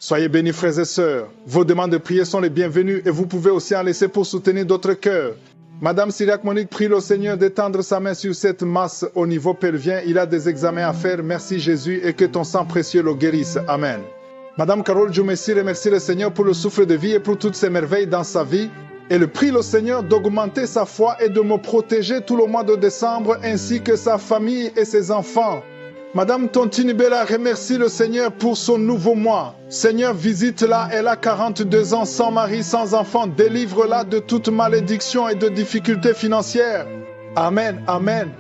Soyez bénis, frères et sœurs. Vos demandes de prière sont les bienvenues et vous pouvez aussi en laisser pour soutenir d'autres cœurs. Madame Syriac Monique prie le Seigneur d'étendre sa main sur cette masse au niveau pelvien. Il a des examens à faire. Merci Jésus et que ton sang précieux le guérisse. Amen. Madame Carole Djoumessi remercie le Seigneur pour le souffle de vie et pour toutes ses merveilles dans sa vie. Elle prie le Seigneur d'augmenter sa foi et de me protéger tout le mois de décembre ainsi que sa famille et ses enfants. Madame Tontine Bella remercie le Seigneur pour son nouveau mois. Seigneur, visite-la, elle a 42 ans, sans mari, sans enfant. Délivre-la de toute malédiction et de difficultés financières. Amen, amen.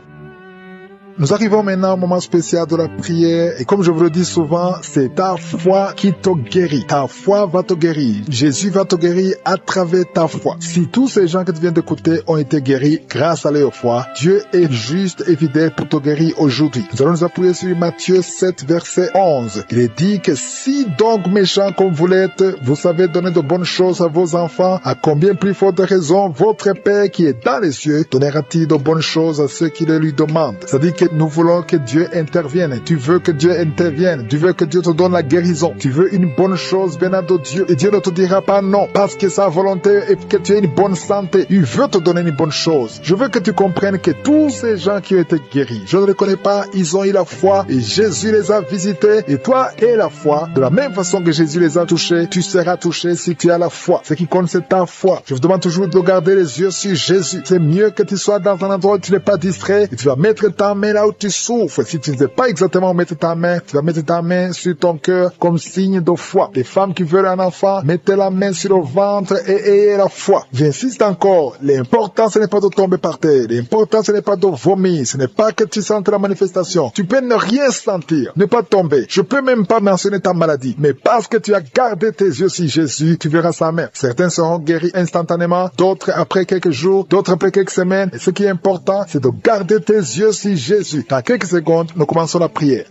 Nous arrivons maintenant au moment spécial de la prière et comme je vous le dis souvent, c'est ta foi qui te guérit. Ta foi va te guérir. Jésus va te guérir à travers ta foi. Si tous ces gens que tu viens d'écouter ont été guéris grâce à leur foi, Dieu est juste et fidèle pour te guérir aujourd'hui. Nous allons nous appuyer sur Matthieu 7, verset 11. Il est dit que si donc méchants comme vous l'êtes, vous savez donner de bonnes choses à vos enfants, à combien plus forte raison votre Père qui est dans les cieux donnera-t-il de bonnes choses à ceux qui le lui demandent. C'est-à-dire que nous voulons que Dieu intervienne. Tu veux que Dieu intervienne. Tu veux que Dieu te donne la guérison. Tu veux une bonne chose venant de Dieu. Et Dieu ne te dira pas non parce que sa volonté est que tu aies une bonne santé. Il veut te donner une bonne chose. Je veux que tu comprennes que tous ces gens qui ont été guéris, je ne les connais pas, ils ont eu la foi et Jésus les a visités. Et toi et la foi, de la même façon que Jésus les a touchés, tu seras touché si tu as la foi. Ce qui compte, c'est ta foi. Je vous demande toujours de garder les yeux sur Jésus. C'est mieux que tu sois dans un endroit où tu n'es pas distrait et tu vas mettre ta main là où tu souffres. Si tu ne sais pas exactement où mettre ta main, tu vas mettre ta main sur ton cœur comme signe de foi. Les femmes qui veulent un enfant, mettez la main sur le ventre et ayez la foi. J'insiste encore, l'important ce n'est pas de tomber par terre, l'important ce n'est pas de vomir, ce n'est pas que tu sentes la manifestation. Tu peux ne rien sentir, ne pas tomber. Je peux même pas mentionner ta maladie, mais parce que tu as gardé tes yeux sur Jésus, tu verras sa main. Certains seront guéris instantanément, d'autres après quelques jours, d'autres après quelques semaines. Et ce qui est important, c'est de garder tes yeux sur Jésus. Dans quelques secondes, nous commençons la prière.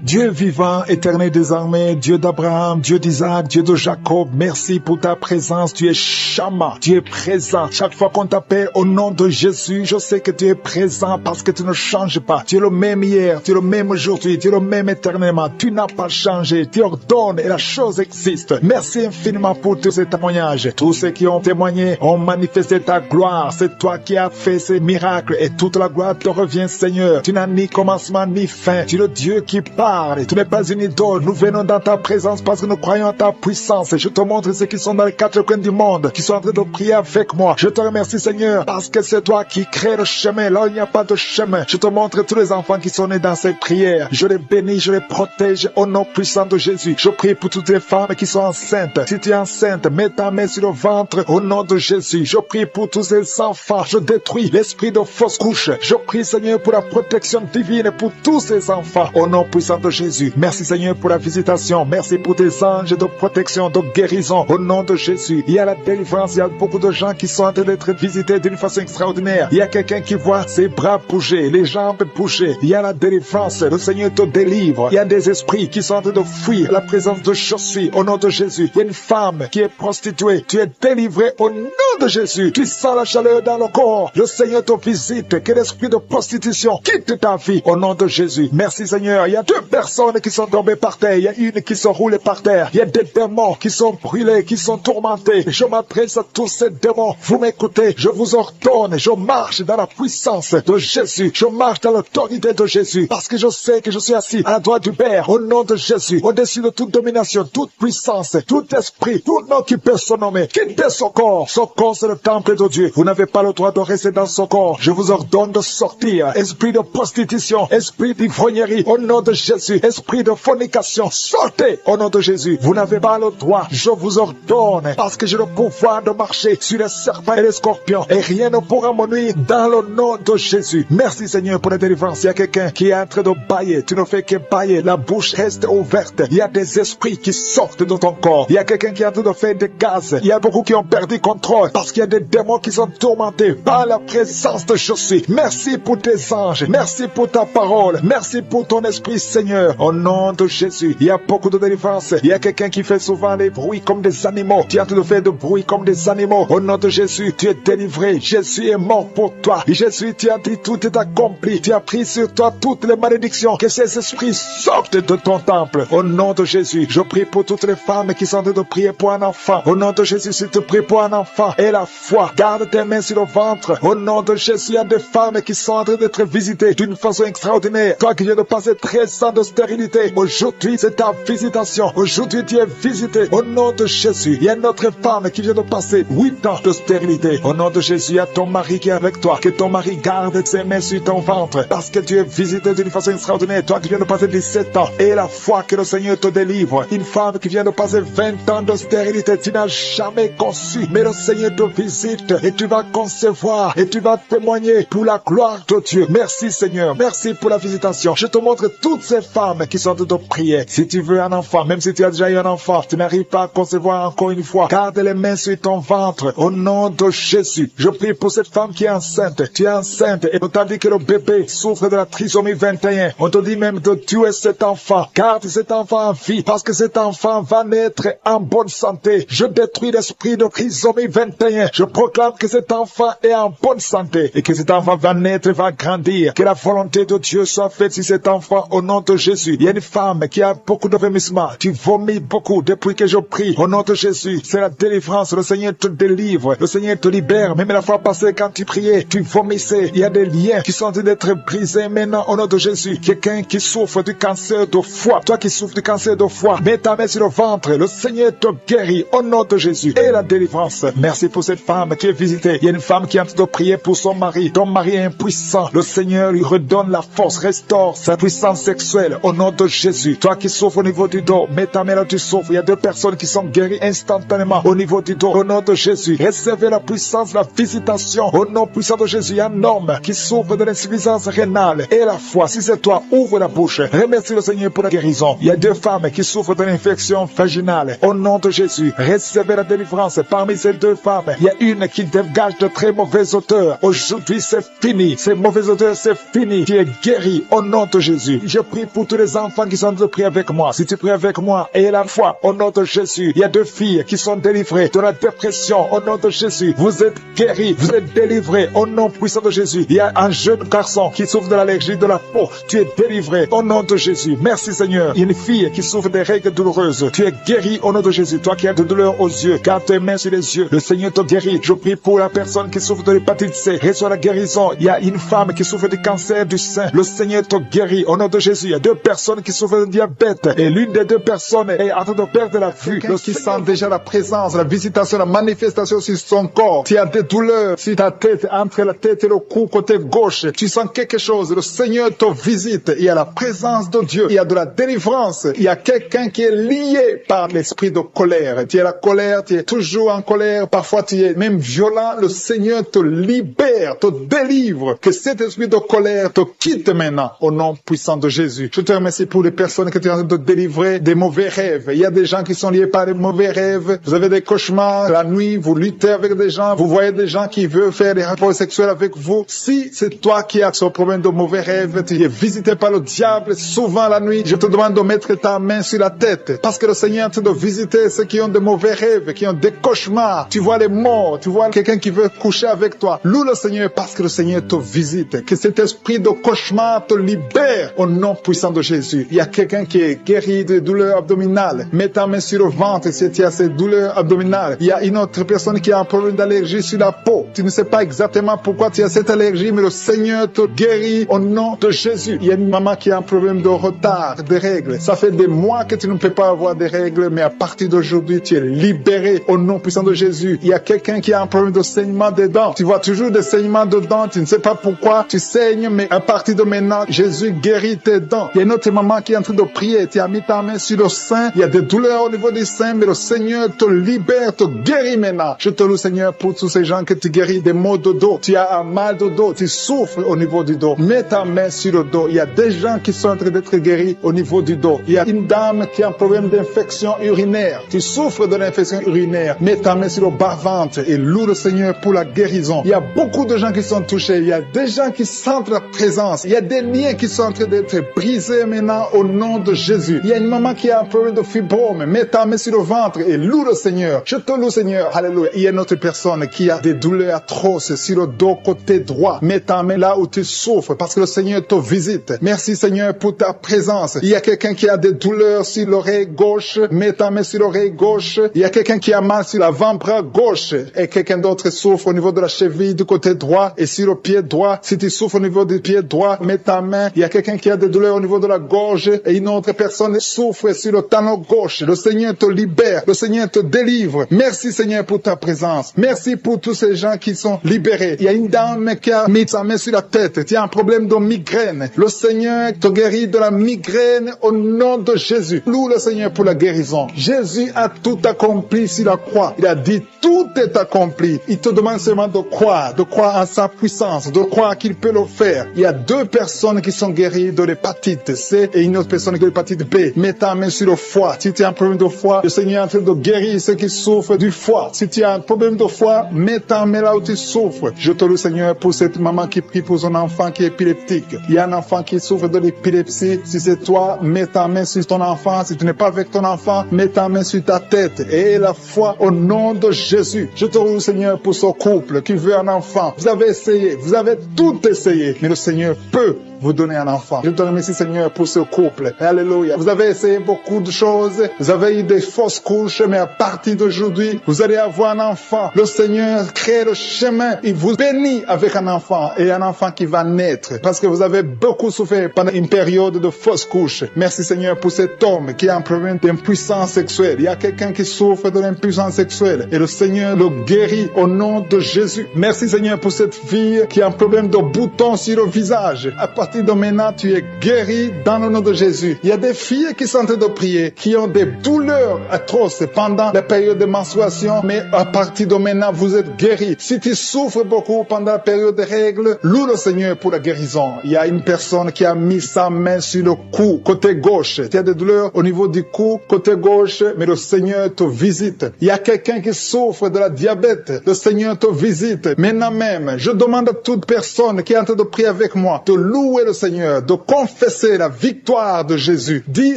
Dieu vivant, éternel désormais, Dieu d'Abraham, Dieu d'Isaac, Dieu de Jacob, merci pour ta présence. Tu es Shama, tu es présent. Chaque fois qu'on t'appelle au nom de Jésus, je sais que tu es présent parce que tu ne changes pas. Tu es le même hier, tu es le même aujourd'hui, tu es le même éternellement. Tu n'as pas changé, tu ordonnes et la chose existe. Merci infiniment pour tous ces témoignages. Tous ceux qui ont témoigné ont manifesté ta gloire. C'est toi qui as fait ces miracles et toute la gloire te revient, Seigneur. Tu n'as ni commencement ni fin. Tu es le Dieu qui parle. Et tu n'es pas une idole. Nous venons dans ta présence parce que nous croyons à ta puissance. Et je te montre ceux qui sont dans les quatre coins du monde, qui sont en train de prier avec moi. Je te remercie, Seigneur, parce que c'est toi qui crée le chemin. Là où il n'y a pas de chemin. Je te montre tous les enfants qui sont nés dans ces prières. Je les bénis, je les protège au nom puissant de Jésus. Je prie pour toutes les femmes qui sont enceintes. Si tu es enceinte, mets ta main sur le ventre au nom de Jésus. Je prie pour tous ces enfants. Je détruis l'esprit de fausse couche. Je prie, Seigneur, pour la protection divine pour tous ces enfants au nom puissant de Jésus. Merci Seigneur pour la visitation. Merci pour tes anges de protection, de guérison. Au nom de Jésus, il y a la délivrance. Il y a beaucoup de gens qui sont en train d'être visités d'une façon extraordinaire. Il y a quelqu'un qui voit ses bras bouger, les jambes bouger. Il y a la délivrance. Le Seigneur te délivre. Il y a des esprits qui sont en train de fuir la présence de Jésus. Au nom de Jésus, il y a une femme qui est prostituée. Tu es délivré au nom de Jésus. Tu sens la chaleur dans le corps. Le Seigneur te visite. Que l'esprit de prostitution quitte ta vie. Au nom de Jésus. Merci Seigneur. Il y a deux personnes qui sont tombées par terre. Il y a une qui sont roulées par terre. Il y a des démons qui sont brûlés, qui sont tourmentés. Je m'adresse à tous ces démons. Vous m'écoutez. Je vous ordonne. Je marche dans la puissance de Jésus. Je marche dans l'autorité de Jésus. Parce que je sais que je suis assis à la droite du Père. Au nom de Jésus. Au-dessus de toute domination, toute puissance, tout esprit, tout nom qui peut se nommer. Quittez son corps. Son corps, c'est le temple de Dieu. Vous n'avez pas le droit de rester dans son corps. Je vous ordonne de sortir. Esprit de prostitution. Esprit d'ivrognerie. Au nom de Jésus. Esprit de fornication, sortez au nom de Jésus. Vous n'avez pas le droit. Je vous ordonne parce que j'ai le pouvoir de marcher sur les serpents et les scorpions et rien ne pourra me nuire dans le nom de Jésus. Merci Seigneur pour la délivrance. Il y a quelqu'un qui est en train de bailler. Tu ne fais que bailler. La bouche reste ouverte. Il y a des esprits qui sortent de ton corps. Il y a quelqu'un qui est en train de faire des gaz. Il y a beaucoup qui ont perdu contrôle parce qu'il y a des démons qui sont tourmentés par la présence de Jésus. Merci pour tes anges. Merci pour ta parole. Merci pour ton esprit Seigneur. Seigneur. Au nom de Jésus, il y a beaucoup de délivrance. Il y a quelqu'un qui fait souvent des bruits comme des animaux. Tu as tout fait de bruit comme des animaux. Au nom de Jésus, tu es délivré. Jésus est mort pour toi. Et Jésus, tu as dit tout est accompli. Tu as pris sur toi toutes les malédictions. Que ces esprits sortent de ton temple. Au nom de Jésus, je prie pour toutes les femmes qui sont en train de prier pour un enfant. Au nom de Jésus, si tu pries pour un enfant et la foi, garde tes mains sur le ventre. Au nom de Jésus, il y a des femmes qui sont en train d'être visitées d'une façon extraordinaire. Toi qui viens de passer 13 ans de stérilité, aujourd'hui c'est ta visitation. Aujourd'hui tu es visité. Au nom de Jésus, il y a une autre femme qui vient de passer 8 ans de stérilité. Au nom de Jésus, il y a ton mari qui est avec toi. Que ton mari garde ses mains sur ton ventre parce que tu es visité d'une façon extraordinaire. Toi qui viens de passer 17 ans et la foi que le Seigneur te délivre. Une femme qui vient de passer 20 ans de stérilité, tu n'as jamais conçu, mais le Seigneur te visite et tu vas concevoir et tu vas témoigner pour la gloire de Dieu. Merci Seigneur, merci pour la visitation. Je te montre toutes ces femmes qui sont en train de prier. Si tu veux un enfant, même si tu as déjà eu un enfant, tu n'arrives pas à concevoir encore une fois, garde les mains sur ton ventre. Au nom de Jésus, je prie pour cette femme qui est enceinte. Tu es enceinte et on t'a dit que le bébé souffre de la trisomie 21. On te dit même de tuer cet enfant. Garde cet enfant en vie parce que cet enfant va naître en bonne santé. Je détruis l'esprit de trisomie 21. Je proclame que cet enfant est en bonne santé et que cet enfant va naître et va grandir. Que la volonté de Dieu soit faite sur cet enfant au nom de Jésus. Il y a une femme qui a beaucoup de vomissements. Tu vomis beaucoup depuis que je prie. Au nom de Jésus, c'est la délivrance. Le Seigneur te délivre. Le Seigneur te libère. Même la fois passée quand tu priais, tu vomissais. Il y a des liens qui sont en train d'être brisés maintenant au nom de Jésus. Quelqu'un qui souffre du cancer de foie. Toi qui souffres du cancer de foie, mets ta main sur le ventre. Le Seigneur te guérit au nom de Jésus. Et la délivrance. Merci pour cette femme qui est visitée. Il y a une femme qui est en train de prier pour son mari. Ton mari est impuissant. Le Seigneur lui redonne la force, restaure sa puissance sexuelle au nom de Jésus. Toi qui souffres au niveau du dos, mets ta main là, tu souffres. Il y a 2 personnes qui sont guéries instantanément au niveau du dos. Au nom de Jésus, recevez la puissance, la visitation. Au nom puissant de Jésus, il y a un homme qui souffre de l'insuffisance rénale et la foi. Si c'est toi, ouvre la bouche. Remercie le Seigneur pour la guérison. Il y a 2 femmes qui souffrent de l'infection vaginale. Au nom de Jésus, recevez la délivrance. Parmi ces 2 femmes, il y a une qui dégage de très mauvaises odeurs. Aujourd'hui, c'est fini. Ces mauvaises odeurs, c'est fini. Tu es guéri au nom de Jésus. Je prie pour tous les enfants qui sont en train de prier avec moi. Si tu pries avec moi et la foi, au nom de Jésus, il y a 2 filles qui sont délivrées de la dépression. Au nom de Jésus, vous êtes guéris, vous êtes délivrés au nom puissant de Jésus. Il y a un jeune garçon qui souffre de l'allergie de la peau. Tu es délivré au nom de Jésus. Merci Seigneur. Il y a une fille qui souffre des règles douloureuses. Tu es guéri au nom de Jésus. Toi qui as de douleurs aux yeux, garde tes mains sur les yeux. Le Seigneur te guérit. Je prie pour la personne qui souffre de l'hépatite C. Reçois la guérison. Il y a une femme qui souffre du cancer du sein. Le Seigneur te guérit au nom de Jésus. Il y a 2 personnes qui souffrent de diabète et l'une des 2 personnes est en train de perdre la vue. Qui sent déjà la présence, la visitation, la manifestation sur son corps. Tu as des douleurs sur ta tête, entre la tête et le cou, côté gauche. Tu sens quelque chose. Le Seigneur te visite. Il y a la présence de Dieu. Il y a de la délivrance. Il y a quelqu'un qui est lié par l'esprit de colère. Tu es la colère, tu es toujours en colère. Parfois tu es même violent. Le Seigneur te libère, te délivre. Que cet esprit de colère te quitte maintenant au nom puissant de Jésus. Je te remercie pour les personnes que tu es en train de délivrer des mauvais rêves. Il y a des gens qui sont liés par des mauvais rêves. Vous avez des cauchemars la nuit, vous luttez avec des gens, vous voyez des gens qui veulent faire des rapports sexuels avec vous. Si c'est toi qui as ce problème de mauvais rêves, tu es visité par le diable souvent la nuit, je te demande de mettre ta main sur la tête. Parce que le Seigneur est en train de visiter ceux qui ont de mauvais rêves, qui ont des cauchemars. Tu vois les morts, tu vois quelqu'un qui veut coucher avec toi. Loue le Seigneur parce que le Seigneur te visite. Que cet esprit de cauchemar te libère au nom puissant de Jésus. Il y a quelqu'un qui est guéri de douleurs abdominales. Mets ta main sur le ventre si tu as ces douleurs abdominales. Il y a une autre personne qui a un problème d'allergie sur la peau. Tu ne sais pas exactement pourquoi tu as cette allergie, mais le Seigneur te guérit au nom de Jésus. Il y a une maman qui a un problème de retard, de règles. Ça fait des mois que tu ne peux pas avoir des règles, mais à partir d'aujourd'hui, tu es libéré au nom puissant de Jésus. Il y a quelqu'un qui a un problème de saignement des dents. Tu vois toujours des saignements de dents, tu ne sais pas pourquoi tu saignes, mais à partir de maintenant, Jésus guérit tes dents. Il y a une autre maman qui est en train de prier. Tu as mis ta main sur le sein. Il y a des douleurs au niveau du sein, mais le Seigneur te libère, te guérit maintenant. Je te loue, Seigneur, pour tous ces gens que tu guéris des maux de dos. Tu as un mal de dos, tu souffres au niveau du dos. Mets ta main sur le dos. Il y a des gens qui sont en train d'être guéris au niveau du dos. Il y a une dame qui a un problème d'infection urinaire. Tu souffres de l'infection urinaire. Mets ta main sur le bas-ventre et loue le Seigneur pour la guérison. Il y a beaucoup de gens qui sont touchés. Il y a des gens qui sentent la présence. Il y a des liens qui sont en train d'être brisés brisé maintenant au nom de Jésus. Il y a une maman qui a un problème de fibrome. Mets ta main sur le ventre et loue le Seigneur. Je te loue, Seigneur. Alléluia. Il y a une autre personne qui a des douleurs atroces sur le dos côté droit. Mets ta main là où tu souffres parce que le Seigneur te visite. Merci, Seigneur, pour ta présence. Il y a quelqu'un qui a des douleurs sur l'oreille gauche. Mets ta main sur l'oreille gauche. Il y a quelqu'un qui a mal sur l'avant-bras gauche et quelqu'un d'autre souffre au niveau de la cheville du côté droit et sur le pied droit. Si tu souffres au niveau du pied droit, mets ta main. Il y a quelqu'un qui a des douleurs au niveau de la gorge et une autre personne souffre sur le talon gauche. Le Seigneur te libère. Le Seigneur te délivre. Merci, Seigneur, pour ta présence. Merci pour tous ces gens qui sont libérés. Il y a une dame qui a mis sa main sur la tête. Tu as un problème de migraine. Le Seigneur te guérit de la migraine au nom de Jésus. Loue le Seigneur pour la guérison. Jésus a tout accompli sur la croix. Il a dit tout est accompli. Il te demande seulement de croire en sa puissance, de croire qu'il peut le faire. Il y a 2 personnes qui sont guéries de l'hépatite C et une autre personne qui a l'hépatite B. Mets ta main sur le foie. Si tu as un problème de foie, le Seigneur est en train de guérir ceux qui souffrent du foie. Si tu as un problème de foie, mets ta main là où tu souffres. Je te loue, Seigneur, pour cette maman qui prie pour son enfant qui est épileptique. Il y a un enfant qui souffre de l'épilepsie. Si c'est toi, mets ta main sur ton enfant. Si tu n'es pas avec ton enfant, mets ta main sur ta tête. Et la foi au nom de Jésus. Je te loue, Seigneur, pour ce couple qui veut un enfant. Vous avez essayé, vous avez tout essayé, mais le Seigneur peut vous donner un enfant. Je te remercie, Seigneur, pour ce couple. Alléluia. Vous avez essayé beaucoup de choses. Vous avez eu des fausses couches, mais à partir d'aujourd'hui, vous allez avoir un enfant. Le Seigneur crée le chemin. Il vous bénit avec un enfant et un enfant qui va naître parce que vous avez beaucoup souffert pendant une période de fausses couches. Merci, Seigneur, pour cet homme qui a un problème d'impuissance sexuelle. Il y a quelqu'un qui souffre de l'impuissance sexuelle et le Seigneur le guérit au nom de Jésus. Merci, Seigneur, pour cette fille qui a un problème de boutons sur le visage. À partir de maintenant, tu es guéri dans le nom de Jésus. Il y a des filles qui sont en train de prier, qui ont des douleurs atroces pendant la période de menstruation, mais à partir de maintenant, vous êtes guéris. Si tu souffres beaucoup pendant la période des règles, loue le Seigneur pour la guérison. Il y a une personne qui a mis sa main sur le cou, côté gauche. Tu as des douleurs au niveau du cou, côté gauche, mais le Seigneur te visite. Il y a quelqu'un qui souffre de la diabète. Le Seigneur te visite. Maintenant même, je demande à toute personne qui est en train de prier avec moi de louer le Seigneur, de confesser la victoire de Jésus. Dis,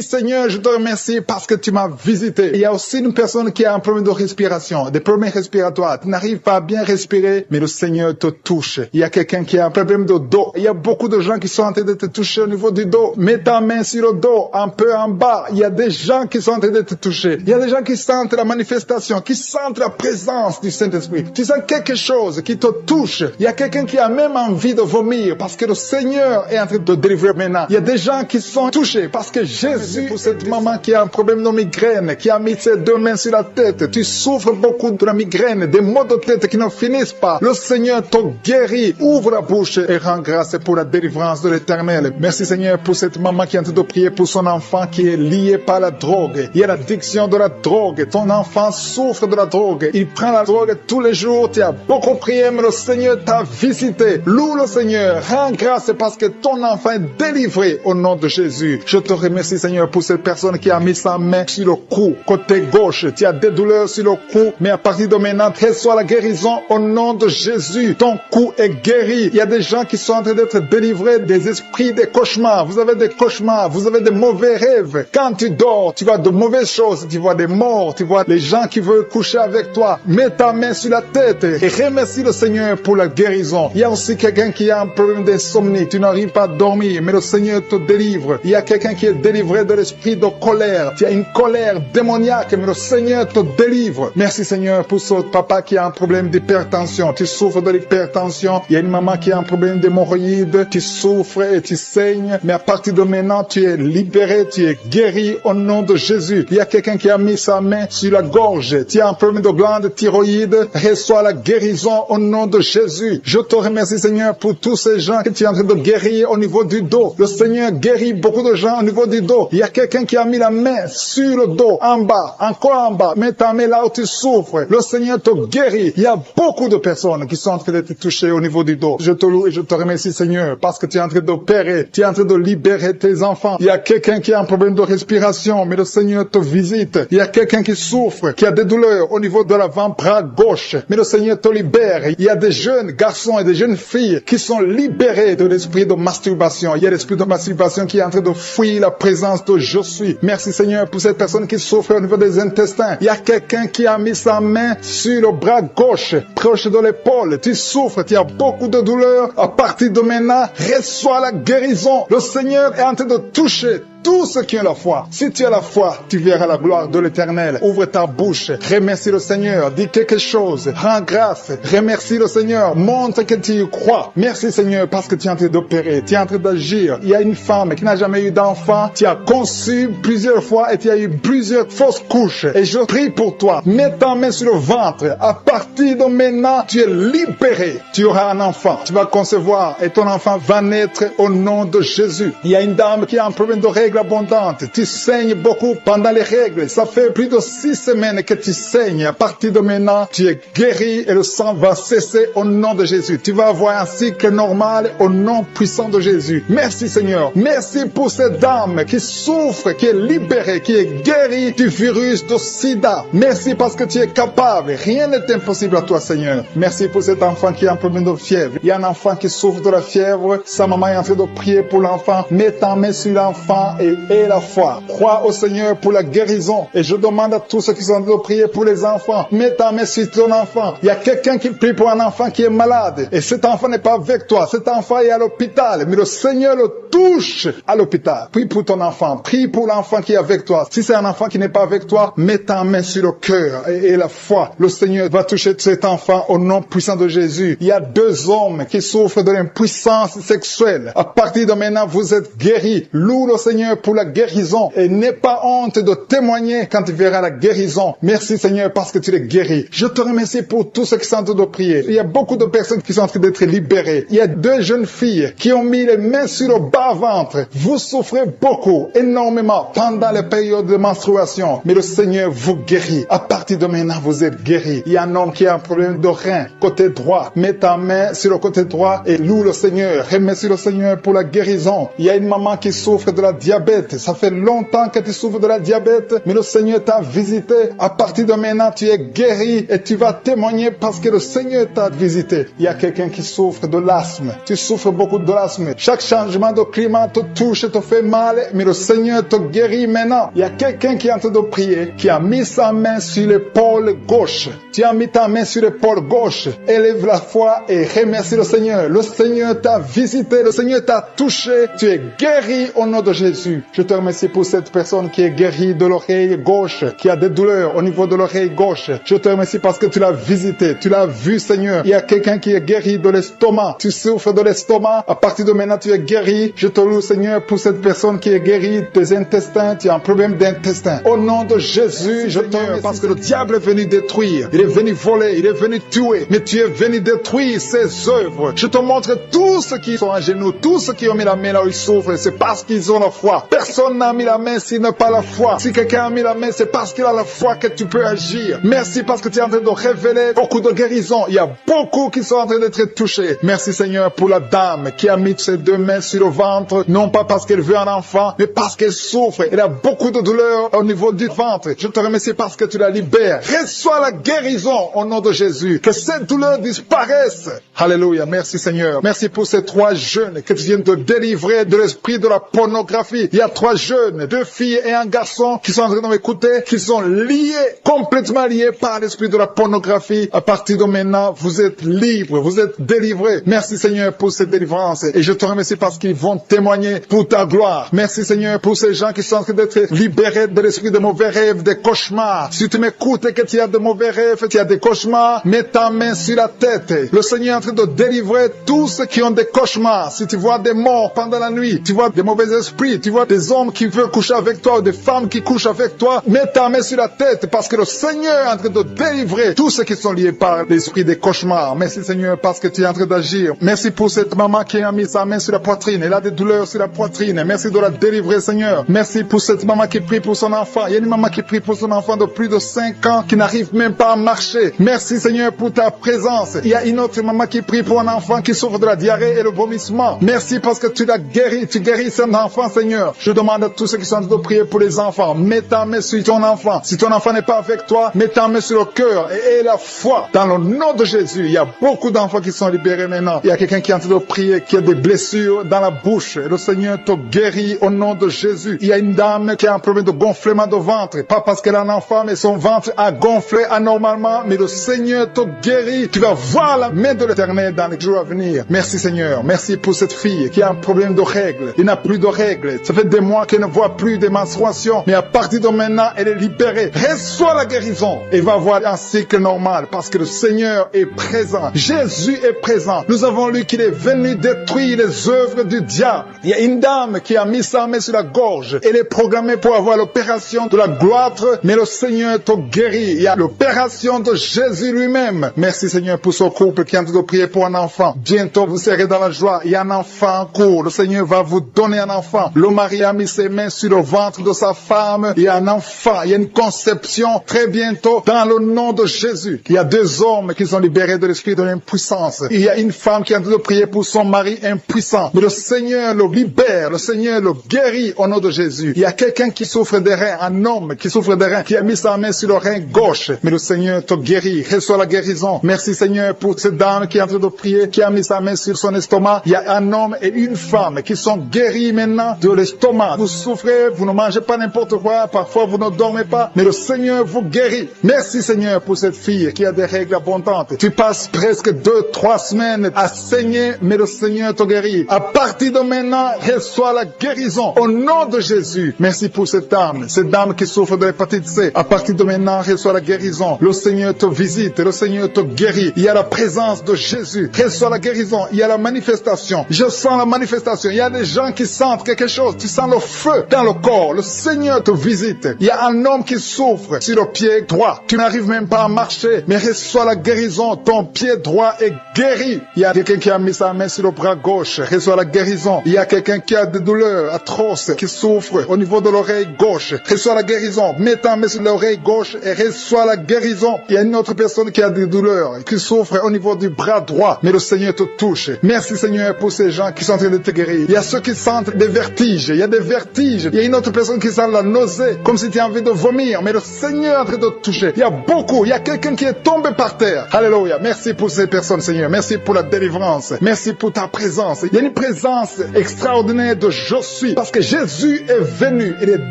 Seigneur, je te remercie parce que tu m'as visité. Il y a aussi une personne qui a un problème de respiration, des problèmes respiratoires. Tu n'arrives pas à bien respirer, mais le Seigneur te touche. Il y a quelqu'un qui a un problème de dos. Il y a beaucoup de gens qui sont en train de te toucher au niveau du dos. Mets ta main sur le dos, un peu en bas. Il y a des gens qui sont en train de te toucher. Il y a des gens qui sentent la manifestation, qui sentent la présence du Saint-Esprit. Tu sens quelque chose qui te touche. Il y a quelqu'un qui a même envie de vomir parce que le Seigneur est en train de te délivrer maintenant. Il y a des gens qui sont touchés parce que Jésus, pour cette maman qui a un problème de migraine, qui a mis ses 2 mains sur la tête, tu souffres beaucoup de la migraine, des maux de tête qui ne finissent pas. Le Seigneur te guérit. Ouvre la bouche et rends grâce pour la délivrance de l'Éternel. Merci, Seigneur, pour cette maman qui est en train de prier pour son enfant qui est lié par la drogue. Il y a l'addiction de la drogue. Ton enfant souffre de la drogue. Il prend la drogue tous les jours. Tu as beaucoup prié, mais le Seigneur t'a visité. Loue le Seigneur. Rends grâce parce que ton enfant est délivré au nom de Jésus. Je te remercie, Seigneur, pour cette personne qui a mis sa main sur le cou, côté gauche. Tu as des douleurs sur le cou, mais à partir de maintenant, reçois la guérison au nom de Jésus. Ton cou est guéri. Il y a des gens qui sont en train d'être délivrés des esprits des cauchemars. Vous avez des cauchemars, vous avez des mauvais rêves. Quand tu dors, tu vois de mauvaises choses, tu vois des morts, tu vois les gens qui veulent coucher avec toi. Mets ta main sur la tête et remercie le Seigneur pour la guérison. Il y a aussi quelqu'un qui a un problème d'insomnie. Tu n'arrives pas à dormir, mais le Seigneur te délivre. Il y a quelqu'un qui est délivré de l'esprit de colère. Tu as une colère démoniaque, mais le Seigneur te délivre. Merci, Seigneur, pour ce papa qui a un problème d'hypertension. Tu souffres de l'hypertension. Il y a une maman qui a un problème d'hémorroïdes. Tu souffres et tu saignes, mais à partir de maintenant, tu es libéré, tu es guéri au nom de Jésus. Il y a quelqu'un qui a mis sa main sur la gorge. Tu as un problème de glande thyroïde. Reçois la guérison au nom de Jésus. Je te remercie, Seigneur, pour tous ces gens que tu es en train de guérir au niveau du dos. Le Seigneur guérit beaucoup de gens au niveau du dos. Il y a quelqu'un qui a mis la main sur le dos, en bas, encore en bas. Mets ta main là où tu souffres. Le Seigneur te guérit. Il y a beaucoup de personnes qui sont en train d'être touchées au niveau du dos. Je te loue et je te remercie, Seigneur, parce que tu es en train d'opérer. Tu es en train de libérer tes enfants. Il y a quelqu'un qui a un problème de respiration, mais le Seigneur te visite. Il y a quelqu'un qui souffre, qui a des douleurs au niveau de l'avant-bras gauche, mais le Seigneur te libère. Il y a des jeunes garçons et des jeunes filles qui sont libérés de l'esprit de masturbation. Il y a l'esprit de masturbation qui est en train de fuir la présence de je suis. Merci Seigneur pour cette personne qui souffre au niveau des intestins. Il y a quelqu'un qui a mis sa main sur le bras gauche, proche de l'épaule. Tu souffres, tu as beaucoup de douleur. À partir de maintenant, reçois la guérison. Le Seigneur est en train de toucher tous ceux qui ont la foi. Si tu as la foi, tu verras la gloire de l'Éternel. Ouvre ta bouche, remercie le Seigneur, dis quelque chose, rends grâce, remercie le Seigneur, montre que tu y crois. Merci Seigneur parce que tu es en train d'opérer, tu es en train d'agir. Il y a une femme qui n'a jamais eu d'enfant, tu as conçu plusieurs fois et tu as eu plusieurs fausses couches. Et je prie pour toi, mets ta main sur le ventre. À partir de maintenant, tu es libéré. Tu auras un enfant, tu vas concevoir et ton enfant va naître au nom de Jésus. Il y a une dame qui a un problème de règles abondante. Tu saignes beaucoup pendant les règles. Ça fait plus de 6 semaines que tu saignes. À partir de maintenant, tu es guéri et le sang va cesser au nom de Jésus. Tu vas avoir un cycle normal au nom puissant de Jésus. Merci Seigneur. Merci pour cette dame qui souffre, qui est libérée, qui est guérie du virus de sida. Merci parce que tu es capable. Rien n'est impossible à toi Seigneur. Merci pour cet enfant qui a un problème de fièvre. Il y a un enfant qui souffre de la fièvre. Sa maman est en train de prier pour l'enfant. Mets ta main sur l'enfant et la foi. Crois au Seigneur pour la guérison. Et je demande à tous ceux qui sont en train de prier pour les enfants, mets ta main sur ton enfant. Il y a quelqu'un qui prie pour un enfant qui est malade. Et cet enfant n'est pas avec toi. Cet enfant est à l'hôpital. Mais le Seigneur le touche à l'hôpital. Prie pour ton enfant. Prie pour l'enfant qui est avec toi. Si c'est un enfant qui n'est pas avec toi, mets ta main sur le cœur et la foi. Le Seigneur va toucher cet enfant au nom puissant de Jésus. Il y a 2 hommes qui souffrent de l'impuissance sexuelle. À partir de maintenant, vous êtes guéris. Loue le Seigneur pour la guérison et n'aie pas honte de témoigner quand tu verras la guérison. Merci Seigneur parce que tu es guéri. Je te remercie pour tous ceux qui sont en train de prier. Il y a beaucoup de personnes qui sont en train d'être libérées. Il y a 2 jeunes filles qui ont mis les mains sur le bas-ventre. Vous souffrez beaucoup, énormément pendant les périodes de menstruation. Mais le Seigneur vous guérit. À partir de maintenant, vous êtes guéris. Il y a un homme qui a un problème de rein, côté droit. Mets ta main sur le côté droit et loue le Seigneur. Remercie le Seigneur pour la guérison. Il y a une maman qui souffre de la diabète. Ça fait longtemps que tu souffres de la diabète, mais le Seigneur t'a visité. À partir de maintenant, tu es guéri et tu vas témoigner parce que le Seigneur t'a visité. Il y a quelqu'un qui souffre de l'asthme. Tu souffres beaucoup de l'asthme. Chaque changement de climat te touche et te fait mal, mais le Seigneur te guérit maintenant. Il y a quelqu'un qui est en train de prier, qui a mis sa main sur l'épaule gauche. Tu as mis ta main sur l'épaule gauche. Élève la foi et remercie le Seigneur. Le Seigneur t'a visité, le Seigneur t'a touché. Tu es guéri au nom de Jésus. Je te remercie pour cette personne qui est guérie de l'oreille gauche, qui a des douleurs au niveau de l'oreille gauche. Je te remercie parce que tu l'as visité, tu l'as vu Seigneur. Il y a quelqu'un qui est guéri de l'estomac. Tu souffres de l'estomac. À partir de maintenant, tu es guéri. Je te loue Seigneur pour cette personne qui est guérie des intestins. Tu as un problème d'intestin. Au nom de Jésus, je te remercie parce que le diable est venu détruire. Il est venu voler, il est venu tuer. Mais tu es venu détruire ses œuvres. Je te montre tous ceux qui sont à genoux, tous ceux qui ont mis la main là où ils souffrent. C'est parce qu'ils ont la foi. Personne n'a mis la main s'il n'a pas la foi. Si quelqu'un a mis la main, c'est parce qu'il a la foi que tu peux agir. Merci parce que tu es en train de révéler beaucoup de guérisons. Il y a beaucoup qui sont en train d'être touchés. Merci Seigneur pour la dame qui a mis ses 2 mains sur le ventre, non pas parce qu'elle veut un enfant, mais parce qu'elle souffre. Elle a beaucoup de douleur au niveau du ventre. Je te remercie parce que tu la libères. Reçois la guérison au nom de Jésus. Que cette douleur disparaisse. Alléluia. Merci Seigneur. Merci pour ces 3 jeunes que tu viens de délivrer de l'esprit de la pornographie. Il y a 3 jeunes, 2 filles et un garçon qui sont en train de m'écouter, qui sont liés, complètement liés par l'esprit de la pornographie. À partir de maintenant, vous êtes libres, vous êtes délivrés. Merci Seigneur pour cette délivrance. Et je te remercie parce qu'ils vont témoigner pour ta gloire. Merci Seigneur pour ces gens qui sont en train d'être libérés de l'esprit de mauvais rêves, des cauchemars. Si tu m'écoutes et que tu as de mauvais rêves, tu as des cauchemars, mets ta main sur la tête. Le Seigneur est en train de délivrer tous ceux qui ont des cauchemars. Si tu vois des morts pendant la nuit, tu vois des mauvais esprits, tu vois des hommes qui veulent coucher avec toi ou des femmes qui couchent avec toi, mets ta main sur la tête parce que le Seigneur est en train de délivrer tous ceux qui sont liés par l'esprit des cauchemars. Merci Seigneur parce que tu es en train d'agir. Merci pour cette maman qui a mis sa main sur la poitrine. Elle a des douleurs sur la poitrine. Merci de la délivrer Seigneur. Merci pour cette maman qui prie pour son enfant. Il y a une maman qui prie pour son enfant de plus de 5 ans qui n'arrive même pas à marcher. Merci Seigneur pour ta présence. Il y a une autre maman qui prie pour un enfant qui souffre de la diarrhée et le vomissement. Merci parce que tu l'as guéri. Tu guéris cet enfant Seigneur. Seigneur, je demande à tous ceux qui sont en train de prier pour les enfants, mets ta main sur ton enfant. Si ton enfant n'est pas avec toi, mets ta main sur le cœur et aie la foi. Dans le nom de Jésus, il y a beaucoup d'enfants qui sont libérés maintenant. Il y a quelqu'un qui est en train de prier, qui a des blessures dans la bouche. Et le Seigneur te guérit au nom de Jésus. Il y a une dame qui a un problème de gonflement de ventre. Pas parce qu'elle a un enfant, mais son ventre a gonflé anormalement. Mais le Seigneur te guérit. Tu vas voir la main de l'Éternel dans les jours à venir. Merci Seigneur. Merci pour cette fille qui a un problème de règles. Il n'a plus de règles. Ça fait des mois qu'elle ne voit plus des menstruations. Mais à partir de maintenant, elle est libérée. Reçois la guérison. Et va avoir un cycle normal parce que le Seigneur est présent. Jésus est présent. Nous avons lu qu'il est venu détruire les œuvres du diable. Il y a une dame qui a mis sa main sur la gorge. Elle est programmée pour avoir l'opération de la gloître, mais le Seigneur te guérit. Il y a l'opération de Jésus lui-même. Merci Seigneur pour ce couple qui est en train de prier pour un enfant. Bientôt vous serez dans la joie. Il y a un enfant en cours. Le Seigneur va vous donner un enfant. Le mari a mis ses mains sur le ventre de sa femme. Il y a un enfant. Il y a une conception très bientôt dans le nom de Jésus. Il y a 2 hommes qui sont libérés de l'esprit de l'impuissance. Il y a une femme qui est en train de prier pour son mari impuissant. Mais le Seigneur le libère. Le Seigneur le guérit au nom de Jésus. Il y a quelqu'un qui souffre des reins, un homme qui souffre des reins, qui a mis sa main sur le rein gauche. Mais le Seigneur te guérit. Reçois la guérison. Merci Seigneur pour cette dame qui est en train de prier, qui a mis sa main sur son estomac. Il y a un homme et une femme qui sont guéris maintenant de l'estomac. Vous souffrez, vous ne mangez pas n'importe quoi, parfois vous ne dormez pas, mais le Seigneur vous guérit. Merci Seigneur pour cette fille qui a des règles abondantes. Tu passes presque 2-3 semaines à saigner, mais le Seigneur te guérit. À partir de maintenant, reçois la guérison au nom de Jésus. Merci pour cette dame qui souffre de l'hépatite C. À partir de maintenant, reçois la guérison. Le Seigneur te visite, le Seigneur te guérit. Il y a la présence de Jésus. Reçois la guérison. Il y a la manifestation. Je sens la manifestation. Il y a des gens qui sentent quelque chose. Tu sens le feu dans le corps. Le Seigneur te visite. Il y a un homme qui souffre sur le pied droit. Tu n'arrives même pas à marcher, mais reçois la guérison. Ton pied droit est guéri. Il y a quelqu'un qui a mis sa main sur le bras gauche. Reçois la guérison. Il y a quelqu'un qui a des douleurs atroces, qui souffre au niveau de l'oreille gauche. Reçois la guérison. Mets ta main sur l'oreille gauche et reçois la guérison. Il y a une autre personne qui a des douleurs, qui souffre au niveau du bras droit, mais le Seigneur te touche. Merci Seigneur pour ces gens qui sont en train de te guérir. Il y a ceux qui sentent des vertiges. Il y a des vertiges. Il y a une autre personne qui sent la nausée, comme si tu as envie de vomir, mais le Seigneur est en train de te toucher. Il y a beaucoup. Il y a quelqu'un qui est tombé par terre. Alléluia. Merci pour ces personnes, Seigneur. Merci pour la délivrance. Merci pour ta présence. Il y a une présence extraordinaire de je suis, parce que Jésus est venu. Il est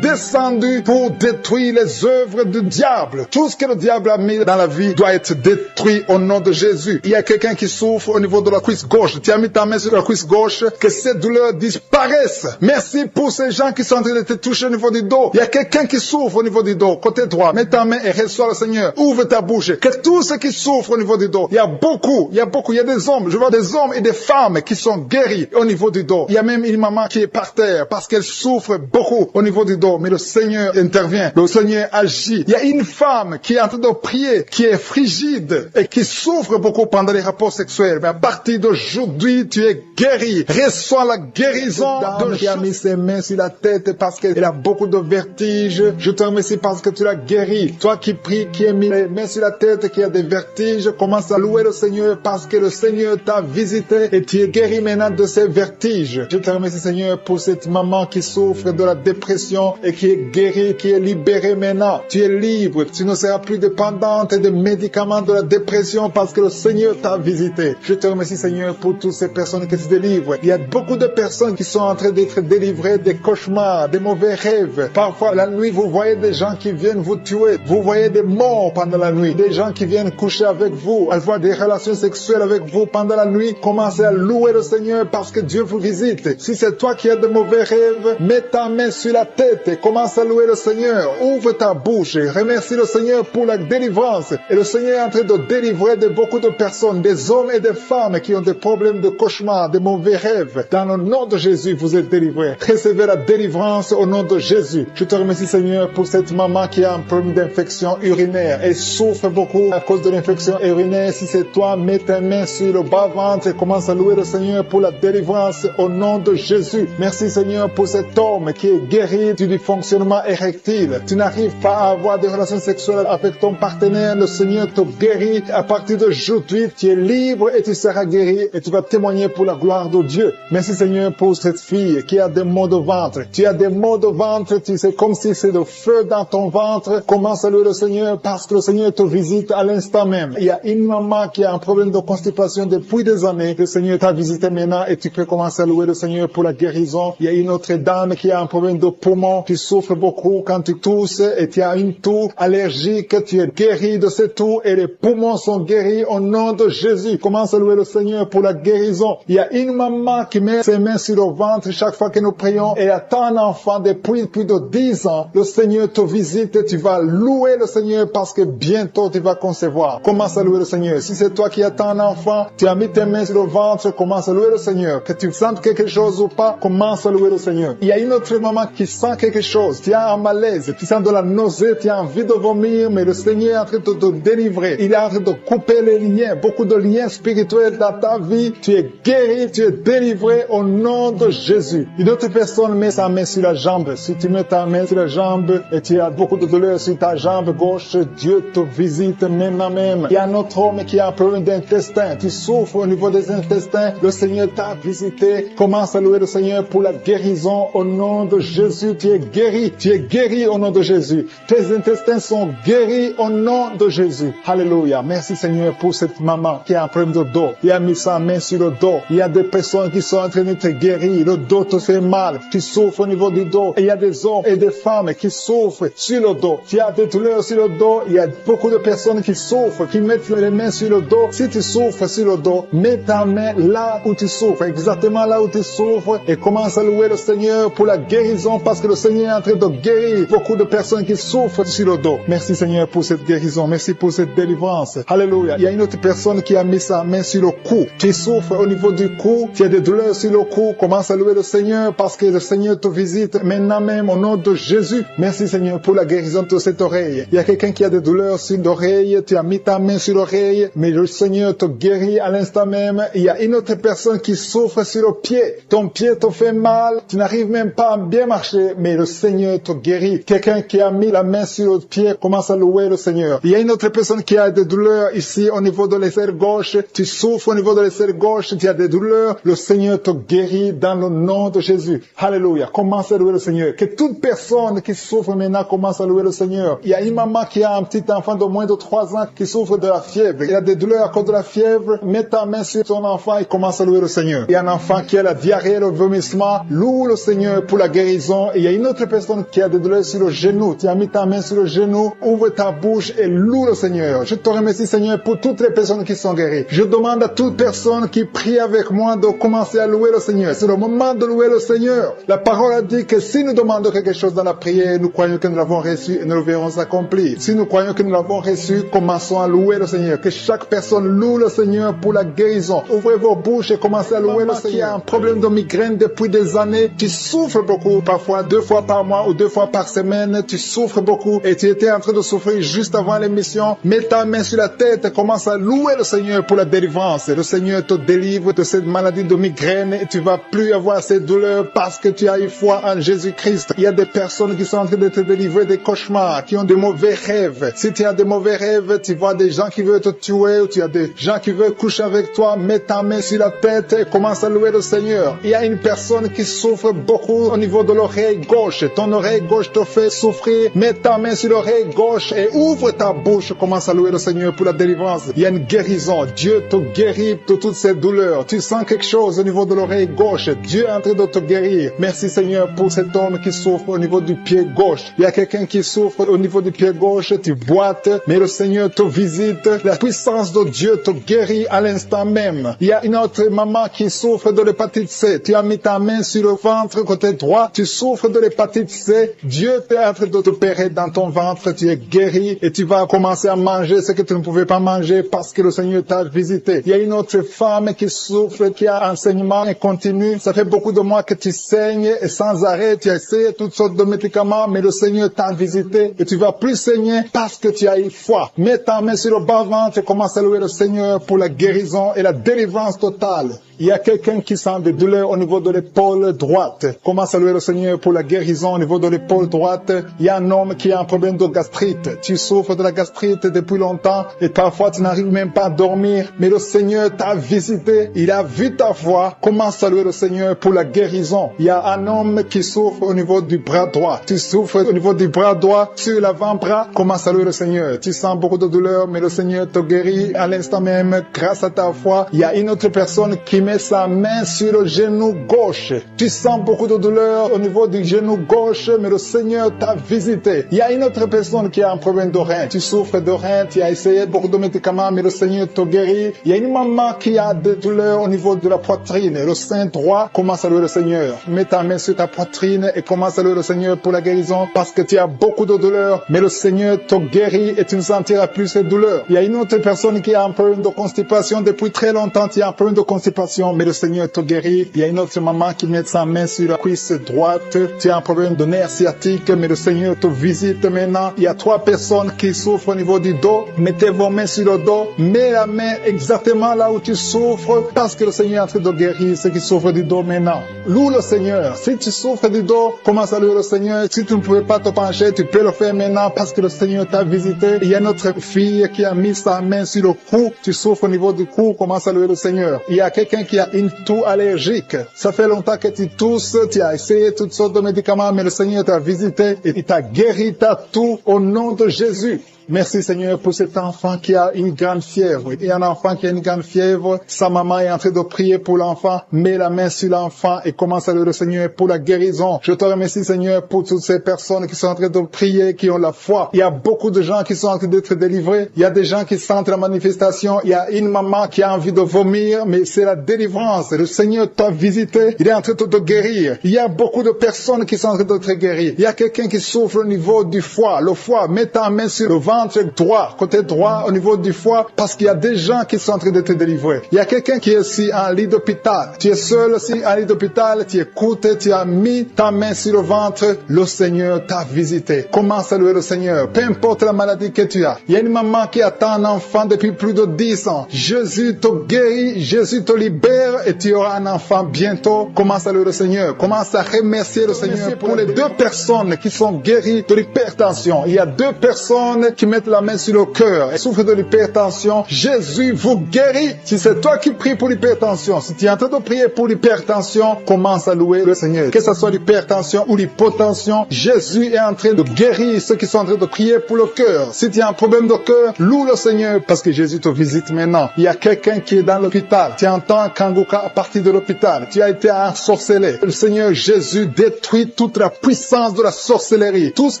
descendu pour détruire les œuvres du diable. Tout ce que le diable a mis dans la vie doit être détruit au nom de Jésus. Il y a quelqu'un qui souffre au niveau de la cuisse gauche. Tu as mis ta main sur la cuisse gauche, que ces douleurs disparaissent. Merci pour ces gens qui sont en train de te toucher au niveau du dos. Il y a quelqu'un qui souffre au niveau du dos, côté droit. Mets ta main et reçois le Seigneur. Ouvre ta bouche. Que tous ceux qui souffrent au niveau du dos, il y a beaucoup, il y a des hommes. Je vois des hommes et des femmes qui sont guéris au niveau du dos. Il y a même une maman qui est par terre parce qu'elle souffre beaucoup au niveau du dos. Mais le Seigneur intervient. Le Seigneur agit. Il y a une femme qui est en train de prier, qui est frigide et qui souffre beaucoup pendant les rapports sexuels. Mais à partir d'aujourd'hui, tu es guéri. Reçois la guérison de qui a mis ses mains sur la tête parce qu'elle a beaucoup de vertiges. Je te remercie parce que tu l'as guéri. Toi qui pries, qui as mis les mains sur la tête, qui a des vertiges, commence à louer le Seigneur parce que le Seigneur t'a visité et tu es guéri maintenant de ces vertiges. Je te remercie Seigneur pour cette maman qui souffre de la dépression et qui est guérie, qui est libérée maintenant. Tu es libre. Tu ne seras plus dépendante des médicaments de la dépression parce que le Seigneur t'a visité. Je te remercie Seigneur pour toutes ces personnes qui se délivrent. Il y a beaucoup de personnes qui sont en train d'être délivrées des cauchemars, des mauvais rêves. Parfois la nuit, vous voyez des gens qui viennent vous tuer. Vous voyez des morts pendant la nuit. Des gens qui viennent coucher avec vous, avoir des relations sexuelles avec vous pendant la nuit. Commencez à louer le Seigneur parce que Dieu vous visite. Si c'est toi qui as de mauvais rêves, mets ta main sur la tête et commence à louer le Seigneur. Ouvre ta bouche et remercie le Seigneur pour la délivrance. Et le Seigneur est en train de délivrer de beaucoup de personnes, des hommes et des femmes qui ont des problèmes de cauchemar, de mauvais rêves. Dans le nom de Jésus, vous êtes délivrés. Recevez la délivrance au nom de Jésus. Je te remercie Seigneur pour cette maman qui a un problème d'infection urinaire et souffre beaucoup à cause de l'infection urinaire. Si c'est toi, mets ta main sur le bas-ventre et commence à louer le Seigneur pour la délivrance au nom de Jésus. Merci Seigneur pour cet homme qui est guéri du dysfonctionnement érectile. Tu n'arrives pas à avoir des relations sexuelles avec ton partenaire. Le Seigneur te guérit. À partir d'aujourd'hui, tu es libre et tu seras guéri et tu vas témoigner pour la gloire de Dieu. Merci Seigneur pour cette fille qui a des mots maux de ventre. Tu as des maux de ventre, tu sais, comme si c'est le feu dans ton ventre. Commence à louer le Seigneur parce que le Seigneur te visite à l'instant même. Il y a une maman qui a un problème de constipation depuis des années. Le Seigneur t'a visité maintenant et tu peux commencer à louer le Seigneur pour la guérison. Il y a une autre dame qui a un problème de poumon. Tu souffres beaucoup quand tu tousses et tu as une toux allergique. Tu es guéri de cette toux et les poumons sont guéris au nom de Jésus. Commence à louer le Seigneur pour la guérison. Il y a une maman qui met ses mains sur le ventre chaque fois que nous prions et attend un enfant depuis plus de 10 ans. Le Seigneur te visite et tu vas louer le Seigneur parce que bientôt tu vas concevoir. Commence à louer le Seigneur. Si c'est toi qui attends un enfant, tu as mis tes mains sur le ventre, commence à louer le Seigneur. Que tu sentes quelque chose ou pas, commence à louer le Seigneur. Il y a une autre maman qui sent quelque chose. Tu as un malaise, tu sens de la nausée, tu as envie de vomir, mais le Seigneur est en train de te délivrer. Il est en train de couper les liens, beaucoup de liens spirituels dans ta vie. Tu es guéri, tu es délivré au nom de Jésus. Une autre personne met sa main sur la jambe. Si tu mets ta main sur la jambe et tu as beaucoup de douleur sur ta jambe gauche, Dieu te visite maintenant même. Il y a un autre homme qui a un problème d'intestin. Tu souffres au niveau des intestins. Le Seigneur t'a visité. Commence à louer le Seigneur pour la guérison au nom de Jésus. Tu es guéri. Tu es guéri au nom de Jésus. Tes intestins sont guéris au nom de Jésus. Alléluia. Merci Seigneur pour cette maman qui a un problème de dos. Il a mis sa main sur le dos. Il y a des personnes qui sont en train de te guérir. Le dos te fait mal. Tu souffres au niveau du dos. Et il y a des hommes et des femmes qui souffrent sur le dos. Tu as des douleurs sur le dos. Il y a beaucoup de personnes qui souffrent, qui mettent les mains sur le dos. Si tu souffres sur le dos, mets ta main là où tu souffres, exactement là où tu souffres, et commence à louer le Seigneur pour la guérison, parce que le Seigneur est en train de guérir beaucoup de personnes qui souffrent sur le dos. Merci Seigneur pour cette guérison. Merci pour cette délivrance. Alléluia. Il y a une autre personne qui a mis sa main sur le cou. Tu souffres au niveau du cou. Tu as des douleurs sur le cou. Commence à louer le Seigneur parce que le Seigneur te visite maintenant même au nom de Jésus. Merci Seigneur pour la guérison de cette oreille. Il y a quelqu'un qui a des douleurs sur l'oreille. Tu as mis ta main sur l'oreille, mais le Seigneur te guérit à l'instant même. Il y a une autre personne qui souffre sur le pied. Ton pied te fait mal. Tu n'arrives même pas à bien marcher, mais le Seigneur te guérit. Quelqu'un qui a mis la main sur le pied commence à louer le Seigneur. Il y a une autre personne qui a des douleurs ici au niveau de l'aisselle gauche. Tu souffres au niveau de l'aisselle gauche. Tu as des douleurs. Le Seigneur te guérit dans le nom de Jésus. Alléluia. Commence à louer le Seigneur. Que toute personne qui souffre maintenant commence à louer le Seigneur. Il y a une maman qui a un petit enfant de moins de 3 ans qui souffre de la fièvre. Il a des douleurs à cause de la fièvre. Mets ta main sur ton enfant et commence à louer le Seigneur. Il y a un enfant qui a la diarrhée, le vomissement. Loue le Seigneur pour la guérison. Et il y a une autre personne qui a des douleurs sur le genou. Tu as mis ta main sur le genou. Ouvre ta bouche et loue le Seigneur. Je te remercie Seigneur pour toutes les personnes qui sont guéries. Je demande à toute personne qui prie avec moi de commencer à louer le Seigneur. C'est le moment de louer le Seigneur. La parole a dit que si nous demandons quelque chose dans la prière, nous croyons que nous l'avons reçu et nous le verrons s'accomplir. Si nous croyons que nous l'avons reçu, commençons à louer le Seigneur. Que chaque personne loue le Seigneur pour la guérison. Ouvrez vos bouches et commencez à louer le Seigneur. Qui a un problème de migraine depuis des années, tu souffres beaucoup, parfois 2 fois par mois ou 2 fois par semaine, tu souffres beaucoup et tu étais en train de souffrir juste avant l'émission. Mets ta main sur la tête et commence à louer le Seigneur pour la délivrance. Le Seigneur te délivre de cette maladie de migraine et tu vas plus avoir ces douleurs parce que tu as eu foi en Jésus-Christ. Il y a des personnes qui sont en train de te délivrer des cauchemars, qui ont des mauvais rêves. Si tu as des mauvais rêves, tu vois des gens qui veulent te tuer ou tu as des gens qui veulent coucher avec toi, mets ta main sur la tête et commence à louer le Seigneur. Il y a une personne qui souffre beaucoup au niveau de l'oreille gauche. Ton oreille gauche te fait souffrir. Mets ta main sur l'oreille gauche et ouvre ta bouche. Commence à louer le Seigneur pour la délivrance. Il y a une guérison. Dieu te guérit de toutes ces douleurs. Tu sens quelque chose au niveau de l'oreille gauche. Dieu est en train de te guérir. Merci Seigneur pour cet homme qui souffre au niveau du pied gauche. Il y a quelqu'un qui souffre au niveau du pied gauche. Tu boites, mais le Seigneur te visite. La puissance de Dieu te guérit à l'instant même. Il y a une autre maman qui souffre de l'hépatite C. Tu as mis ta main sur le ventre côté droit. Tu souffres de l'hépatite C. Dieu est en train de t'opérer dans ton ventre. Tu es guéri et tu vas commencer à manger ce que tu ne pouvais pas manger parce que le Seigneur t'a visité. Il y a une autre femme qui souffre, qui a un saignement continu. Ça fait beaucoup de mois que tu saignes et sans arrêt, tu as essayé toutes sortes de médicaments, mais le Seigneur t'a visité et tu vas plus saigner parce que tu as eu foi. Mets ta main sur le bas-ventre et commence à louer le Seigneur pour la guérison et la délivrance totale. Il y a quelqu'un qui sent des douleurs au niveau de l'épaule droite. Commence à louer le Seigneur pour la guérison au niveau de l'épaule droite. Il y a un homme qui a un problème de gastrite. Tu souffres de la gastrite depuis longtemps et parfois tu n'arrives même pas à dormir. Mais le Seigneur t'a visité. Il a vu ta foi. Commence à louer le Seigneur pour la guérison. Il y a un homme qui souffre au niveau du bras droit. Tu souffres au niveau du bras droit, sur l'avant-bras. Commence à louer le Seigneur. Tu sens beaucoup de douleur, mais le Seigneur te guérit à l'instant même grâce à ta foi. Il y a une autre personne qui met sa main sur le genou gauche. Tu sens beaucoup de douleur au niveau du genou gauche, mais le Seigneur t'a visité. Il y a une autre personne qui a un problème de rein. Tu souffres de rein, tu as essayé beaucoup de médicaments, mais le Seigneur te guérit. Il y a une maman qui a des douleurs au niveau de la poitrine. Le sein droit, commence à louer le Seigneur. Mets ta main sur ta poitrine et commence à louer le Seigneur pour la guérison parce que tu as beaucoup de douleurs, mais le Seigneur te guérit et tu ne sentiras plus ces douleurs. Il y a une autre personne qui a un problème de constipation depuis très longtemps. Tu as un problème de constipation, mais le Seigneur te guérit. Il y a une autre maman qui met sa main sur la cuisse droite. Tu as un problème de nerf sciatique, mais le Seigneur te visite maintenant. Il y a 3 personnes qui souffrent au niveau du dos. Mettez vos mains sur le dos. Mets la main exactement là où tu souffres parce que le Seigneur est en train de guérir ceux qui souffrent du dos maintenant. Loue le Seigneur. Si tu souffres du dos, commence à louer le Seigneur. Si tu ne pouvais pas te pencher, tu peux le faire maintenant parce que le Seigneur t'a visité. Il y a notre fille qui a mis sa main sur le cou. Tu souffres au niveau du cou, commence à louer le Seigneur. Il y a quelqu'un qui a une toux allergique. Ça fait longtemps que tu tousses, tu as essayé toutes sortes de médicaments, mais le Seigneur t'a visité et il t'a guéri ta toux au nom de Jésus. Merci Seigneur pour cet enfant qui a une grande fièvre. Il y a un enfant qui a une grande fièvre. Sa maman est en train de prier pour l'enfant. Mets la main sur l'enfant et commence à louer le Seigneur pour la guérison. Je te remercie Seigneur pour toutes ces personnes qui sont en train de prier, qui ont la foi. Il y a beaucoup de gens qui sont en train d'être délivrés. Il y a des gens qui sentent la manifestation. Il y a une maman qui a envie de vomir, mais c'est la délivrance. Le Seigneur t'a visité. Il est en train de te guérir. Il y a beaucoup de personnes qui sont en train de te guérir. Il y a quelqu'un qui souffre au niveau du foie. Le foie, mets ta main sur le ventre droit, côté droit au niveau du foie, parce qu'il y a des gens qui sont en train de te délivrer. Il y a quelqu'un qui est aussi en lit d'hôpital. Tu es seul aussi en lit d'hôpital, tu écoutes, tu as mis ta main sur le ventre, le Seigneur t'a visité. Commence à louer le Seigneur, peu importe la maladie que tu as. Il y a une maman qui attend un enfant depuis plus de 10 ans. Jésus te guérit, Jésus te libère et tu auras un enfant bientôt. Commence à louer le Seigneur. Commence à remercier le Seigneur pour les 2 personnes qui sont guéries de l'hypertension. Il y a 2 personnes qui mettent la main sur le cœur et souffrent de l'hypertension. Jésus vous guérit. Si c'est toi qui pries pour l'hypertension, si tu es en train de prier pour l'hypertension, commence à louer le Seigneur. Que ce soit l'hypertension ou l'hypotension, Jésus est en train de guérir ceux qui sont en train de prier pour le cœur. Si tu as un problème de cœur, loue le Seigneur parce que Jésus te visite maintenant. Il y a quelqu'un qui est dans l'hôpital. Tu entends Kanguka à partir de l'hôpital. Tu as été ensorcelé. Le Seigneur Jésus détruit toute la puissance de la sorcellerie. Tout ce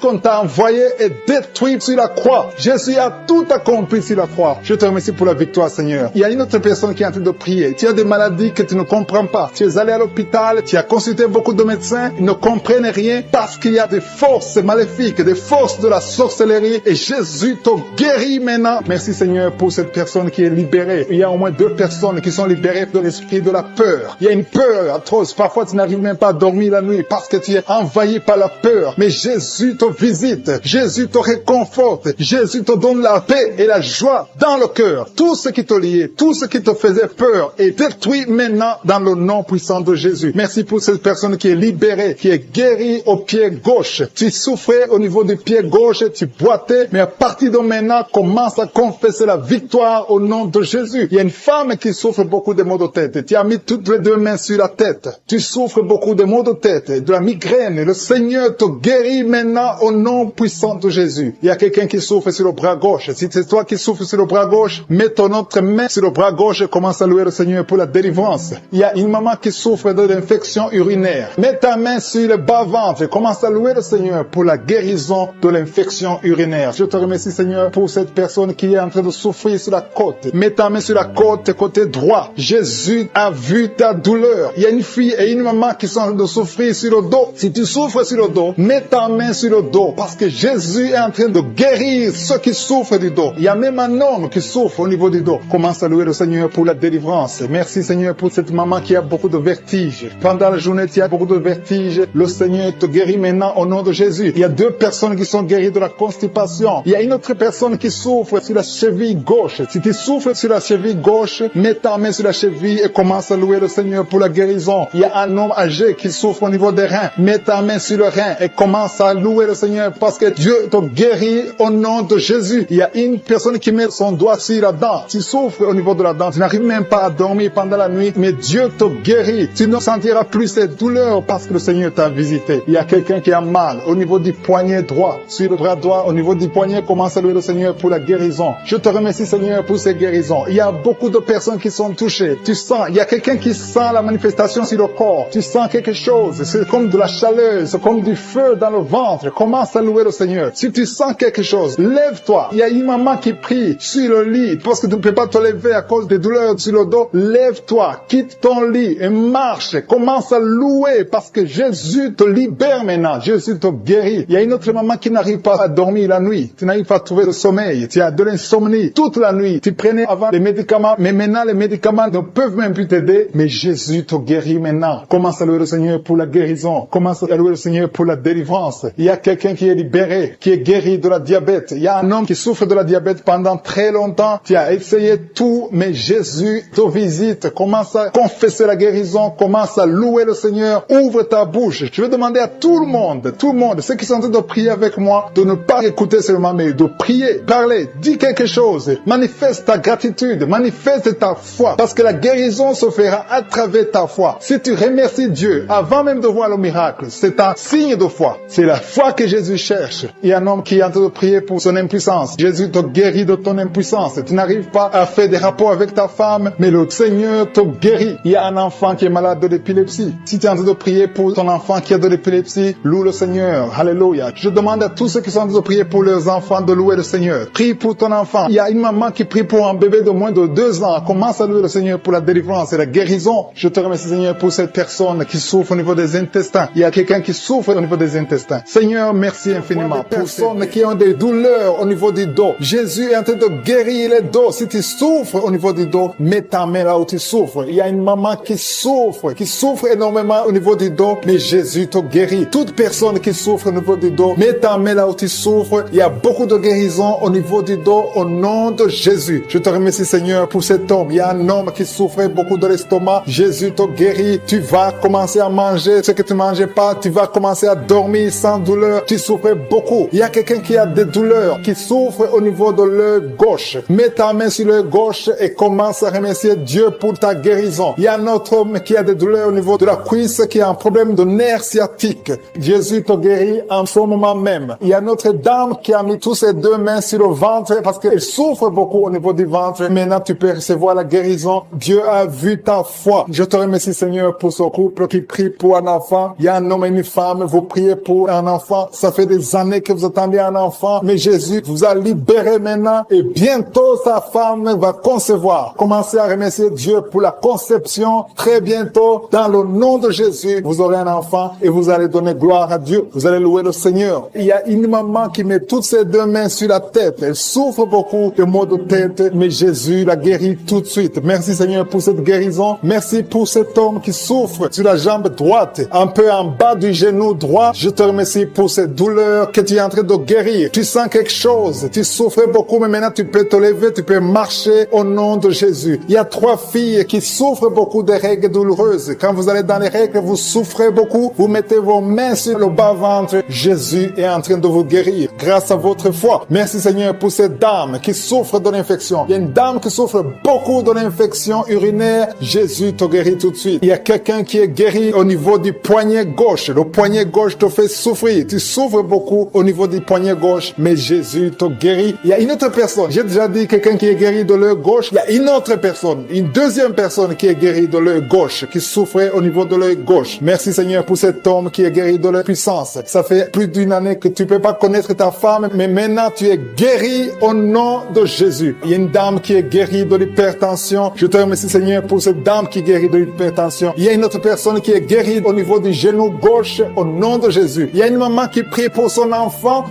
qu'on t'a envoyé est détruit sur la croix. Jésus a tout accompli sur la croix. Je te remercie pour la victoire, Seigneur. Il y a une autre personne qui est en train de prier. Tu as des maladies que tu ne comprends pas. Tu es allé à l'hôpital, tu as consulté beaucoup de médecins, ils ne comprennent rien parce qu'il y a des forces maléfiques, des forces de la sorcellerie et Jésus te guérit maintenant. Merci, Seigneur, pour cette personne qui est libérée. Il y a au moins 2 personnes qui sont libérées de l'esprit de la peur. Il y a une peur atroce. Parfois, tu n'arrives même pas à dormir la nuit parce que tu es envahi par la peur. Mais Jésus te visite. Jésus te réconforte. Jésus te donne la paix et la joie dans le cœur. Tout ce qui te liait, tout ce qui te faisait peur est détruit maintenant dans le nom puissant de Jésus. Merci pour cette personne qui est libérée, qui est guérie au pied gauche. Tu souffrais au niveau du pied gauche, tu boitais, mais à partir de maintenant, commence à confesser la victoire au nom de Jésus. Il y a une femme qui souffre beaucoup de maux de tête. Tu as mis toutes les 2 mains sur la tête. Tu souffres beaucoup de maux de tête, de la migraine. Le Seigneur te guérit maintenant au nom puissant de Jésus. Il y a quelqu'un qui souffre sur le bras gauche. Si c'est toi qui souffres sur le bras gauche, mets ton autre main sur le bras gauche et commence à louer le Seigneur pour la délivrance. Il y a une maman qui souffre de l'infection urinaire. Mets ta main sur le bas-ventre et commence à louer le Seigneur pour la guérison de l'infection urinaire. Je te remercie, Seigneur, pour cette personne qui est en train de souffrir sur la côte. Mets ta main sur la côte, côté droit. Jésus a vu ta douleur. Il y a une fille et une maman qui sont en train de souffrir sur le dos. Si tu souffres sur le dos, mets ta main sur le dos parce que Jésus est en train de guérir ceux qui souffrent du dos. Il y a même un homme qui souffre au niveau du dos. Commence à louer le Seigneur pour la délivrance. Merci, Seigneur, pour cette maman qui a beaucoup de vertiges. Pendant la journée, tu as beaucoup de vertiges. Le Seigneur te guérit maintenant au nom de Jésus. Il y a 2 personnes qui sont guéries de la constipation. Il y a une autre personne qui souffre sur la cheville gauche. Si tu souffres sur la cheville gauche, mets ta main sur la cheville vie et commence à louer le Seigneur pour la guérison. Il y a un homme âgé qui souffre au niveau des reins. Mets ta main sur le rein et commence à louer le Seigneur parce que Dieu te guérit au nom de Jésus. Il y a une personne qui met son doigt sur la dent. Tu souffres au niveau de la dent. Tu n'arrives même pas à dormir pendant la nuit, mais Dieu te guérit. Tu ne sentiras plus cette douleur parce que le Seigneur t'a visité. Il y a quelqu'un qui a mal au niveau du poignet droit, sur le bras droit, au niveau du poignet, commence à louer le Seigneur pour la guérison. Je te remercie, Seigneur, pour ces guérisons. Il y a beaucoup de personnes qui sont touchées. Tu sens, il y a quelqu'un qui sent la manifestation sur le corps. Tu sens quelque chose. C'est comme de la chaleur, c'est comme du feu dans le ventre. Commence à louer le Seigneur. Si tu sens quelque chose, lève-toi. Il y a une maman qui prie sur le lit parce que tu ne peux pas te lever à cause des douleurs sur le dos. Lève-toi, quitte ton lit et marche. Commence à louer parce que Jésus te libère maintenant. Jésus te guérit. Il y a une autre maman qui n'arrive pas à dormir la nuit. Tu n'arrives pas à trouver le sommeil. Tu as de l'insomnie toute la nuit. Tu prenais avant les médicaments, mais maintenant les médicaments ne peuvent même plus t'aider. Mais Jésus te guérit maintenant. Commence à louer le Seigneur pour la guérison. Commence à louer le Seigneur pour la délivrance. Il y a quelqu'un qui est libéré, qui est guéri de la diabète. Il y a un homme qui souffre de la diabète pendant très longtemps. Tu as essayé tout, mais Jésus te visite. Commence à confesser la guérison. Commence à louer le Seigneur. Ouvre ta bouche. Je vais demander à tout le monde, ceux qui sont en train de prier avec moi, de ne pas écouter seulement, mais de prier, parler, dis quelque chose. Manifeste ta gratitude, manifeste ta foi, parce que la guérison se fera à travers ta foi. Si tu remercies Dieu avant même de voir le miracle, c'est un signe de foi. C'est la foi que Jésus cherche. Il y a un homme qui est en train de prier pour son impuissance. Jésus te guérit de ton impuissance. Tu n'arrives pas à faire des rapports avec ta femme, mais le Seigneur te guérit. Il y a un enfant qui est malade de l'épilepsie. Si tu es en train de prier pour ton enfant qui a de l'épilepsie, loue le Seigneur. Alléluia. Je demande à tous ceux qui sont en train de prier pour leurs enfants de louer le Seigneur. Prie pour ton enfant. Il y a une maman qui prie pour un bébé de moins de 2 ans. Commence à louer le Seigneur pour la délivrance et la guérison. Je te remercie, Seigneur, pour cette personne qui souffre au niveau des intestins. Il y a quelqu'un qui souffre au niveau des intestins. Seigneur, merci infiniment. Pour ces personnes qui ont des douleurs au niveau du dos, Jésus est en train de guérir les dos. Si tu souffres au niveau du dos, mets ta main là où tu souffres. Il y a une maman qui souffre énormément au niveau du dos, mais Jésus te guérit. Toute personne qui souffre au niveau du dos, mets ta main là où tu souffres. Il y a beaucoup de guérison au niveau du dos au nom de Jésus. Je te remercie, Seigneur, pour cet homme. Il y a un homme qui souffrait beaucoup de l'estomac. Jésus te guérit. Tu vas commencer à manger ce que tu ne mangeais pas. Tu vas commencer à dormir sans douleur. Tu souffrais beaucoup. Il y a quelqu'un qui a des douleurs, qui souffre au niveau de l'œil gauche. Mets ta main sur l'œil gauche et commence à remercier Dieu pour ta guérison. Il y a un autre homme qui a des douleurs au niveau de la cuisse, qui a un problème de nerf sciatique. Jésus te guérit en ce moment même. Il y a notre dame qui a mis tous ses 2 mains sur le ventre parce qu'elle souffre beaucoup au niveau du ventre. Maintenant, tu peux recevoir la guérison. Dieu a vu ta foi. Je te remercie, Seigneur, pour ce couple qui prie pour un enfant. Il y a un homme et une femme. Vous priez pour un enfant. Ça fait des années que vous attendez un enfant. Mais Jésus vous a libéré maintenant et bientôt sa femme va concevoir. Commencez à remercier Dieu pour la conception. Très bientôt, dans le nom de Jésus, vous aurez un enfant et vous allez donner gloire à Dieu. Vous allez louer le Seigneur. Il y a une maman qui met toutes ses 2 mains sur la tête. Elle souffre beaucoup de maux de tête, mais Jésus la guérit tout de suite. Merci, Seigneur, pour cette guérison. Merci pour cet homme qui souffre sur la jambe droite, un peu en bas du genou droit. Je te remercie pour cette douleur que tu es en train de guérir. Tu sens quelque chose. Tu souffrais beaucoup, mais maintenant tu peux te lever, tu peux marcher au nom de Jésus. Il y a 3 filles qui souffrent beaucoup des règles douloureuses. Quand vous allez dans les règles, vous souffrez beaucoup. Vous mettez vos mains sur le bas-ventre. Jésus est en train de vous guérir grâce à votre foi. Merci, Seigneur, pour cette dame qui souffre de l'infection. Il y a une dame qui souffre beaucoup de l'infection urinaire. Jésus te guérit tout de suite. Il y a quelqu'un qui est guéri au niveau du poignet gauche. Le poignet gauche te fait souffrir. Tu souffres beaucoup au niveau du poignet gauche, mais Jésus te guérit. Il y a une autre personne. J'ai déjà dit quelqu'un qui est guéri de l'œil gauche. Il y a une autre personne, une deuxième personne qui est guérie de l'œil gauche, qui souffrait au niveau de l'œil gauche. Merci, Seigneur, pour cet homme qui est guéri de la puissance. Ça fait plus d'1 année que tu peux pas connaître ta femme, mais maintenant tu es guéri au nom de Jésus. Il y a une dame qui est guérie de l'hypertension. Je te remercie, Seigneur, pour cette dame qui est guérie de l'hypertension. Il y a une autre personne qui est guérie au niveau du genou gauche au nom de Jésus. Il y a une maman qui prie pour son enfant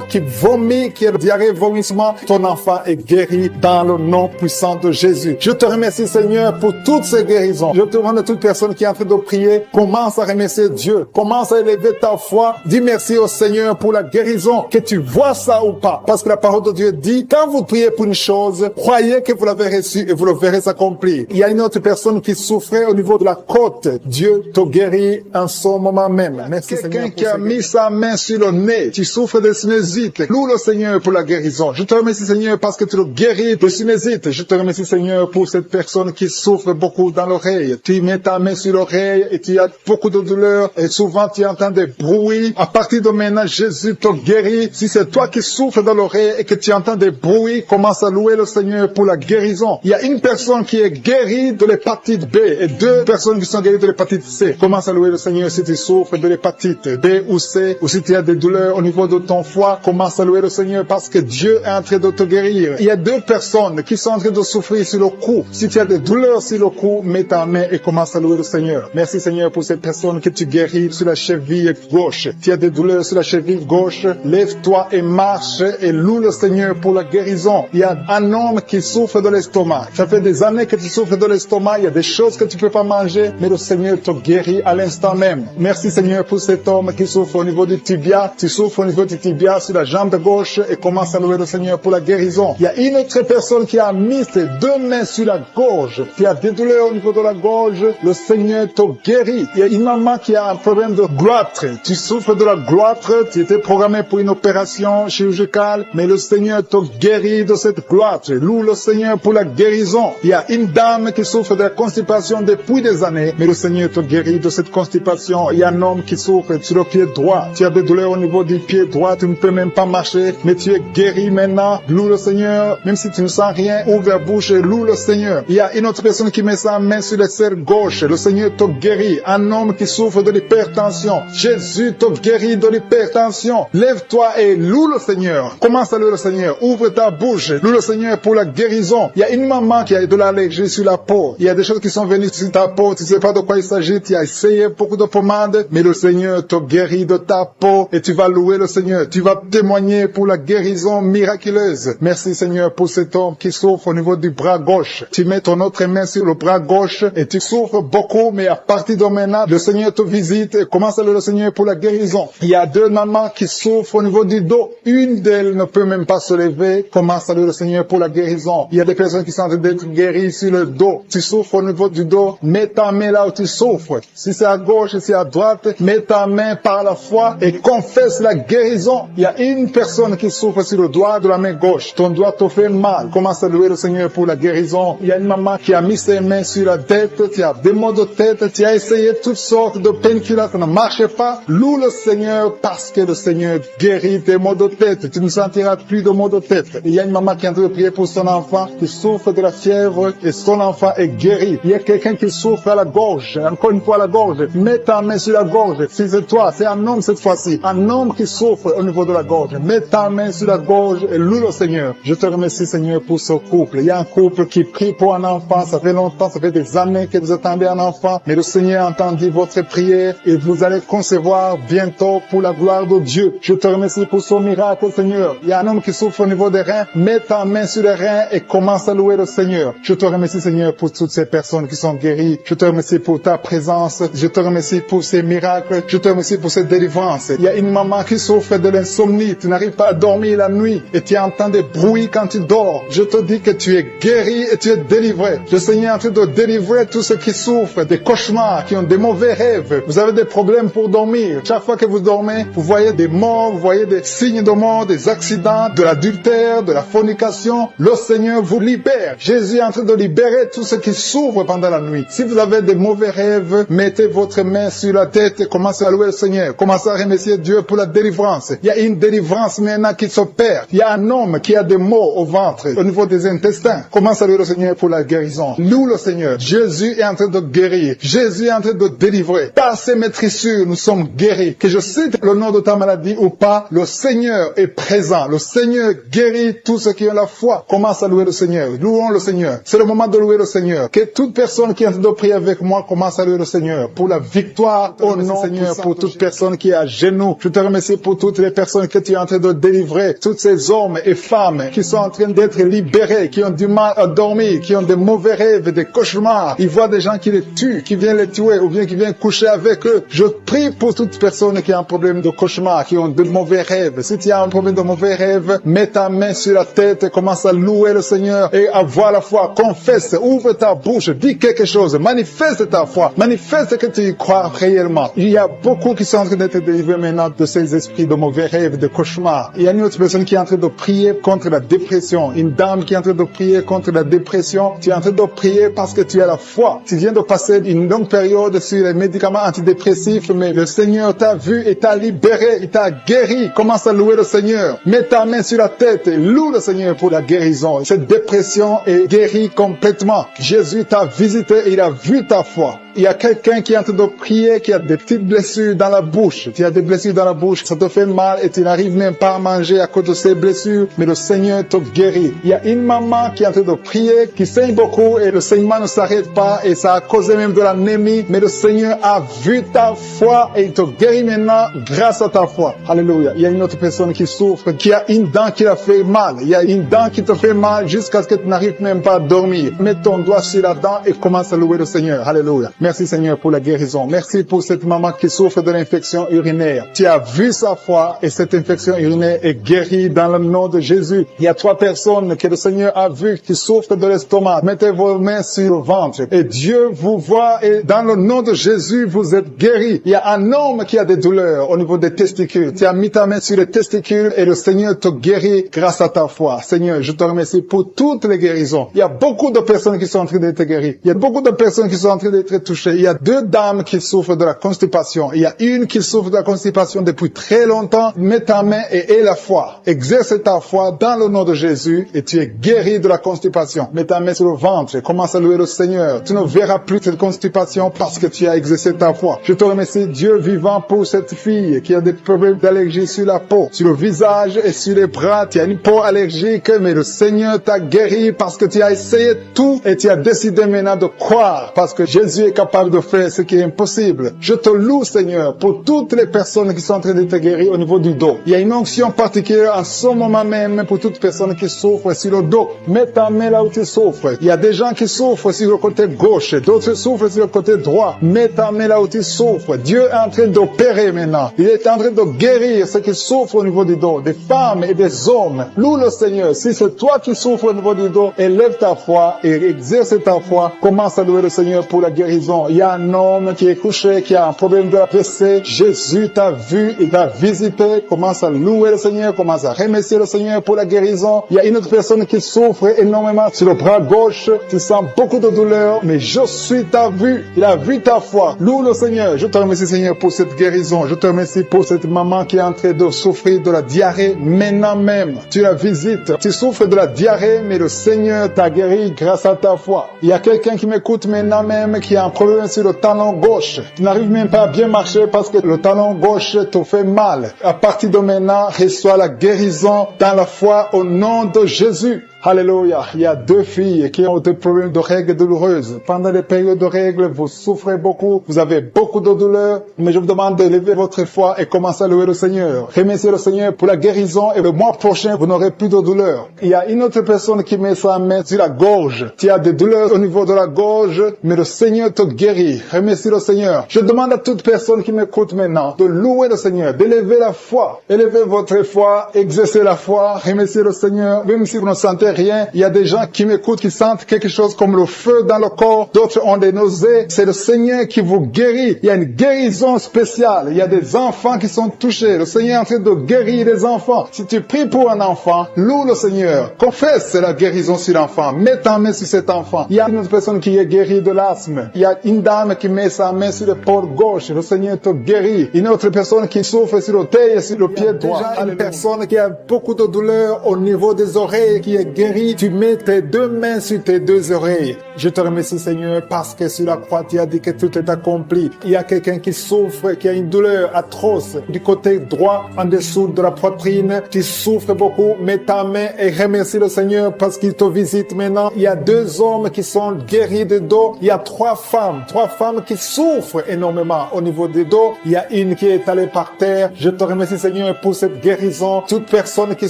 qui vomit, qui a diarrhée, vomissement. Ton enfant est guéri dans le nom puissant de Jésus. Je te remercie, Seigneur, pour toutes ces guérisons. Je te demande à toute personne qui est en train de prier, commence à remercier Dieu. Commence à élever ta foi. Dis merci au Seigneur pour la guérison, que tu vois ça ou pas. Parce que la parole de Dieu dit, quand vous priez pour une chose, croyez que vous l'avez reçue et vous le verrez s'accomplir. accompli. Il y a une autre personne qui souffrait au niveau de la côte. Dieu te guérit en ce moment même. Merci Seigneur. Quelqu'un qui a mis sa main sur le nez. Tu souffres de sinusite. Loue le Seigneur pour la guérison. Je te remercie Seigneur parce que tu le guéris de sinusite. Je te remercie Seigneur pour cette personne qui souffre beaucoup dans l'oreille. Tu mets ta main sur l'oreille et tu as beaucoup de douleur et souvent tu entends des bruits. À partir de maintenant, Jésus te guérit. Si c'est toi qui souffres dans l'oreille et que tu entends des bruits, commence à louer le Seigneur pour la guérison. Il y a une personne qui est guérie de l'hépatite B et 2 personnes qui sont guéries de l'hépatite C. Commence à louer le Seigneur si tu souffres de l'hépatite B ou C, ou si tu as des douleurs au niveau de ton foie, commence à louer le Seigneur parce que Dieu est en train de te guérir. Il y a 2 personnes qui sont en train de souffrir sur le cou. Si tu as des douleurs sur le cou, mets ta main et commence à louer le Seigneur. Merci Seigneur pour cette personne que tu guéris sur la cheville gauche. Tu as des douleurs sur la cheville gauche, lève-toi et marche et loue le Seigneur pour la guérison. Il y a un homme qui souffre de l'estomac. Ça fait des années que tu souffres de l'estomac. Il y a des choses que tu peux pas manger, mais le Seigneur te guérit à l'instant même. Merci Seigneur pour cet homme qui souffre au niveau du tibia. Tu souffres au niveau du tibia sur la jambe gauche et commence à louer le Seigneur pour la guérison. Il y a une autre personne qui a mis ses 2 mains sur la gorge. Tu as des douleurs au niveau de la gorge. Le Seigneur te guérit. Il y a une maman qui a un problème de gloître. Tu souffres de la gloître. Tu étais programmé pour une opération chirurgicale, mais le Seigneur te guérit de cette gloître. Loue le Seigneur pour la guérison. Il y a une dame qui souffre de la constipation depuis des années, mais le Seigneur te guérit de cette constipation. Il y a un homme qui souffre sur le pied droit. Tu as des douleurs au niveau du pied droit. Tu ne peux même pas marcher, mais tu es guéri maintenant. Loue le Seigneur. Même si tu ne sens rien, ouvre la bouche et loue le Seigneur. Il y a une autre personne qui met sa main sur l'aisselle gauche. Le Seigneur te guérit. Un homme qui souffre de l'hypertension. Jésus te guérit de l'hypertension. Lève-toi et loue le Seigneur. Commence à louer le Seigneur. Ouvre ta bouche. Loue le Seigneur pour la guérison. Il y a une maman qui a de l'allergie sur la peau. Il y a des choses qui sont venues sur ta peau. Tu ne sais pas de quoi il s'agit. Tu as essayé beaucoup de pommades, mais le Seigneur te guérit de ta peau et tu vas louer le Seigneur. Tu vas témoigner pour la guérison miraculeuse. Merci Seigneur pour cet homme qui souffre au niveau du bras gauche. Tu mets ton autre main sur le bras gauche et tu souffres beaucoup, mais à partir de maintenant, le Seigneur te visite et commence à louer le Seigneur pour la guérison. Il y a 2 mamans qui souffrent au niveau du dos. Une d'elles ne peut même pas se lever. Commence à louer le Seigneur pour la guérison. Il y a des personnes qui sont en train d'être guéries sur le dos. Tu souffres au niveau du dos. Mets ta main là où tu souffres. Si c'est à gauche, si c'est à droite, mets ta main par la foi et confesse la guérison. Il y a une personne qui souffre sur le doigt de la main gauche. Ton doigt te fait mal. Commence à louer le Seigneur pour la guérison. Il y a une maman qui a mis ses mains sur la tête. Tu as des maux de tête. Tu as essayé toutes sortes de painkillers. Ça ne marche pas. Loue le Seigneur parce que le Seigneur guérit tes maux de tête. Tu ne sentiras plus de maux de tête. Il y a une maman qui est en train de prier pour son enfant qui souffre de la fièvre et son enfant est guéri. Il y a quelqu'un qui souffre à la gorge. Encore une fois à la gorge. Mets ta main sur la gorge. Si c'est toi, c'est un homme cette fois-ci. Un homme qui souffre au niveau de la gorge. Mets ta main sur la gorge et loue le Seigneur. Je te remercie Seigneur pour ce couple. Il y a un couple qui prie pour un enfant. Ça fait longtemps, ça fait des années que vous attendez un enfant. Mais le Seigneur a entendu votre prière et vous allez concevoir bientôt pour la gloire de Dieu. Je te remercie pour ce miracle Seigneur. Il y a un homme qui souffre au niveau des reins. Mets ta main sur les reins et commence à louer le Seigneur. Je te remercie Seigneur pour toutes ces personnes qui sont guéries. Je te remercie pour ta présence. Je te remercie pour ces miracles. Je te remercie pour cette délivrance. Il y a une maman qui souffre de l'insomnie. Tu n'arrives pas à dormir la nuit et tu entends des bruits quand tu dors. Je te dis que tu es guéri et tu es délivré. Le Seigneur est en train de délivrer tous ceux qui souffrent des cauchemars, qui ont des mauvais rêves. Vous avez des problèmes pour dormir. Chaque fois que vous dormez, vous voyez des morts, vous voyez des signes de mort, des accidents, de l'adultère, de la fornication. Le Seigneur vous libère. Jésus est en train de libérer tous ceux qui souffrent pendant la nuit. Si vous avez des mauvais rêves, mettez votre main sur la tête et commencez à louer le Seigneur. Commencez à remercier Dieu pour la délivrance. Il y a une délivrance maintenant qui s'opère. Il y a un homme qui a des maux au ventre, au niveau des intestins. Commence à louer le Seigneur pour la guérison. Loue le Seigneur. Jésus est en train de guérir. Jésus est en train de délivrer. Par ses maîtrissures, nous sommes guéris. Que je cite le nom de ta maladie ou pas, le Seigneur est présent. Le Seigneur guérit tous ceux qui ont la foi. Commence à louer le Seigneur. Louons le Seigneur. C'est le moment de louer le Seigneur. Que toute personne qui est en train de prier avec moi commence à louer le Seigneur. Pour la victoire au nom du Seigneur. Pour toute personne qui est à genoux. Je te remercie pour toutes les personnes que tu es en train de délivrer. Tous ces hommes et femmes qui sont en train d'être libérés, qui ont du mal à dormir, qui ont des mauvais rêves, des cauchemars. Ils voient des gens qui les tuent, qui viennent les tuer ou bien qui viennent coucher avec eux. Je prie pour toute personne qui a un problème de cauchemar, qui ont de mauvais rêves. Si tu as un problème de mauvais rêves, mets ta main sur la tête et commence à louer le Seigneur et à voir la foi. Confesse manifeste, ouvre ta bouche, dis quelque chose, manifeste ta foi, manifeste que tu y crois réellement. Il y a beaucoup qui sont en train d'être délivrés maintenant de ces esprits de mauvais rêves, de cauchemars. Il y a une autre personne qui est en train de prier contre la dépression, une dame qui est en train de prier contre la dépression. Tu es en train de prier parce que tu as la foi. Tu viens de passer une longue période sur les médicaments antidépressifs, mais le Seigneur t'a vu et t'a libéré, il t'a guéri. Commence à louer le Seigneur. Mets ta main sur la tête et loue le Seigneur pour la guérison. Cette dépression est guérie complètement. Jésus t'a visité et il a vu ta foi. Il y a quelqu'un qui est en train de prier, qui a des petites blessures dans la bouche. Tu as des blessures dans la bouche, ça te fait mal et tu n'arrives même pas à manger à cause de ces blessures, mais le Seigneur te guérit. Il y a une maman qui est en train de prier, qui saigne beaucoup et le saignement ne s'arrête pas et ça a causé même de l'anémie, mais le Seigneur a vu ta foi et il te guérit maintenant grâce à ta foi. Alléluia. Il y a une autre personne qui souffre, qui a une dent qui a fait mal. Il y a une dent qui te fait mal jusqu'à ce que tu n'arrives même pas à dormir. Mets ton doigt sur la dent et commence à louer le Seigneur. Alléluia. Merci Seigneur pour la guérison. Merci pour cette maman qui souffre de l'infection urinaire. Tu as vu sa foi et cette infection urinaire est guérie dans le nom de Jésus. Il y a 3 personnes que le Seigneur a vues qui souffrent de l'estomac. Mettez vos mains sur le ventre et Dieu vous voit et dans le nom de Jésus vous êtes guéris. Il y a un homme qui a des douleurs au niveau des testicules. Tu as mis ta main sur les testicules et le Seigneur te guérit grâce à ta foi. Seigneur, je te remercie pour toutes les guérisons. Il y a beaucoup de personnes qui sont en train d'être guéries. Il y a beaucoup de personnes qui sont en train d'être touchées. Il y a 2 dames qui souffrent de la constipation. Il y a une qui souffre de la constipation depuis très longtemps. Mets ta main et aie la foi. Exerce ta foi dans le nom de Jésus et tu es guéri de la constipation. Mets ta main sur le ventre et commence à louer le Seigneur. Tu ne verras plus cette constipation parce que tu as exercé ta foi. Je te remercie, Dieu vivant, pour cette fille qui a des problèmes d'allergie sur la peau, sur le visage et sur les bras. Tu as une peau allergique, mais le Seigneur t'a guéri parce que tu as essayé tout et tu as décidé maintenant de croire parce que Jésus est capable de faire ce qui est impossible. Je te loue, Seigneur, pour toutes les personnes qui sont en train d'être guéries au niveau du dos. Il y a une onction particulière en ce moment même pour toutes personnes qui souffrent sur le dos. Mets ta main là où tu souffres. Il y a des gens qui souffrent sur le côté gauche, d'autres souffrent sur le côté droit. Mets ta main là où tu souffres. Dieu est en train d'opérer maintenant. Il est en train de guérir ceux qui souffrent au niveau du dos, des femmes et des hommes. Loue le Seigneur. Si c'est toi qui souffres au niveau du dos, élève ta foi et exerce ta foi. Commence à louer le Seigneur pour la guérison. Il y a un homme qui est couché, qui a un problème de la PC. Jésus t'a vu, il t'a visité. Commence à louer le Seigneur, commence à remercier le Seigneur pour la guérison. Il y a une autre personne qui souffre énormément sur le bras gauche. Tu sens beaucoup de douleur, mais je suis ta vue. Il a vu ta foi. Loue le Seigneur. Je te remercie, Seigneur, pour cette guérison. Je te remercie pour cette maman qui est en train de souffrir de la diarrhée maintenant même. Tu la visites. Tu souffres de la diarrhée, mais le Seigneur t'a guéri grâce à ta foi. Il y a quelqu'un qui m'écoute maintenant même qui a un problème sur le talon gauche. Tu n'arrives même pas à bien marcher parce que le talon gauche te fait mal. À partir de maintenant, reçois la guérison dans la foi au nom de Jésus. Alléluia. Il y a 2 filles qui ont des problèmes de règles douloureuses. Pendant les périodes de règles, vous souffrez beaucoup, vous avez beaucoup de douleurs, mais je vous demande de lever votre foi et commencer à louer le Seigneur. Remerciez le Seigneur pour la guérison et le mois prochain, vous n'aurez plus de douleurs. Il y a une autre personne qui met sa main sur la gorge. Tu as des douleurs au niveau de la gorge, mais le Seigneur te guérit. Remercie le Seigneur. Je demande à toute personne qui m'écoute maintenant de louer le Seigneur, d'élever la foi. Élevez votre foi, exercez la foi, remerciez le Seigneur, même si vous ne sentez rien. Il y a des gens qui m'écoutent, qui sentent quelque chose comme le feu dans le corps. D'autres ont des nausées. C'est le Seigneur qui vous guérit. Il y a une guérison spéciale. Il y a des enfants qui sont touchés. Le Seigneur est en train de guérir les enfants. Si tu pries pour un enfant, loue le Seigneur. Confesse la guérison sur l'enfant. Mets ta main sur cet enfant. Il y a une autre personne qui est guérie de l'asthme. Il y a une dame qui met sa main sur l'épaule gauche. Le Seigneur te guérit. Une autre personne qui souffre sur le l'orteil et sur le pied droit. Une personne qui a beaucoup de douleur au niveau des oreilles, qui est guérie. Tu mets tes 2 mains sur tes 2 oreilles. Je te remercie, Seigneur, parce que sur la croix, tu as dit que tout est accompli. Il y a quelqu'un qui souffre, qui a une douleur atroce du côté droit, en dessous de la poitrine. Tu souffres beaucoup. Mets ta main et remercie le Seigneur parce qu'il te visite maintenant. Il y a 2 hommes qui sont guéris de dos. Il y a 3 femmes qui souffrent énormément au niveau des dos. Il y a une qui est allée par terre. Je te remercie, Seigneur, pour cette guérison. Toute personne qui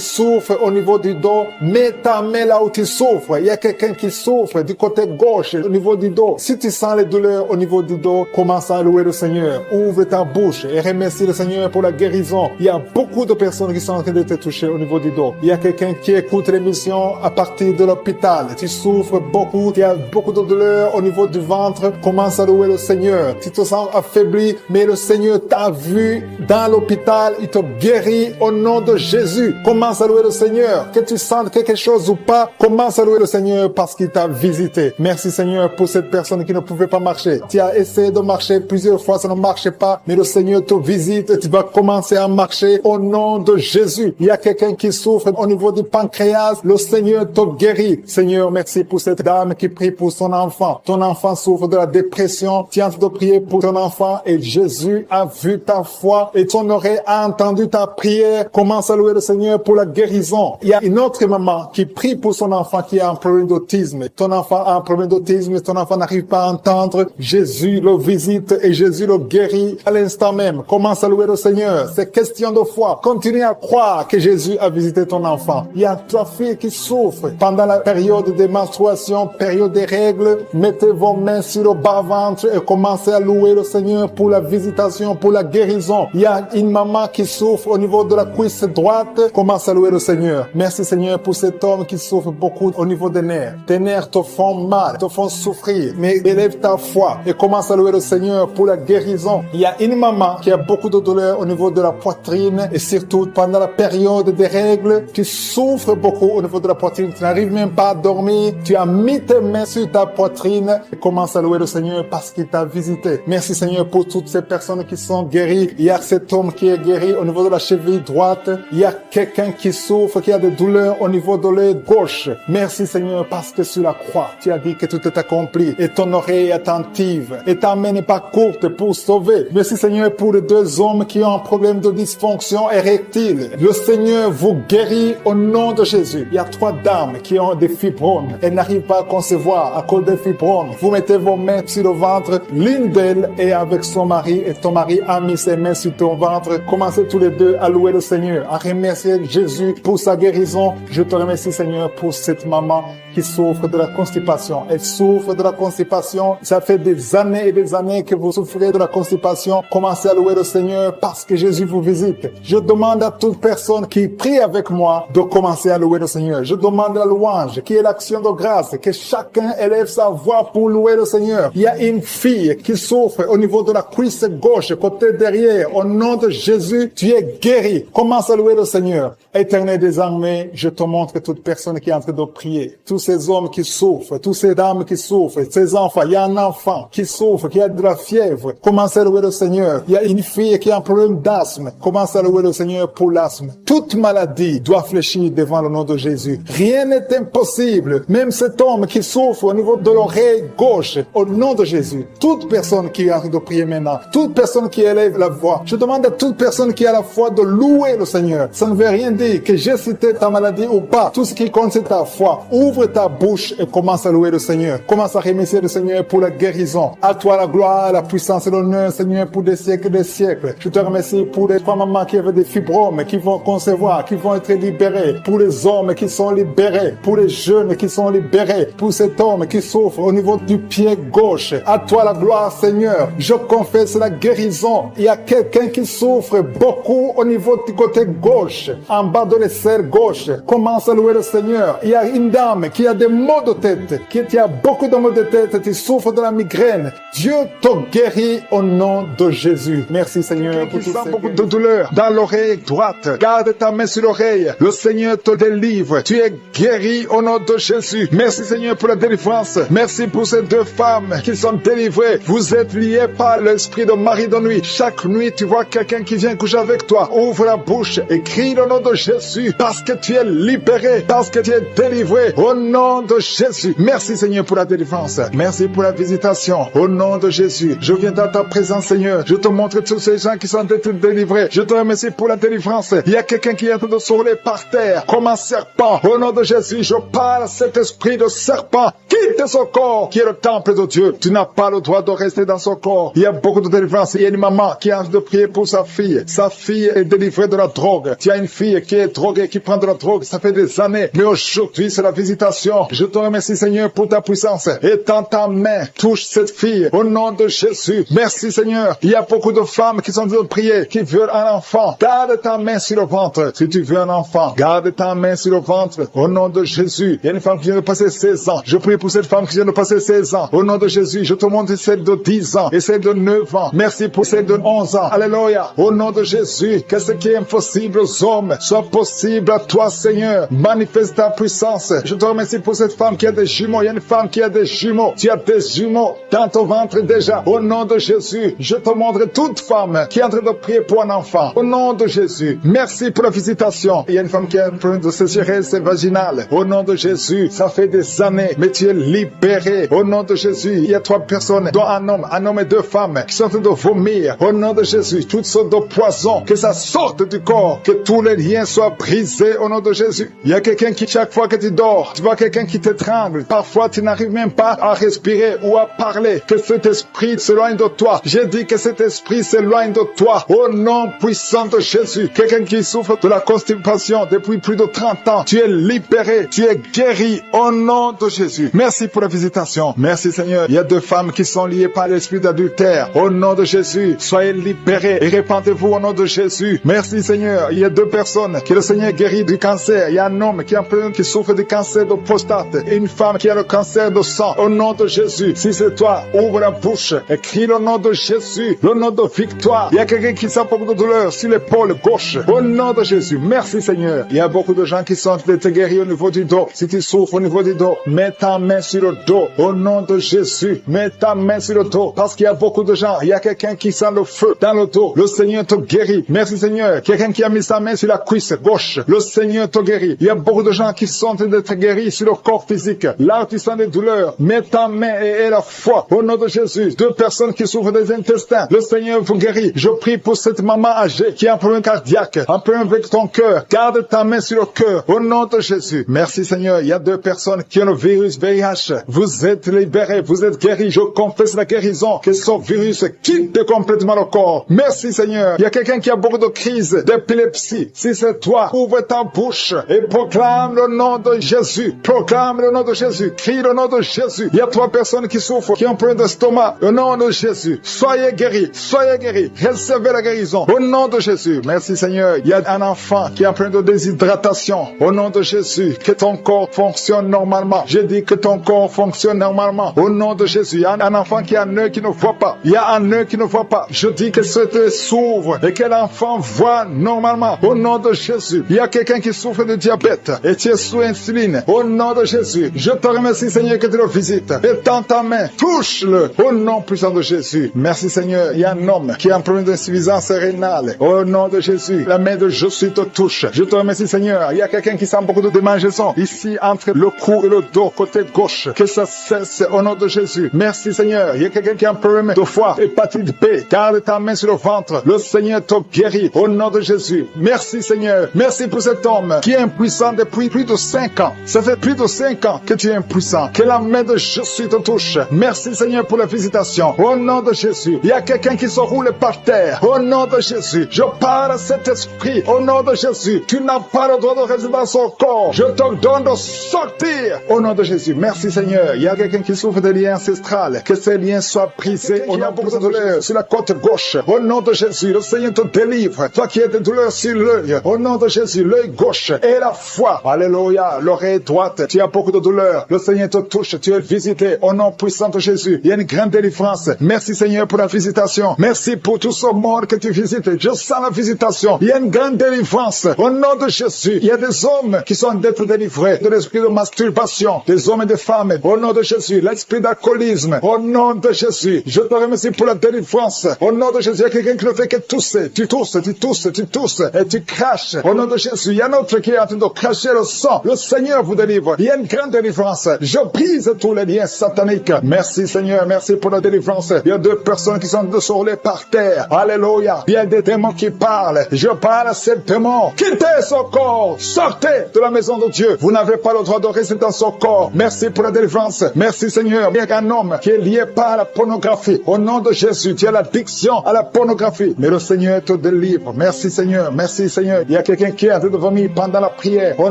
souffre au niveau du dos, mets ta main là où tu souffres. Il y a quelqu'un qui souffre du côté gauche, au niveau du dos. Si tu sens les douleurs au niveau du dos, commence à louer le Seigneur. Ouvre ta bouche et remercie le Seigneur pour la guérison. Il y a beaucoup de personnes qui sont en train de te toucher au niveau du dos. Il y a quelqu'un qui écoute l'émission à partir de l'hôpital. Tu souffres beaucoup, tu as beaucoup de douleurs au niveau du ventre. Commence à louer le Seigneur. Tu te sens affaibli, mais le Seigneur t'a vu dans l'hôpital. Il te guérit au nom de Jésus. Commence à louer le Seigneur. Que tu sentes quelque chose ou pas, commence à louer le Seigneur parce qu'il t'a visité. Merci Seigneur pour cette personne qui ne pouvait pas marcher. Tu as essayé de marcher plusieurs fois, ça ne marchait pas, mais le Seigneur te visite et tu vas commencer à marcher au nom de Jésus. Il y a quelqu'un qui souffre au niveau du pancréas, le Seigneur te guérit. Seigneur, merci pour cette dame qui prie pour son enfant. Ton enfant souffre de la dépression. Tu es en train de prier pour ton enfant et Jésus a vu ta foi et ton oreille a entendu ta prière. Commence à louer le Seigneur pour la guérison. Il y a une autre maman qui prie pour son enfant qui a un problème d'autisme. Ton enfant a un problème d'autisme, ton enfant n'arrive pas à entendre. Jésus le visite et Jésus le guérit à l'instant même. Commence à louer le Seigneur. C'est question de foi. Continue à croire que Jésus a visité ton enfant. Il y a ta fille qui souffre pendant la période des menstruations, période des règles. Mettez vos mains sur le bas-ventre et commencez à louer le Seigneur pour la visitation, pour la guérison. Il y a une maman qui souffre au niveau de la cuisse droite. Commence à louer le Seigneur. Merci Seigneur pour cet homme qui souffre beaucoup au niveau des nerfs. Tes nerfs te font mal, te font souffrir. Mais élève ta foi et commence à louer le Seigneur pour la guérison. Il y a une maman qui a beaucoup de douleur au niveau de la poitrine et surtout pendant la période des règles, tu souffres beaucoup au niveau de la poitrine. Tu n'arrives même pas à dormir. Tu as mis tes mains sur ta poitrine et commence à louer le Seigneur parce qu'il t'a visité. Merci Seigneur pour toutes ces personnes qui sont guéries. Il y a cet homme qui est guéri au niveau de la cheville droite. Il y a quelqu'un qui souffre, qui a des douleurs au niveau de l'œil gauche. Merci Seigneur parce que sur la croix, tu as dit que tout est accompli et ton oreille est attentive et ta main n'est pas courte pour sauver. Merci Seigneur pour les deux hommes qui ont un problème de dysfonction érectile. Le Seigneur vous guérit au nom de Jésus. Il y a 3 dames qui ont des fibromes. Elles n'arrivent pas à concevoir à cause des fibromes. Vous mettez vos mains sur le ventre. L'une d'elles est avec son mari et ton mari a mis ses mains sur ton ventre. Commencez tous les deux à louer le Seigneur, à remercier Jésus pour sa guérison. Je te remercie Seigneur pour cette maman qui souffre de la constipation. Elle souffre de la constipation. Ça fait des années et des années que vous souffrez de la constipation. Commencez à louer le Seigneur parce que Jésus vous visite. Je demande à toute personne qui prie avec moi de commencer à louer le Seigneur. Je demande la louange, qui est l'action de grâce, que chacun élève sa voix pour louer le Seigneur. Il y a une fille qui souffre au niveau de la cuisse gauche, côté derrière. Au nom de Jésus, tu es guéri. Commence à louer le Seigneur. Éternel des armées, je te montre toute personne qui est en train de prier. Tous ces hommes qui souffrent, toutes ces dames qui souffrent, ces enfants. Il y a un enfant qui souffre, qui a de la fièvre. Commence à louer le Seigneur. Il y a une fille qui a un problème d'asthme. Commence à louer le Seigneur pour l'asthme. Toute maladie doit fléchir devant le nom de Jésus. Rien n'est impossible. Même cet homme qui souffre au niveau de l'oreille gauche, au nom de Jésus. Toute personne qui est en train de prier maintenant, toute personne qui élève la voix, je demande à toute personne qui a la foi de louer le Seigneur. Ça ne veut rien dire que j'ai cité ta maladie ou pas. Tout ce qui compte, c'est ta foi. Ouvre ta bouche et commence à louer le Seigneur. Commence à remercier le Seigneur pour la guérison. À toi la gloire, la puissance et l'honneur, Seigneur, pour des siècles et des siècles. Je te remercie pour les 3 mamans qui avaient des fibromes, qui vont concevoir, qui vont être libérés. Pour les hommes qui sont libérés. Pour les jeunes qui sont libérés. Pour cet homme qui souffre au niveau du pied gauche. À toi la gloire, Seigneur. Je confesse la guérison. Il y a quelqu'un qui souffre beaucoup au niveau du côté gauche. En bas de l'aisselle gauche. Commence à louer le Seigneur. Il y a une dame qui a des maux de tête. Qui a beaucoup de maux de tête. Tu souffres de la migraine. Dieu te guérit au nom de Jésus. Merci Seigneur pour tout ça. Beaucoup de douleur dans l'oreille droite. Garde ta main sur l'oreille. Le Seigneur te délivre. Tu es guéri au nom de Jésus. Merci Seigneur pour la délivrance. Merci pour ces 2 femmes qui sont délivrées. Vous êtes liés par l'esprit de mari de nuit. Chaque nuit, tu vois quelqu'un qui vient coucher avec toi. Ouvre la bouche et crie le nom de Jésus parce que tu es libéré, parce que tu es délivré au nom de Jésus. Merci Seigneur pour la délivrance. Merci pour la visitation. Au nom de Jésus, je viens dans ta présence Seigneur. Je te montre tous ces gens qui sont délivrés. Je te remercie pour la délivrance. Il y a quelqu'un qui est en train de s'enrouler par terre comme un serpent. Au nom de Jésus, je parle à cet esprit de serpent. Quitte quitte son corps qui est le temple de Dieu. Tu n'as pas le droit de rester dans son corps. Il y a beaucoup de délivrance. Il y a une maman qui a envie de prier pour sa fille. Sa fille est délivrée de la drogue. Tu as une fille qui est droguée, qui prend de la drogue. Ça fait des années. Mais aujourd'hui, c'est la visitation. Je te remercie, Seigneur, pour ta puissance. Étends ta main. Touche cette fille. Au nom de Jésus. Merci, Seigneur. Il y a beaucoup de femmes qui sont en train de prier, qui veulent un enfant. Garde ta main sur le ventre. Si tu veux un enfant, garde ta main sur le ventre. Au nom de Jésus. Il y a une femme qui vient de passer 16 ans. Je prie pour cette femme qui vient de passer 16 ans. Au nom de Jésus, je te montre celle de 10 ans et celle de 9 ans. Merci pour celle de 11 ans. Alléluia. Au nom de Jésus, que ce qui est impossible aux hommes soit possible à toi, Seigneur. Manifeste ta puissance. Je te remercie pour cette femme qui a des jumeaux. Il y a une femme qui a des jumeaux. Tu as des jumeaux dans ton ventre déjà. Au nom de Jésus, je te montre toute femme qui est en train de prier pour un enfant. Au nom de Jésus, merci pour la visitation. Il y a une femme qui a un problème de sécheresse vaginale. Au nom de Jésus, ça fait des années, mais tu es libéré. Au nom de Jésus, il y a 3 personnes, dont un homme et 2 femmes, qui sont en train de vomir. Au nom de Jésus, toutes sortes de poisons, que ça sorte du corps, que tous les liens soient brisés au nom de Jésus. Il y a quelqu'un qui, chaque fois que tu dors, tu vois quelqu'un qui t'étrangle. Parfois, tu n'arrives même pas à respirer ou à parler. Que cet esprit s'éloigne de toi. J'ai dit que cet esprit s'éloigne de toi. Au nom puissant de Jésus. Quelqu'un qui souffre de la constipation depuis plus de 30 ans, tu es libéré, tu es guéri au nom de Jésus. Merci pour la visitation. Merci, Seigneur. Il y a 2 femmes qui sont liées par l'esprit d'adultère. Au nom de Jésus, soyez libérés et répandez-vous au nom de Jésus. Merci, Seigneur. Il y a 2 personnes que le Seigneur guérit du cancer. Il y a un homme qui souffre du cancer de prostate et une femme qui a le cancer de sang. Au nom de Jésus, si c'est toi, ouvre la bouche et crie le nom de Jésus, le nom de victoire. Il y a quelqu'un qui sent beaucoup de douleur sur l'épaule gauche. Au nom de Jésus, merci, Seigneur. Il y a beaucoup de gens qui sont guéris au niveau du dos. Si tu souffres au niveau du dos, mets ta main sur le dos. Au nom de Jésus, mets ta main sur le dos. Parce qu'il y a beaucoup de gens. Il y a quelqu'un qui sent le feu dans le dos. Le Seigneur te guérit. Merci, Seigneur. Quelqu'un qui a mis sa main sur la cuisse gauche. Le Seigneur te guérit. Il y a beaucoup de gens qui sont en train d'être guéris sur le corps physique. Là où tu sens des douleurs, mets ta main et la foi. Au nom de Jésus. 2 personnes qui souffrent des intestins. Le Seigneur vous guérit. Je prie pour cette maman âgée qui a un problème cardiaque, un problème avec ton cœur. Garde ta main sur le cœur. Au nom de Jésus. Merci, Seigneur. Il y a 2 personnes qui ont le virus VIH. Vous êtes libérés. Vous êtes guéris. Je confesse la guérison. Que ce virus quitte complètement le corps. Merci, Seigneur. Il y a quelqu'un qui a beaucoup de crises d'épilepsie. Si c'est toi, ouvre ta bouche et proclame le nom de Jésus. Proclame le nom de Jésus. Crie le nom de Jésus. Il y a 3 personnes qui souffrent, qui ont un problème d'estomac. Au nom de Jésus. Soyez guéris. Soyez guéris. Recevez la guérison. Au nom de Jésus. Merci, Seigneur. Il y a un enfant qui a un problème de déshydratation. Au nom de Jésus. Que ton corps fonctionne normalement. Je dis que ton corps fonctionne normalement. Au nom de Jésus. Il y a un enfant qui a un œil qui ne voit pas. Il y a un œil qui ne voit pas. Je dis que cet œil s'ouvre et que l'enfant voit normalement. Au nom de Jésus. Il y a quelqu'un qui souffre de diabète et tu es sous insuline. Au nom de Jésus. Je te remercie, Seigneur, que tu le visites. Étends ta main. Touche-le. Au nom puissant de Jésus. Merci, Seigneur. Il y a un homme qui a un problème d'insuffisance rénale. Au nom de Jésus. La main de Jésus te touche. Je te remercie, Seigneur. Il y a quelqu'un qui sent beaucoup de démangeaisons ici entre le cou et le dos, côté gauche. Que ça cesse au nom de Jésus. Merci, Seigneur. Il y a quelqu'un qui a un problème de foie, hépatite B. Garde ta main sur le ventre. Le Seigneur te guérit au nom de Jésus. Merci, Seigneur. Merci pour cet homme qui est impuissant depuis plus de 5 ans. Ça fait plus de 5 ans que tu es impuissant. Que la main de Jésus te touche. Merci, Seigneur, pour la visitation. Au nom de Jésus. Il y a quelqu'un qui se roule par terre. Au nom de Jésus. Je parle à cet esprit. Au nom de Jésus. Tu n'as pas le droit de rester dans son corps. Je te donne de sortir. Au nom de Jésus. Merci, Seigneur. Il y a quelqu'un qui souffre de liens ancestrales. Que ces liens soient brisés. On a beaucoup de douleurs sur la côte gauche. Au nom de Jésus. Le Seigneur te délivre. Toi qui as des douleurs sur l'œil. Au nom de Jésus. L'œil gauche et la foi. Alléluia. L'oreille droite. Tu as beaucoup de douleurs. Le Seigneur te touche. Tu es visité. Au nom puissant de Jésus. Il y a une grande délivrance. Merci, Seigneur, pour la visitation. Merci pour tout ce monde que tu visites. Je sens la visitation. Il y a une grande délivrance. Au nom de Jésus. Il y a des hommes qui sont d'être délivrés de l'esprit de masturbation. Des hommes et des femmes. Au nom de Jésus. L'esprit d'alcoolisme. Au nom de Jésus. Je te remercie pour la délivrance. Au nom de Jésus. Il y a quelqu'un qui ne fait que tousser. Tu tousses, tu tousses, tu tousses. Et tu craches. Au nom de Jésus. Il y a un autre qui est en train de cracher le sang. Le Seigneur vous délivre. Il y a une grande délivrance. Je brise tous les liens sataniques. Merci, Seigneur. Merci pour la délivrance. Il y a 2 personnes qui sont de se rouler par terre. Alléluia. Il y a des démons qui parlent. Je parle à ces démons. Quittez son corps. Sortez de la maison de Dieu. Vous n'avez pas le droit de rester dans son corps. Merci pour la délivrance. Merci Seigneur. Il y a un homme qui est lié par la pornographie. Au nom de Jésus, tu as l'addiction à la pornographie. Mais le Seigneur te délivre. Merci Seigneur. Merci Seigneur. Il y a quelqu'un qui a envie de vomir pendant la prière. Au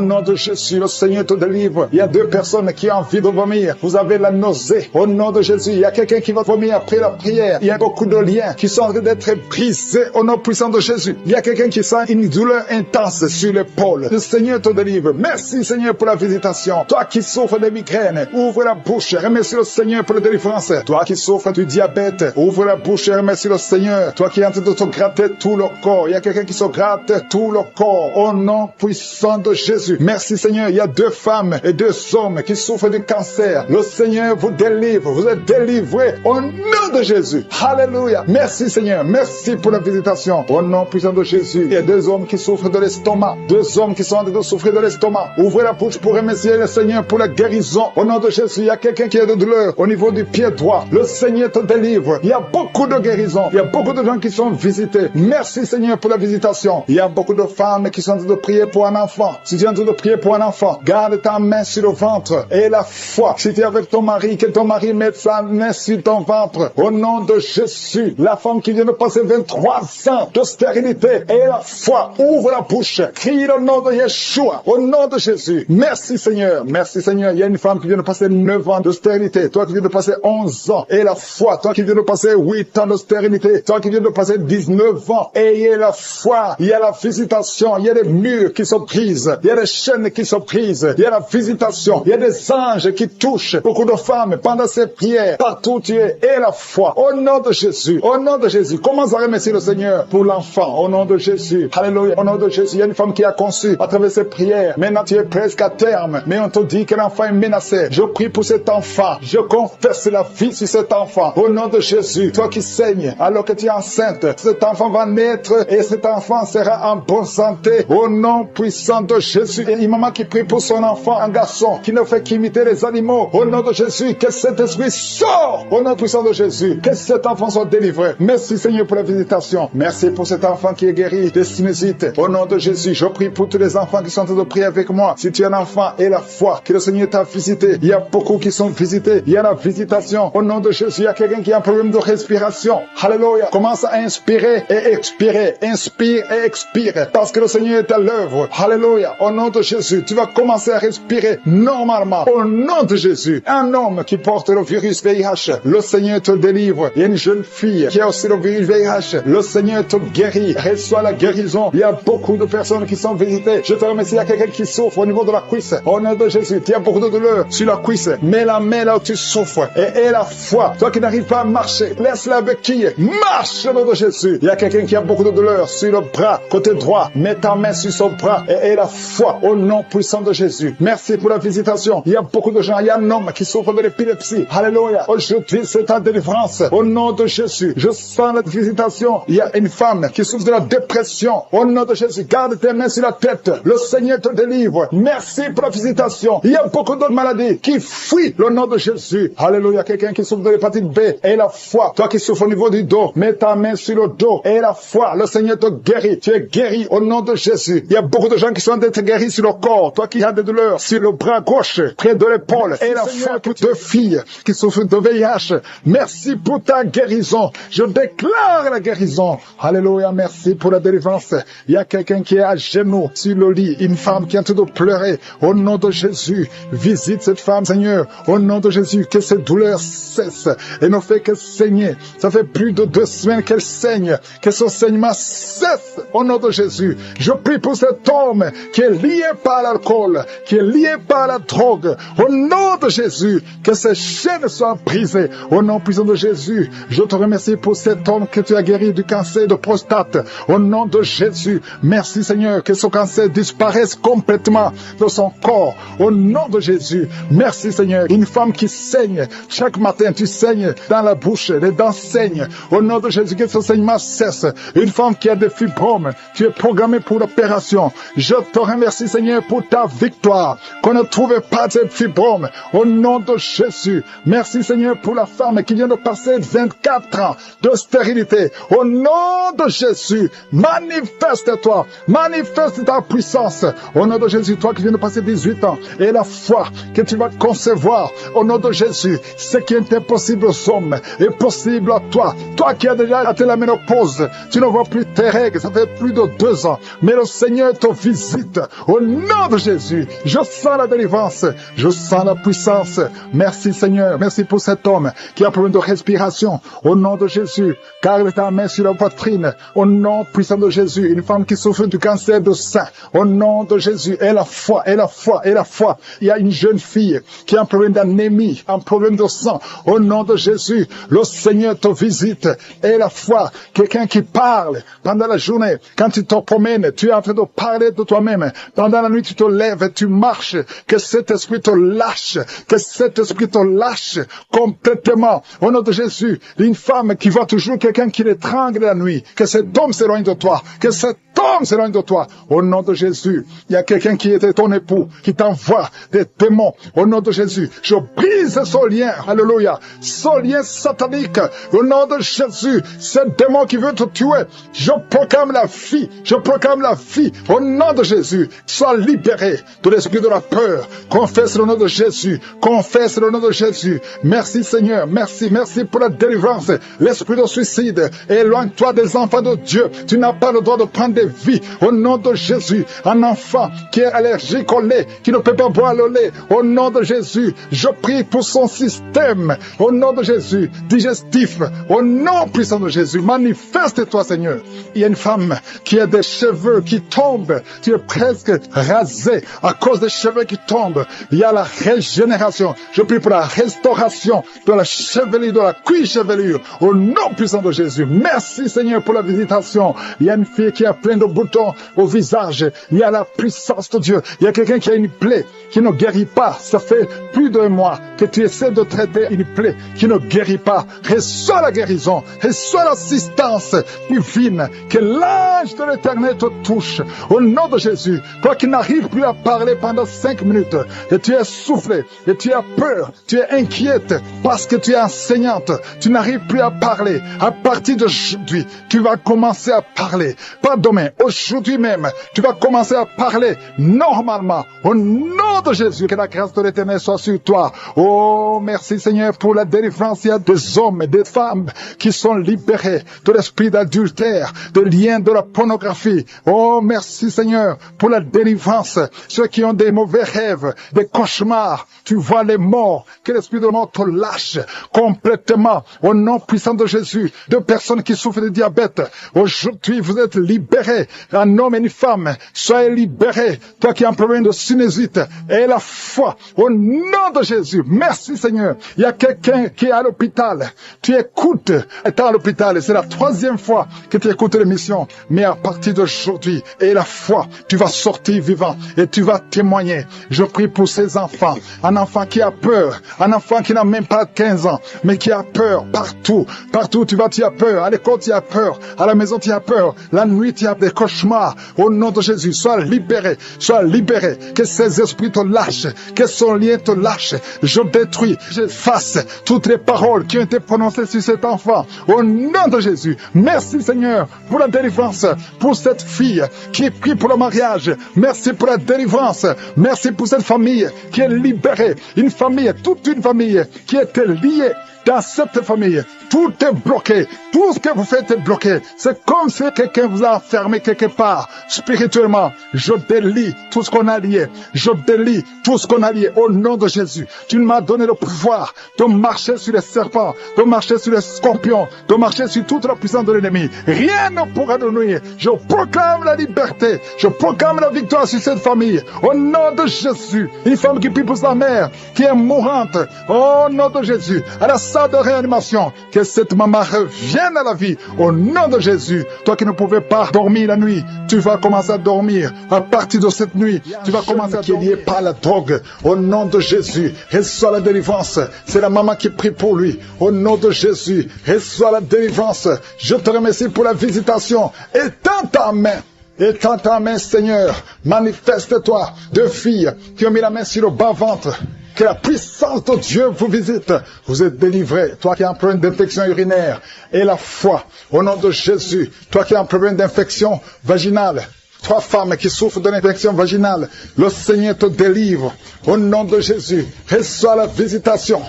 nom de Jésus, le Seigneur te délivre. Il y a 2 personnes qui ont envie de vomir. Vous avez la nausée. Au nom de Jésus, il y a quelqu'un qui va vomir après la prière. Il y a beaucoup de liens qui sont en train d'être brisés au nom puissant de Jésus. Il y a quelqu'un qui sent une douleur intense sur l'épaule. Le Seigneur te délivre. Merci Seigneur pour la visitation. Toi qui souffres de migraines, ouvre la bouche. Remercie le Seigneur pour la délivrance. Toi qui souffres du diabète, ouvre la bouche et remercie le Seigneur. Toi qui es en train de te gratter tout le corps. Il y a quelqu'un qui se gratte tout le corps. Au nom puissant de Jésus. Merci Seigneur. Il y a 2 femmes et 2 hommes qui souffrent du cancer. Le Seigneur vous délivre. Vous êtes délivrés au nom de Jésus. Alléluia. Merci Seigneur. Merci pour la visitation. Au nom puissant de Jésus. Il y a 2 hommes qui souffrent de l'estomac. 2 hommes qui sont en train de souffrir de l'estomac. Ouvrez la bouche pour remercier le Seigneur pour la guérison. Au nom de Jésus, il y a quelqu'un qui a de douleur au niveau du pied droit. Le Seigneur te délivre. Il y a beaucoup de guérisons. Il y a beaucoup de gens qui sont visités. Merci Seigneur pour la visitation. Il y a beaucoup de femmes qui sont en train de prier pour un enfant. Si tu es en train de prier pour un enfant, garde ta main sur le ventre et la foi. Si tu es avec ton mari, que ton mari mette sa main sur ton ventre. Au nom de Jésus, la femme qui vient de passer 23 ans de stérilité et la foi, ouvre la bouche. Crie le nom de Yeshua. Au nom de Jésus. Merci Seigneur. Merci Seigneur. Il y a une femme qui vient de passer 9 ans de stérilité. Toi qui viens de passer 11 ans et la foi. Toi qui viens de passer 8 ans de stérilité. Toi qui viens de passer 19 ans. Ayez la foi. Il y a la visitation. Il y a des murs qui se brisent. Il y a des chaînes qui se brisent. Il y a la visitation. Il y a des anges qui touchent beaucoup de femmes pendant ces prières. Partout où tu es. Et la foi. Au nom de Jésus. Au nom de Jésus. Commence à remercier le Seigneur pour l'enfant. Au nom de Jésus. Alléluia. Au nom de Jésus. Il y a une femme qui a conçu à travers ces prières. Maintenant tu es presque à terme. Mais on te dit que l'enfant est menacé. Je prie pour cet enfant. Je confesse la vie sur cet enfant. Au nom de Jésus. Toi qui saignes alors que tu es enceinte. Cet enfant va naître et cet enfant sera en bonne santé. Au nom puissant de Jésus. Et une maman qui prie pour son enfant, un garçon qui ne fait qu'imiter les animaux. Au nom de Jésus. Que cet esprit sort. Au nom puissant de Jésus. Que cet enfant soit délivré. Merci Seigneur pour la visitation. Merci pour cet enfant qui est guéri de sinusite. Au nom de Jésus. Je prie pour tous les enfants qui sont en train de prier avec moi. Si tu es un enfant et la foi, que le Seigneur t'a visité. Il y a beaucoup qui sont visités. Il y a la visitation. Au nom de Jésus, il y a quelqu'un qui a un problème de respiration. Alléluia. Commence à inspirer et expirer. Inspire et expire. Parce que le Seigneur est à l'œuvre. Alléluia. Au nom de Jésus, tu vas commencer à respirer normalement. Au nom de Jésus. Un homme qui porte le virus VIH. Le Seigneur te délivre. Il y a une jeune fille qui a aussi le virus VIH. Le Seigneur te guérit. Reçois la guérison. Il y a beaucoup de personnes qui sont visitées. Je te remercie. Il y a quelqu'un qui souffre au niveau de la cuisse. Au nom de Jésus, tu as beaucoup de douleur sur la cuisse. Mets la main là où tu souffres et la foi. Toi qui n'arrives pas à marcher, laisse-la béquille. Marche au nom de Jésus. Il y a quelqu'un qui a beaucoup de douleur sur le bras, côté droit. Mets ta main sur son bras et la foi au nom puissant de Jésus. Merci pour la visitation. Il y a beaucoup de gens. Il y a un homme qui souffre de l'épilepsie. Alléluia. Aujourd'hui, c'est ta délivrance. Au nom de Jésus, je sens la visitation. Il y a une femme qui souffre de la dépression. Au nom de Jésus, garde tes mains sur la tête. Le Seigneur te délivre. Merci pour la visitation. Il y a beaucoup d'autres maladies qui fuient le nom de Jésus. Alléluia. Quelqu'un qui souffre de l'hépatite B et la foi. Toi qui souffres au niveau du dos, mets ta main sur le dos et la foi. Le Seigneur te guérit. Tu es guéri au nom de Jésus. Il y a beaucoup de gens qui sont d'être guéris sur le corps. Toi qui as des douleurs sur le bras gauche, près de l'épaule. Et la foi pour 2 filles qui souffrent de VIH. Merci pour ta guérison. Je déclare la guérison. Alléluia. Merci pour la délivrance. Il y a quelqu'un qui est à genoux sur le lit. Une femme qui est en train de pleurer. Au nom de Jésus, visite cette femme, Seigneur. Au nom de Jésus, que cette douleur cesse et ne fait que saigner. Ça fait plus de 2 semaines qu'elle saigne. Que ce saignement cesse. Au nom de Jésus, je prie pour cet homme qui est lié par l'alcool, qui est lié par la drogue. Au nom de Jésus, que ces chaînes soient brisées. Au nom puissant de Jésus, je te remercie pour cet homme que tu as guéri du cancer de prostate. Au nom de Jésus, merci Seigneur, que ce cancer disparaisse complètement de son corps. Au nom de Jésus, merci Seigneur. Une femme qui saigne, chaque matin tu saignes dans la bouche, les dents saignent. Au nom de Jésus, que ce saignement cesse. Une femme qui a des fibromes, tu es programmée pour l'opération. Je te remercie Seigneur pour ta victoire, qu'on ne trouve pas de fibromes. Au nom de Jésus, merci Seigneur pour la femme qui vient de passer 24 ans de stérilité. Au nom de Jésus, manifeste-toi, manifeste ta puissance. Au nom de Jésus, toi qui viens de passer 18 ans, et la foi que tu tu vas concevoir. Au nom de Jésus, ce qui est impossible aux hommes est possible à toi. Toi qui as déjà atteint la ménopause, tu ne vois plus tes règles, ça fait plus de 2 ans. Mais le Seigneur te visite. Au nom de Jésus, je sens la délivrance, je sens la puissance. Merci Seigneur, merci pour cet homme qui a un problème de respiration. Au nom de Jésus, garde ta main sur la poitrine. Au nom puissant de Jésus, une femme qui souffre du cancer de sein. Au nom de Jésus, et la foi, et la foi, et la foi. Il y a une jeune fille qui a un problème d'anémie, un problème de sang. Au nom de Jésus, le Seigneur te visite. Et la foi, quelqu'un qui parle pendant la journée, quand tu te promènes, tu es en train de parler de toi-même. Pendant la nuit, tu te lèves et tu marches. Que cet esprit te lâche, que cet esprit te lâche complètement. Au nom de Jésus, une femme qui voit toujours quelqu'un qui l'étrangle la nuit, que cet homme s'éloigne de toi, que cet homme s'éloigne de toi. Au nom de Jésus, il y a quelqu'un qui était ton époux, qui t'envoie des démons. Au nom de Jésus, je brise ce lien, alléluia, ce lien satanique. Au nom de Jésus, ce démon qui veut te tuer, je proclame la vie, je proclame la vie. Au nom de Jésus, sois libéré de l'esprit de la peur. Confesse le nom de Jésus, confesse le nom de Jésus. Merci Seigneur, merci, merci pour la délivrance. L'esprit de suicide, éloigne-toi des enfants de Dieu. Tu n'as pas le droit de prendre des vies. Au nom de Jésus, un enfant qui est allergique au lait, qui ne peut pas boire le lait, au nom de Jésus, je prie pour son système. Au nom de Jésus, digestif, au nom puissant de Jésus, manifeste-toi Seigneur. Il y a une femme qui a des cheveux qui tombent, tu es presque rasé à cause des cheveux qui tombent. Il y a la régénération. Je prie pour la restauration de la chevelure, de la cuisse chevelure, au nom puissant de Jésus. Merci Seigneur pour la visitation. Il y a une fille qui a plein de boutons au visage. Il y a la puissance de Dieu. Il y a quelqu'un qui a une plaie qui ne guérit pas. Ça fait plus d'1 mois que tu essaies de traiter une plaie qui ne guérit pas. Reçois la guérison, reçois l'assistance divine, que l'ange de l'Éternel te touche. Au nom de Jésus, toi qui n'arrives plus à parler pendant 5 minutes, et tu es soufflé, et tu as peur, tu es inquiète, parce que tu es enseignante, tu n'arrives plus à parler. À partir d'aujourd'hui, tu vas commencer à parler. Pas demain, aujourd'hui même, tu vas commencer à parler normalement. Au nom de Jésus, que la grâce de l'Éternel soit sur toi. Oh, merci Seigneur pour la délivrance. Il y a des hommes et des femmes qui sont libérés de l'esprit d'adultère, de liens de la pornographie. Oh, merci Seigneur pour la délivrance. Ceux qui ont des mauvais rêves, des cauchemars, tu vois les morts, que l'esprit de mort te lâche complètement. Au nom puissant de Jésus, de personnes qui souffrent de diabète, aujourd'hui vous êtes libérés. Un homme et une femme, soyez libérés. Toi qui as un problème de sinusite, et la foi, au nom de Jésus. Merci Seigneur. Il y a quelqu'un qui est à l'hôpital. Tu écoutes, étant à l'hôpital, et c'est la 3e fois que tu écoutes l'émission. Mais à partir d'aujourd'hui, et la foi, tu vas sortir vivant et tu vas témoigner. Je prie pour ces enfants. Un enfant qui a peur, un enfant qui n'a même pas 15 ans, mais qui a peur partout. Partout tu vas, tu as peur. À l'école, tu as peur. À la maison, tu as peur. La nuit, tu as des cauchemars. Au nom de Jésus, sois libéré. Sois libéré. Que ces esprits te lâchent. Que son lien te lâche. Je détruis, j'efface toutes les paroles qui ont été prononcées sur cet enfant. Au nom de Jésus. Merci Seigneur pour la délivrance. Pour cette fille qui prie pour le mariage. Merci pour la délivrance. Merci pour cette famille qui est libérée. Une famille, toute une famille qui était liée. Dans cette famille, tout est bloqué. Tout ce que vous faites est bloqué. C'est comme si quelqu'un vous a enfermé quelque part. Spirituellement, je délie tout ce qu'on a lié. Je délie tout ce qu'on a lié au nom de Jésus. Tu m'as donné le pouvoir de marcher sur les serpents, de marcher sur les scorpions, de marcher sur toute la puissance de l'ennemi. Rien ne pourra nous nuire. Je proclame la liberté. Je proclame la victoire sur cette famille. Au nom de Jésus. Une femme qui prie pour sa mère, qui est mourante. Au nom de Jésus. À la salle de réanimation, que cette maman revienne à la vie au nom de Jésus. Toi qui ne pouvais pas dormir la nuit, tu vas commencer à dormir. À partir de cette nuit, tu vas commencer à dormir. Qui est lié par la drogue, au nom de Jésus, reçois la délivrance. C'est la maman qui prie pour lui. Au nom de Jésus, reçois la délivrance. Je te remercie pour la visitation. Étends ta main. Étends ta main, Seigneur. Manifeste-toi. 2 filles qui ont mis la main sur le bas-ventre. Que la puissance de Dieu vous visite. Vous êtes délivrés. Toi qui as un problème d'infection urinaire. Et la foi. Au nom de Jésus. Toi qui as un problème d'infection vaginale. Toi, femme qui souffre de l'infection vaginale, le Seigneur te délivre. Au nom de Jésus, reçois la visitation.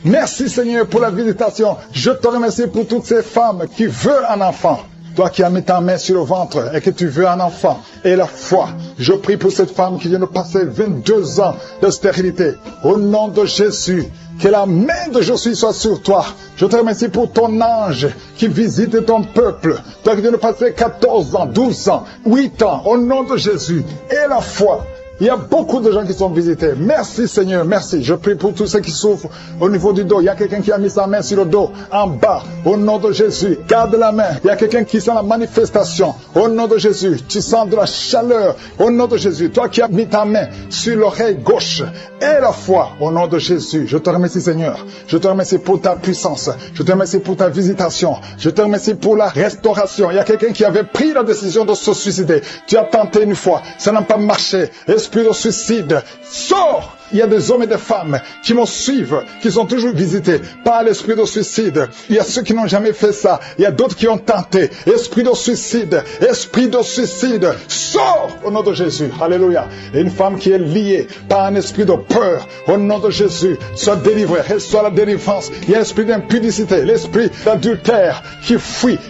Merci Seigneur pour la visitation. Je te remercie pour toutes ces femmes qui veulent un enfant. Toi qui as mis ta main sur le ventre et que tu veux un enfant et la foi, je prie pour cette femme qui vient de passer 22 ans de stérilité. Au nom de Jésus, que la main de Jésus soit sur toi. Je te remercie pour ton ange qui visite ton peuple. Toi qui viens de passer 14 ans, 12 ans, 8 ans, au nom de Jésus, et la foi. Il y a beaucoup de gens qui sont visités. Merci Seigneur, merci. Je prie pour tous ceux qui souffrent au niveau du dos. Il y a quelqu'un qui a mis sa main sur le dos, en bas. Au nom de Jésus, garde la main. Il y a quelqu'un qui sent la manifestation. Au nom de Jésus, tu sens de la chaleur. Au nom de Jésus, toi qui as mis ta main sur l'oreille gauche et la foi. Au nom de Jésus, je te remercie Seigneur. Je te remercie pour ta puissance. Je te remercie pour ta visitation. Je te remercie pour la restauration. Il y a quelqu'un qui avait pris la décision de se suicider. Tu as tenté une fois, ça n'a pas marché. Esprit de suicide, sors! Il y a des hommes et des femmes qui me suivent, qui sont toujours visités par l'esprit de suicide. Il y a ceux qui n'ont jamais fait ça. Il y a d'autres qui ont tenté. Esprit de suicide, sors au nom de Jésus. Alléluia. Et une femme qui est liée par un esprit de peur, au nom de Jésus, soit délivrée, reçoit la délivrance. Il y a l'esprit d'impudicité, l'esprit d'adultère qui fuit.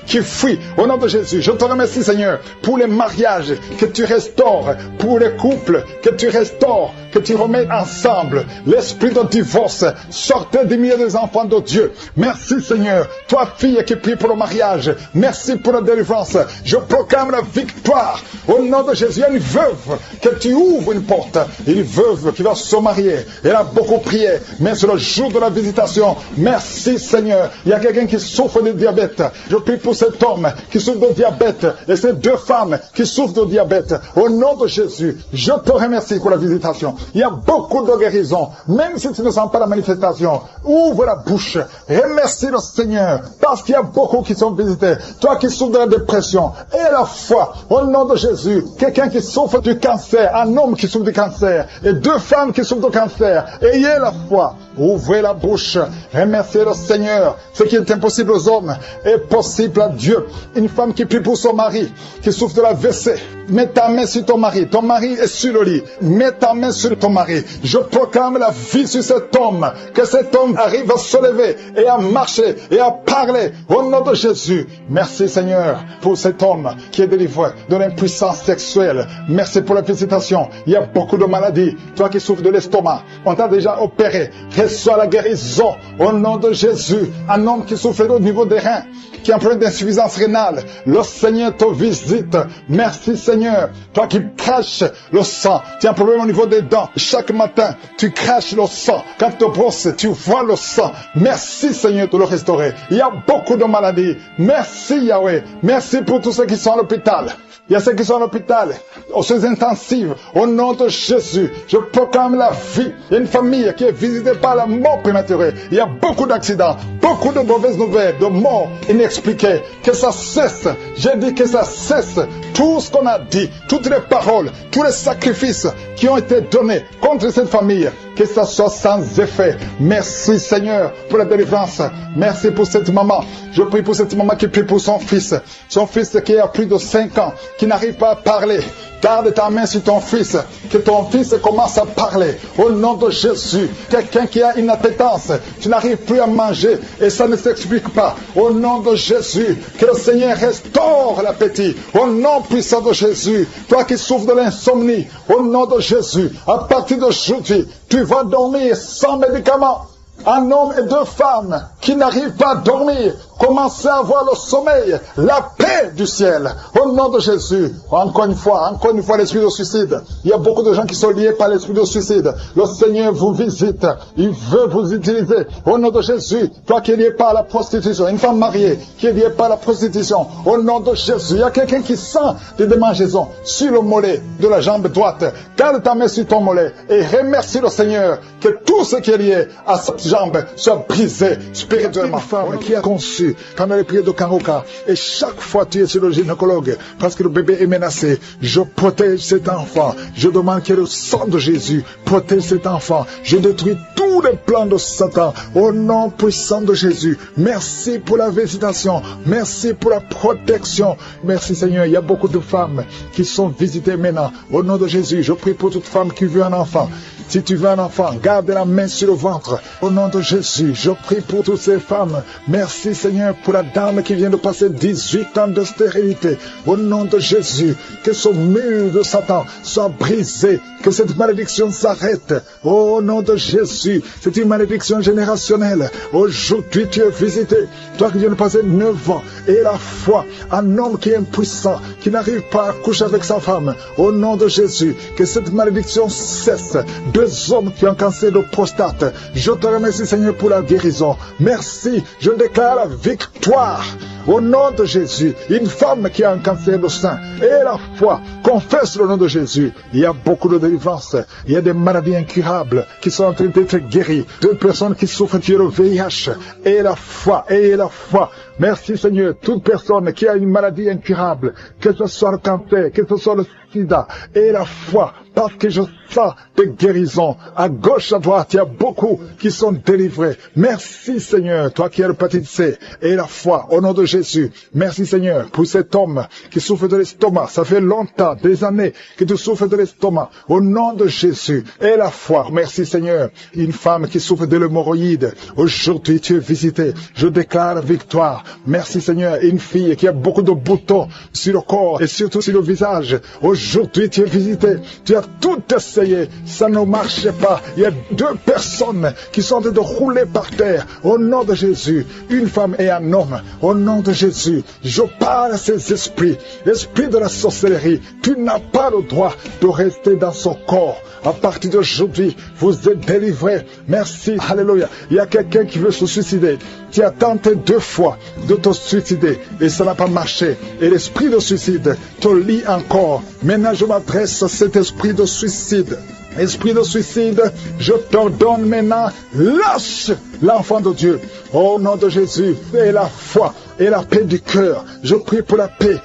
Au nom de Jésus, je te remercie Seigneur pour les mariages que tu restaures, pour les couples que tu restaures, que tu remets ensemble. L'esprit de divorce, sortez des milieux des enfants de Dieu. Merci Seigneur. Toi fille qui prie pour le mariage, merci pour la délivrance. Je proclame la victoire. Au nom de Jésus, il y a une veuve que tu ouvres une porte. Une veuve qui va se marier. Elle a beaucoup prié, mais c'est le jour de la visitation. Merci Seigneur. Il y a quelqu'un qui souffre de diabète. Je prie pour cet homme qui souffre de diabète et ces deux femmes qui souffrent de diabète. Au nom de Jésus, je te remercie pour la visitation. Il y a beaucoup de guérisons, même si tu ne sens pas la manifestation. Ouvre la bouche, remercie le Seigneur, parce qu'il y a beaucoup qui sont visités. Toi qui souffres de la dépression, et la foi, au nom de Jésus. Quelqu'un qui souffre du cancer, un homme qui souffre du cancer, et deux femmes qui souffrent du cancer. Ayez la foi. Ouvrez la bouche, remerciez le Seigneur. Ce qui est impossible aux hommes est possible à Dieu. Une femme qui prie pour son mari, qui souffre de la WC. Mets ta main sur ton mari est sur le lit. Mets ta main sur ton mari. Je proclame la vie sur cet homme, que cet homme arrive à se lever et à marcher et à parler au nom de Jésus. Merci Seigneur pour cet homme qui est délivré de l'impuissance sexuelle. Merci pour la visitation. Il y a beaucoup de maladies. Toi qui souffres de l'estomac, on t'a déjà opéré. Reçois la guérison au nom de Jésus. Un homme qui souffre au niveau des reins, qui a un problème d'insuffisance rénale, le Seigneur te visite. Merci Seigneur. Toi qui craches le sang, tu as un problème au niveau des dents. Chaque matin, tu craches le sang. Quand tu te brosses, tu vois le sang. Merci Seigneur de le restaurer. Il y a beaucoup de maladies. Merci Yahweh. Merci pour tous ceux qui sont à l'hôpital. Il y a ceux qui sont à l'hôpital, aux soins intensives, au nom de Jésus. Je proclame la vie. Il y a une famille qui est visitée par la mort prématurée. Il y a beaucoup d'accidents, beaucoup de mauvaises nouvelles, de morts inexpliquées. Que ça cesse. J'ai dit que ça cesse. Tout ce qu'on a dit, toutes les paroles, tous les sacrifices qui ont été donnés contre cette famille, que ça soit sans effet. Merci Seigneur pour la délivrance. Merci pour cette maman. Je prie pour cette maman qui prie pour son fils qui a plus de 5 ans, qui n'arrive pas à parler. Garde ta main sur ton fils, que ton fils commence à parler. Au nom de Jésus, quelqu'un qui a une appétence, tu n'arrives plus à manger et ça ne s'explique pas. Au nom de Jésus, que le Seigneur restaure l'appétit. Au nom puissant de Jésus, toi qui souffres de l'insomnie, au nom de Jésus, à partir d'aujourd'hui, tu vas dormir sans médicaments. Un homme et deux femmes qui n'arrivent pas à dormir, commencez à avoir le sommeil, la paix du ciel, au nom de Jésus. Encore une fois, l'esprit de suicide. Il y a beaucoup de gens qui sont liés par l'esprit de suicide. Le Seigneur vous visite, il veut vous utiliser, au nom de Jésus. Toi qui es lié par la prostitution, une femme mariée qui est liée par la prostitution, au nom de Jésus. Il y a quelqu'un qui sent des démangeaisons sur le mollet de la jambe droite. Garde ta main sur ton mollet et remercie le Seigneur que tout ce qui est lié à cette jambe soit brisé spirituellement. Une femme qui a conçu pendant les prières de Karoka, et chaque fois tu es sur le gynécologue parce que le bébé est menacé, je protège cet enfant. Je demande que le sang de Jésus protège cet enfant. Je détruis tous les plans de Satan au nom puissant de Jésus. Merci pour la visitation. Merci pour la protection. Merci Seigneur. Il y a beaucoup de femmes qui sont visitées maintenant. Au nom de Jésus, je prie pour toute femme qui veut un enfant. Si tu veux un enfant, garde la main sur le ventre. Au nom de Jésus, je prie pour toutes ces femmes. Merci Seigneur pour la dame qui vient de passer 18 ans de stérilité. Au nom de Jésus, que ce mur de Satan soit brisé, que cette malédiction s'arrête. Au nom de Jésus, c'est une malédiction générationnelle. Aujourd'hui, tu es visité. Toi qui viens de passer 9 ans, et la foi, un homme qui est impuissant, qui n'arrive pas à coucher avec sa femme. Au nom de Jésus, que cette malédiction cesse. 2 hommes qui ont un cancer de prostate. Je te remercie Seigneur pour la guérison. Merci, je déclare la victoire. Au nom de Jésus, une femme qui a un cancer de sein et la foi, confesse le nom de Jésus. Il y a beaucoup de délivrance. Il y a des maladies incurables qui sont en train d'être guéries. 2 personnes qui souffrent du VIH et la foi, et la foi. Merci Seigneur, toute personne qui a une maladie incurable, que ce soit le cancer, que ce soit le sida, et la foi, parce que je sens des guérisons. À gauche, à droite, il y a beaucoup qui sont délivrés. Merci Seigneur, toi qui es l'hépatite C, et la foi, au nom de Jésus. Merci Seigneur pour cet homme qui souffre de l'estomac. Ça fait longtemps, des années que tu souffres de l'estomac. Au nom de Jésus, et la foi. Merci Seigneur. Une femme qui souffre de l'hémorroïde. Aujourd'hui, tu es visité. Je déclare la victoire. Merci Seigneur. Une fille qui a beaucoup de boutons sur le corps et surtout sur le visage. Aujourd'hui, tu es visité. Tu as tout essayé. Ça ne marchait pas. Il y a 2 personnes qui sont en train de rouler par terre. Au nom de Jésus. Une femme et un homme. Au nom de Jésus. Je parle à ces esprits. Esprit de la sorcellerie. Tu n'as pas le droit de rester dans son corps. À partir d'aujourd'hui, vous êtes délivrés. Merci. Alléluia. Il y a quelqu'un qui veut se suicider. Tu as tenté 2 fois de te suicider et ça n'a pas marché. Et l'esprit de suicide te lie encore. Maintenant, je m'adresse à cet esprit de suicide. Esprit de suicide, je t'ordonne maintenant, lâche l'enfant de Dieu. Au nom de Jésus, et la foi et la paix du cœur. Je prie pour la paix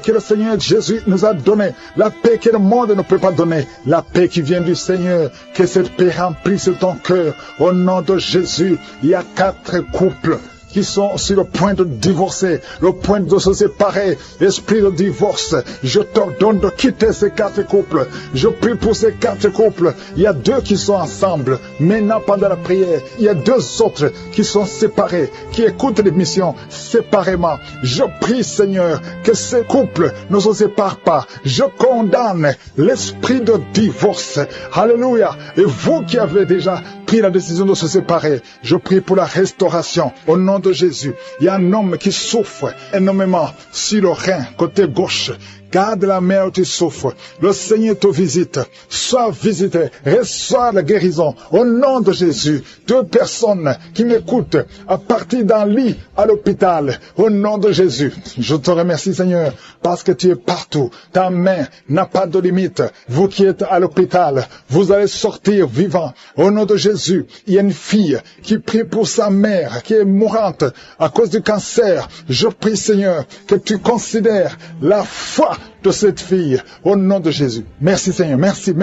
que le Seigneur Jésus nous a donnée, la paix que le monde ne peut pas donner, la paix qui vient du Seigneur, que cette paix remplisse ton cœur. Au nom de Jésus, il y a 4 couples qui sont sur le point de divorcer, le point de se séparer, esprit de divorce. Je t'ordonne de quitter ces 4 couples. Je prie pour ces 4 couples. Il y a 2 qui sont ensemble. Maintenant, pendant la prière, il y a 2 autres qui sont séparés, qui écoutent l'émission séparément. Je prie, Seigneur, que ces couples ne se séparent pas. Je condamne l'esprit de divorce. Alléluia. Et vous qui avez déjà pris la décision de se séparer, je prie pour la restauration. Au nom de Jésus, il y a un homme qui souffre énormément sur le rein, côté gauche. Garde la main où tu souffres. Le Seigneur te visite. Sois visité. Reçois la guérison. Au nom de Jésus. 2 personnes qui m'écoutent à partir d'un lit à l'hôpital. Au nom de Jésus. Je te remercie Seigneur parce que tu es partout. Ta main n'a pas de limite. Vous qui êtes à l'hôpital, vous allez sortir vivant. Au nom de Jésus. Il y a une fille qui prie pour sa mère qui est mourante à cause du cancer. Je prie Seigneur que tu considères la foi de cette fille, au nom de Jésus. Merci Seigneur, merci.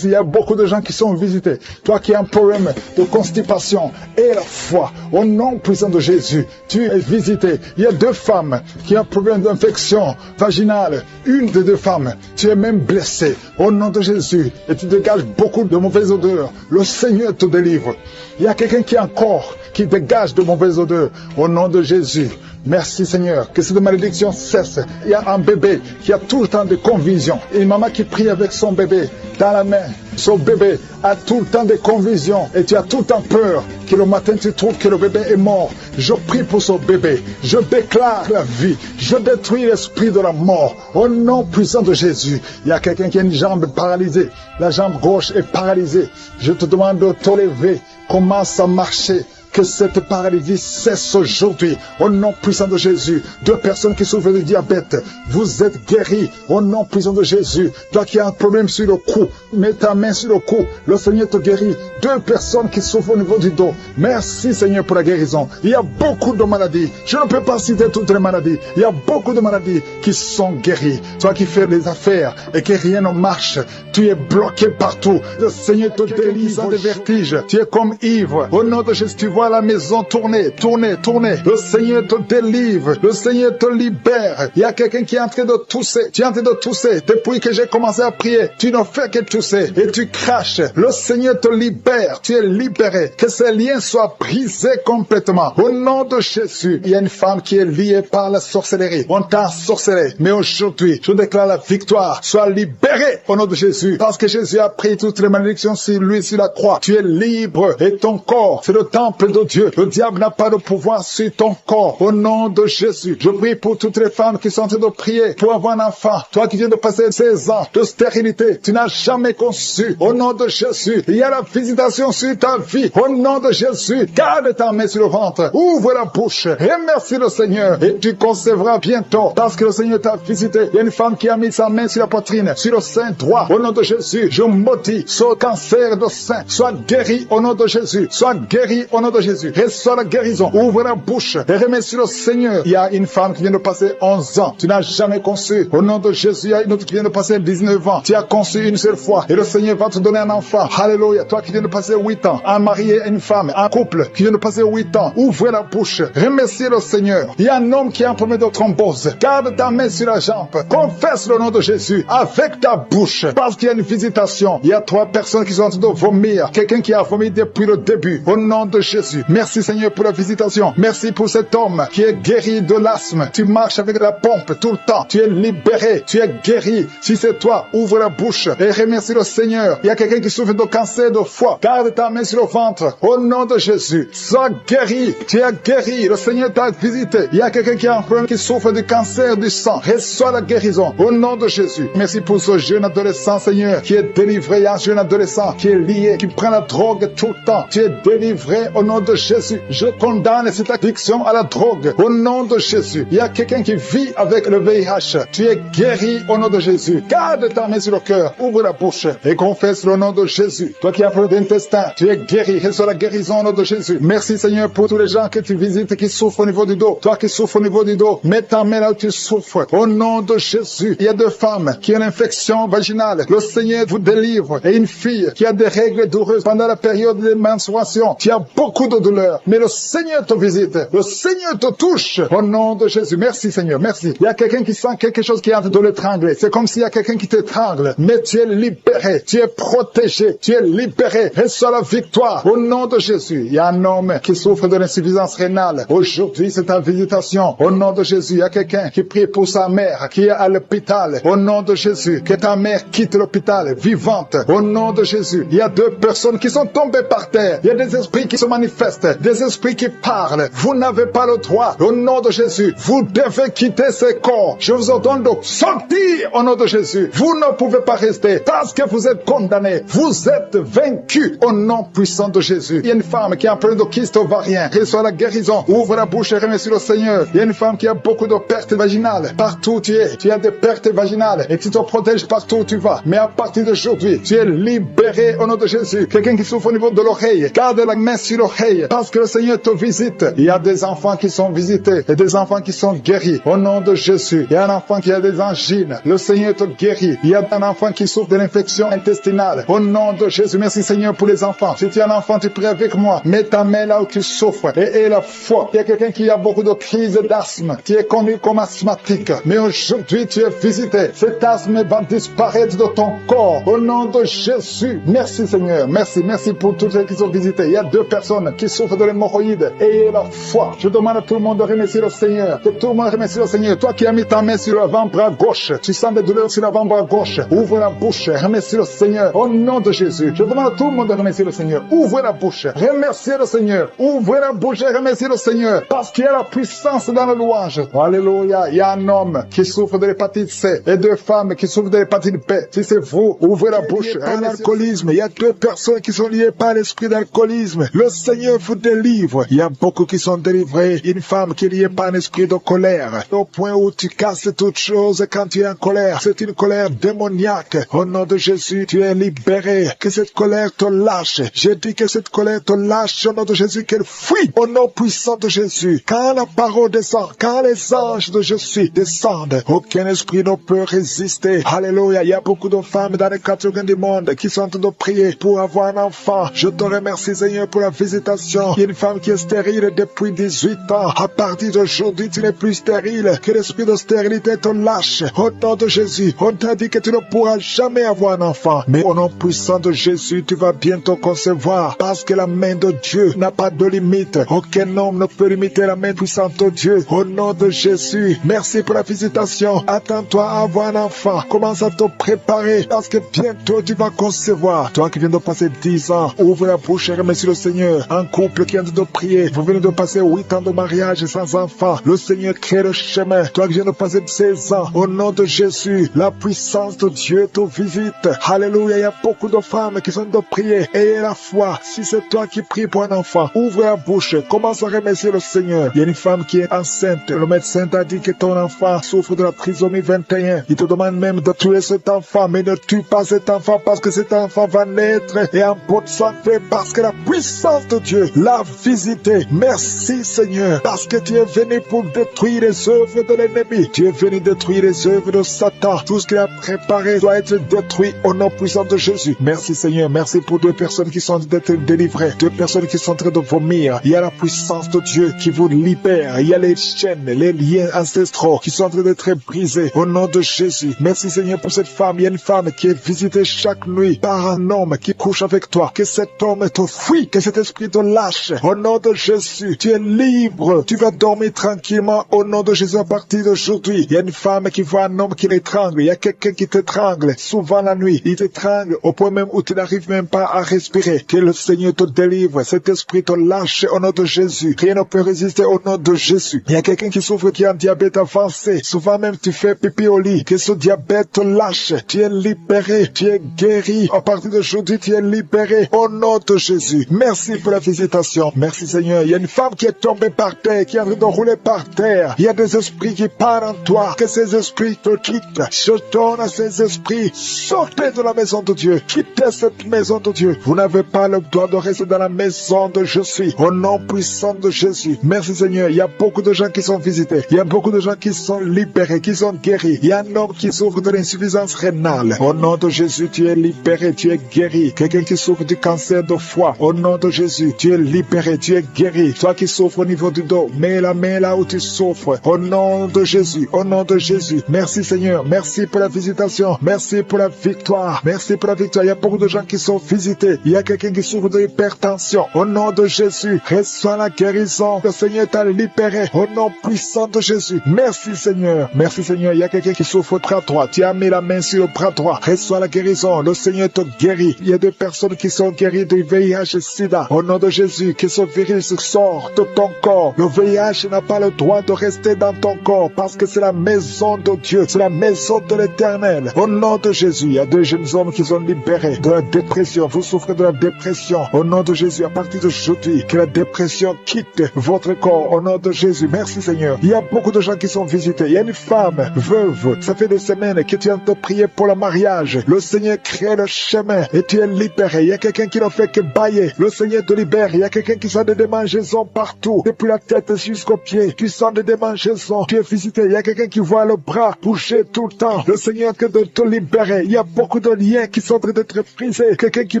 Il y a beaucoup de gens qui sont visités. Toi qui as un problème de constipation et la foi, au nom puissant de Jésus, tu es visité. Il y a 2 femmes qui ont un problème d'infection vaginale. Une des 2 femmes, tu es même blessée. Au nom de Jésus, et tu dégages beaucoup de mauvaises odeurs. Le Seigneur te délivre. Il y a quelqu'un qui a un corps qui dégage de mauvaises odeurs. Au nom de Jésus. Merci Seigneur, que cette malédiction cesse. Il y a un bébé qui a tout le temps des convulsions. Une maman qui prie avec son bébé dans la main. Son bébé a tout le temps des convulsions. Et tu as tout le temps peur que le matin tu trouves que le bébé est mort. Je prie pour son bébé. Je déclare la vie. Je détruis l'esprit de la mort. Au nom puissant de Jésus. Il y a quelqu'un qui a une jambe paralysée. La jambe gauche est paralysée. Je te demande de te lever. Commence à marcher. que cette paralysie cesse aujourd'hui. Au nom puissant de Jésus, 2 personnes qui souffrent de diabète, vous êtes guéris. Au nom puissant de Jésus, toi qui as un problème sur le cou, mets ta main sur le cou, le Seigneur te guérit. 2 personnes qui souffrent au niveau du dos, merci Seigneur pour la guérison. Il y a beaucoup de maladies, je ne peux pas citer toutes les maladies, il y a beaucoup de maladies qui sont guéries. Toi qui fais des affaires et que rien ne marche, tu es bloqué partout. Le Seigneur te délivre des vertiges. Tu es comme ivre. Au nom de Jésus, tu vois la maison tourner, tourner, tourner. Le Seigneur te délivre. Le Seigneur te libère. Il y a quelqu'un qui est en train de tousser. Tu es en train de tousser. Depuis que j'ai commencé à prier, tu ne fais que tousser et tu craches. Le Seigneur te libère. Tu es libéré. Que ces liens soient brisés complètement. Au nom de Jésus, il y a une femme qui est liée par la sorcellerie. On t'a ensorcelé. Mais aujourd'hui, je déclare la victoire. Sois libéré au nom de Jésus. Parce que Jésus a pris toutes les malédictions sur lui, sur la croix. Tu es libre et ton corps, c'est le temple de Dieu. Le diable n'a pas de pouvoir sur ton corps. Au nom de Jésus, je prie pour toutes les femmes qui sont en train de prier pour avoir un enfant. Toi qui viens de passer 16 ans de stérilité, tu n'as jamais conçu. Au nom de Jésus, il y a la visitation sur ta vie. Au nom de Jésus, garde ta main sur le ventre. Ouvre la bouche. Remercie le Seigneur et tu concevras bientôt parce que le Seigneur t'a visité. Il y a une femme qui a mis sa main sur la poitrine, sur le sein droit. Au nom de Jésus, je maudis ce cancer de sein. Sois guéri au nom de Jésus. Sois guéri au nom de Jésus. Reçois la guérison. Ouvre la bouche et remercie le Seigneur. Il y a une femme qui vient de passer 11 ans. Tu n'as jamais conçu. Au nom de Jésus, il y a une autre qui vient de passer 19 ans. Tu as conçu une seule fois et le Seigneur va te donner un enfant. Alléluia. Toi qui viens de passer 8 ans, un mari et une femme, un couple qui vient de passer 8 ans. Ouvre la bouche. Remercie le Seigneur. Il y a un homme qui a un problème de thrombose. Garde ta main sur la jambe. Confesse le nom de Jésus avec ta bouche. Parce qu'il y a une visitation. Il y a 3 personnes qui sont en train de vomir. Quelqu'un qui a vomi depuis le début. Au nom de Jésus. Merci Seigneur pour la visitation. Merci pour cet homme qui est guéri de l'asthme. Tu marches avec la pompe tout le temps. Tu es libéré. Tu es guéri. Si c'est toi, ouvre la bouche et remercie le Seigneur. Il y a quelqu'un qui souffre de cancer de foie. Garde ta main sur le ventre. Au nom de Jésus. Sois guéri. Tu es guéri. Le Seigneur t'a visité. Il y a quelqu'un qui a un problème qui souffre du cancer du sang. Reçois la guérison. Au nom de Jésus. Merci pour ce jeune adolescent, Seigneur, qui est délivré. Il y a un jeune adolescent qui est lié, qui prend la drogue tout le temps. Tu es délivré au nom de Jésus. Je condamne cette addiction à la drogue. Au nom de Jésus. Il y a quelqu'un qui vit avec le VIH. Tu es guéri au nom de Jésus. Garde ta main sur le cœur. Ouvre la bouche et confesse le nom de Jésus. Toi qui as un problème d'intestin, tu es guéri. Reçois la guérison au nom de Jésus. Merci Seigneur pour tous les gens que tu visites qui souffrent au niveau du dos. Toi qui souffres au niveau du dos, mets ta main là où tu souffres. Au nom de Jésus. Il y a 2 femmes qui ont une infection vaginale. Le Seigneur vous délivre. Et une fille qui a des règles douloureuses pendant la période de menstruation. Tu as beaucoup de douleurs. Mais le Seigneur te visite. Le Seigneur te touche. Au nom de Jésus. Merci Seigneur. Merci. Il y a quelqu'un qui sent quelque chose qui est en train de l'étrangler. C'est comme s'il y a quelqu'un qui t'étrangle. Mais tu es libéré. Tu es protégé. Tu es libéré. Reçois la victoire. Au nom de Jésus. Il y a un homme qui souffre de l'insuffisance rénale. Aujourd'hui, c'est ta visitation. Au nom de Jésus. Il y a quelqu'un qui prie pour sa mère qui est à l'hôpital. Au nom de Jésus. Que ta mère quitte l'hôpital vivante. Au nom de Jésus. Il y a 2 personnes qui sont tombées par terre. Il y a des esprits qui se manifestent. Des esprits qui parlent. Vous n'avez pas le droit. Au nom de Jésus. Vous devez quitter ce corps. Je vous ordonne de sortir au nom de Jésus. Vous ne pouvez pas rester parce que vous êtes condamnés. Vous êtes vaincus au nom puissant de Jésus. Il y a une femme qui a un problème de kyste ovarien. Reçois la guérison. Ouvre la bouche et remercie le Seigneur. Il y a une femme qui a beaucoup de pertes vaginales. Partout où tu es, tu as des pertes vaginales et tu te protèges partout où tu vas. Mais à partir d'aujourd'hui, tu es libéré au nom de Jésus. Quelqu'un qui souffre au niveau de l'oreille, garde la main sur l'oreille parce que le Seigneur te visite. Il y a des enfants qui sont visités et des enfants qui sont guéris au nom de Jésus. Il y a un enfant qui a des angines. Le Seigneur te guérit. Il y a un enfant qui souffre de l'infection intestinale. Au nom de Jésus, merci Seigneur pour les enfants. Si tu es un enfant, tu pries avec moi. Mets ta main là où tu souffres et aie la foi. Il y a quelqu'un qui a beaucoup de crises d'asthme. Tu es connu comme asthmatique. Mais aujourd'hui, tu es visité. Cet asthme va disparaître de ton corps. Au nom de Jésus. Merci Seigneur. Merci. Merci pour tous ceux qui sont visités. Il y a 2 personnes qui souffrent de l'hémorroïde. Ayez la foi. Je demande à tout le monde de remercier le Seigneur. Que tout le monde remercie le Seigneur. Toi qui as mis ta main sur l'avant-bras gauche, tu sens des douleurs sur l'avant-bras gauche. Ouvre la bouche. Remercie le Seigneur. Au nom de Jésus. Je demande à tout le monde de remercier le Seigneur. Ouvre la bouche. Remerciez le Seigneur. Ouvre la bouche et remerciez le Seigneur. Parce qu'il y a la puissance dans la louange. Alléluia. Il y a un homme qui souffre de l'hépatite C et 2 femmes qui souffrent de l'hépatite B. Si c'est vous, ouvrez la bouche. Un alcoolisme. Il y a 2 personnes qui sont liées par l'esprit d'alcoolisme. Le Seigneur Seigneur vous délivre. Il y a beaucoup qui sont délivrés. Une femme qui est liée par un esprit de colère, au point où tu casses toute chose quand tu es en colère. C'est une colère démoniaque. Au nom de Jésus, tu es libéré. Que cette colère te lâche. J'ai dit que cette colère te lâche au nom de Jésus, qu'elle fuit au nom puissant de Jésus. Quand la parole descend, quand les anges de Jésus descendent, aucun esprit ne peut résister. Alléluia. Il y a beaucoup de femmes dans les quatre coins du monde qui sont en train de prier pour avoir un enfant. Je te remercie, Seigneur, pour la visitation. Il y a une femme qui est stérile depuis 18 ans. À partir d'aujourd'hui, tu n'es plus stérile. Que l'esprit de stérilité te lâche. Au nom de Jésus, on t'a dit que tu ne pourras jamais avoir un enfant. Mais au nom puissant de Jésus, tu vas bientôt concevoir. Parce que la main de Dieu n'a pas de limite. Aucun homme ne peut limiter la main puissante de Dieu. Au nom de Jésus, merci pour la visitation. Attends-toi à avoir un enfant. Commence à te préparer. Parce que bientôt tu vas concevoir. Toi qui viens de passer 10 ans, ouvre la bouche et remercie le Seigneur. Un couple qui vient de prier. Vous venez de passer 8 ans de mariage sans enfant. Le Seigneur crée le chemin. Toi qui viens de passer 16 ans, au nom de Jésus, la puissance de Dieu te visite. Alléluia. Il y a beaucoup de femmes qui sont de prier. Ayez la foi. Si c'est toi qui pries pour un enfant, ouvre la bouche. Commence à remercier le Seigneur. Il y a une femme qui est enceinte. Le médecin t'a dit que ton enfant souffre de la trisomie 21. Il te demande même de tuer cet enfant. Mais ne tue pas cet enfant parce que cet enfant va naître et en bonne santé parce que la puissance de Dieu l'a visité. Merci Seigneur parce que tu es venu pour détruire les œuvres de l'ennemi. Tu es venu détruire les œuvres de Satan. Tout ce qu'il a préparé doit être détruit au nom puissant de Jésus. Merci Seigneur. Merci pour 2 personnes qui sont d'être délivrées. 2 personnes qui sont en train de vomir. Il y a la puissance de Dieu qui vous libère. Il y a les chaînes, les liens ancestraux qui sont en train d'être brisés au nom de Jésus. Merci Seigneur pour cette femme. Il y a une femme qui est visitée chaque nuit par un homme qui couche avec toi. Que cet homme te fuit, que cet esprit te lâche. Au nom de Jésus, tu es libre. Tu vas dormir tranquillement au nom de Jésus à partir d'aujourd'hui. Il y a une femme qui voit un homme qui l'étrangle. Il y a quelqu'un qui t'étrangle souvent la nuit. Il t'étrangle au point même où tu n'arrives même pas à respirer. Que le Seigneur te délivre. Cet esprit te lâche au nom de Jésus. Rien ne peut résister au nom de Jésus. Il y a quelqu'un qui souffre qui a un diabète avancé. Souvent même tu fais pipi au lit. Que ce diabète te lâche. Tu es libéré. Tu es guéri. À partir d'aujourd'hui, tu es libéré au nom de Jésus. Merci pour la visitation. Merci Seigneur. Il y a une femme qui est tombée par terre, qui est en train de rouler par terre. Il y a des esprits qui parlent en toi. Que ces esprits te quittent. Je donne à ces esprits. Sortez de la maison de Dieu. Quittez cette maison de Dieu. Vous n'avez pas le droit de rester dans la maison de je suis. Au nom puissant de Jésus. Merci Seigneur. Il y a beaucoup de gens qui sont visités. Il y a beaucoup de gens qui sont libérés, qui sont guéris. Il y a un homme qui souffre de l'insuffisance rénale. Au nom de Jésus, tu es libéré, tu es guéri. Quelqu'un qui souffre du cancer de foie. Au nom de Jésus, tu es libéré, tu es guéri. Toi qui souffres au niveau du dos, mets la main là où tu souffres. Au nom de Jésus, au nom de Jésus. Merci Seigneur. Merci pour la visitation. Merci pour la victoire. Merci pour la victoire. Il y a beaucoup de gens qui sont visités. Il y a quelqu'un qui souffre de l'hypertension. Au nom de Jésus, reçois la guérison. Le Seigneur t'a libéré. Au nom puissant de Jésus. Merci Seigneur. Merci Seigneur. Il y a quelqu'un qui souffre au bras droit. Tu as mis la main sur le bras droit. Reçois la guérison. Le Seigneur te guérit. Il y a des personnes qui sont guéries du VIH et SIDA. Au nom de Jésus, que ce virus sorte de ton corps. Le VIH n'a pas le droit de rester dans ton corps parce que c'est la maison de Dieu. C'est la maison de l'Éternel. Au nom de Jésus, il y a 2 jeunes hommes qui sont libérés de la dépression. Vous souffrez de la dépression. Au nom de Jésus, à partir d'aujourd'hui, que la dépression quitte votre corps. Au nom de Jésus, merci Seigneur. Il y a beaucoup de gens qui sont visités. Il y a une femme veuve. Ça fait des semaines que tu es en train de prier pour le mariage. Le Seigneur crée le chemin et tu es libéré. Il y a quelqu'un qui ne fait que bailler. Le Seigneur te libère. Il y a quelqu'un qui sent des démangeaisons partout. Depuis la tête jusqu'aux pieds. Tu sens des démangeaisons. Tu es visité. Il y a quelqu'un qui voit le bras bouger tout le temps. Le Seigneur que de te libérer. Il y a beaucoup de liens qui sont en train d'être brisés. Quelqu'un qui